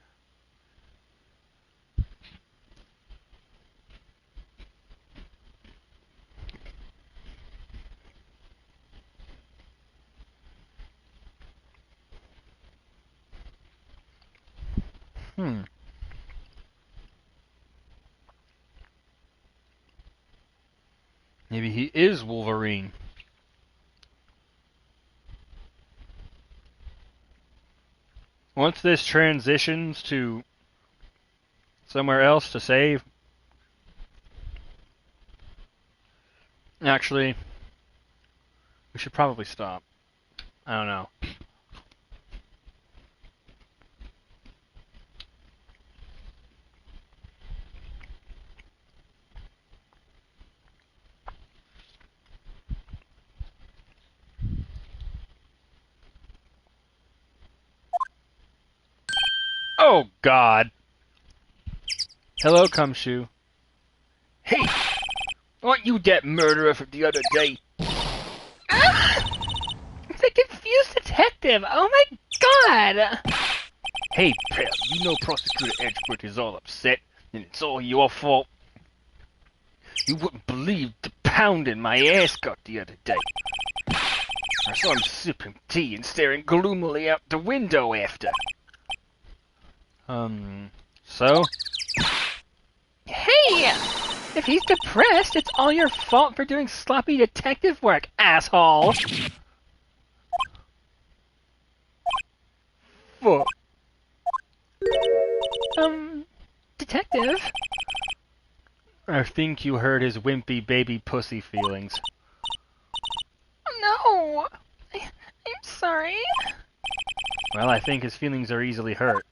Maybe he is Wolverine. Once this transitions to somewhere else to save... Actually, we should probably stop. I don't know. Oh, God. Hello, Cumshoe. Hey! Aren't you that murderer from the other day? It's a confused detective. Oh my God! Hey, pal, you know Prosecutor Edgeworth is all upset, and it's all your fault. You wouldn't believe the pounding my ass got the other day. I saw him sipping tea and staring gloomily out the window after. So? Hey! If he's depressed, it's all your fault for doing sloppy detective work, asshole! Fuck. Detective? I think you hurt his wimpy baby pussy feelings. No! I'm sorry. Well, I think his feelings are easily hurt.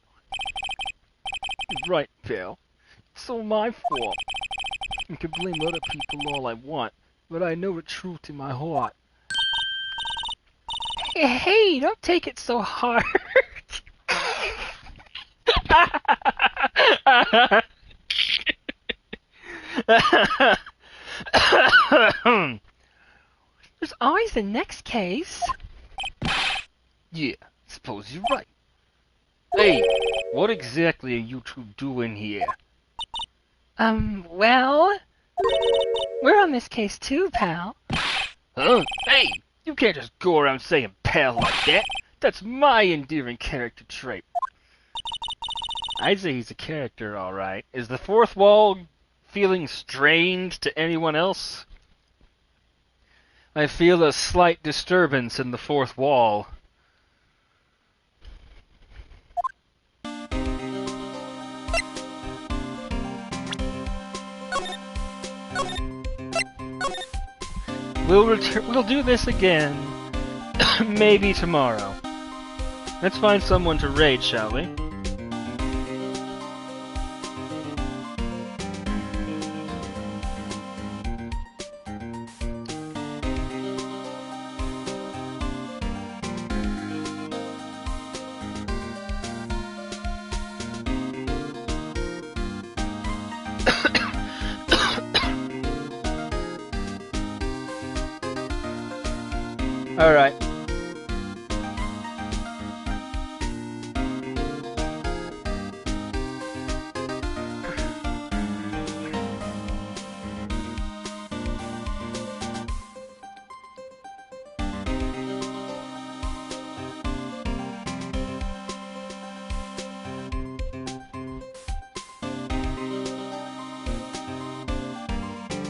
Right, pal. It's all my fault. I can blame other people all I want, but I know the truth in my heart. Hey, don't take it so hard. There's always the next case. Yeah, suppose you're right. Hey, what exactly are you two doing here? Well, we're on this case too, pal. Huh? Hey, you can't just go around saying pal like that. That's my endearing character trait. I'd say he's a character, alright. Is the fourth wall feeling strained to anyone else? I feel a slight disturbance in the fourth wall. We'll do this again. Maybe tomorrow. Let's find someone to raid, shall we? Alright.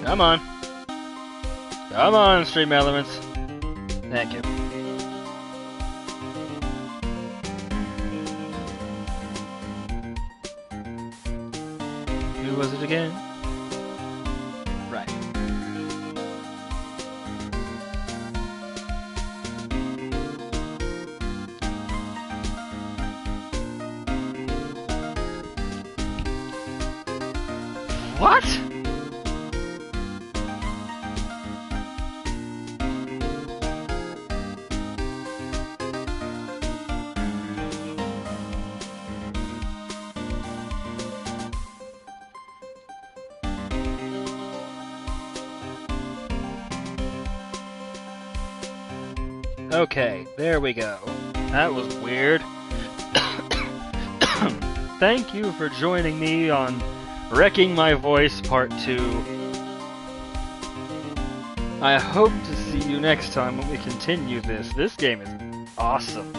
Come on. Come on, Stream Elements. Thank you. Who was it again? Right. What? Okay, there we go. That was weird. Thank you for joining me on Wrecking My Voice Part 2. I hope to see you next time when we continue this. This game is awesome.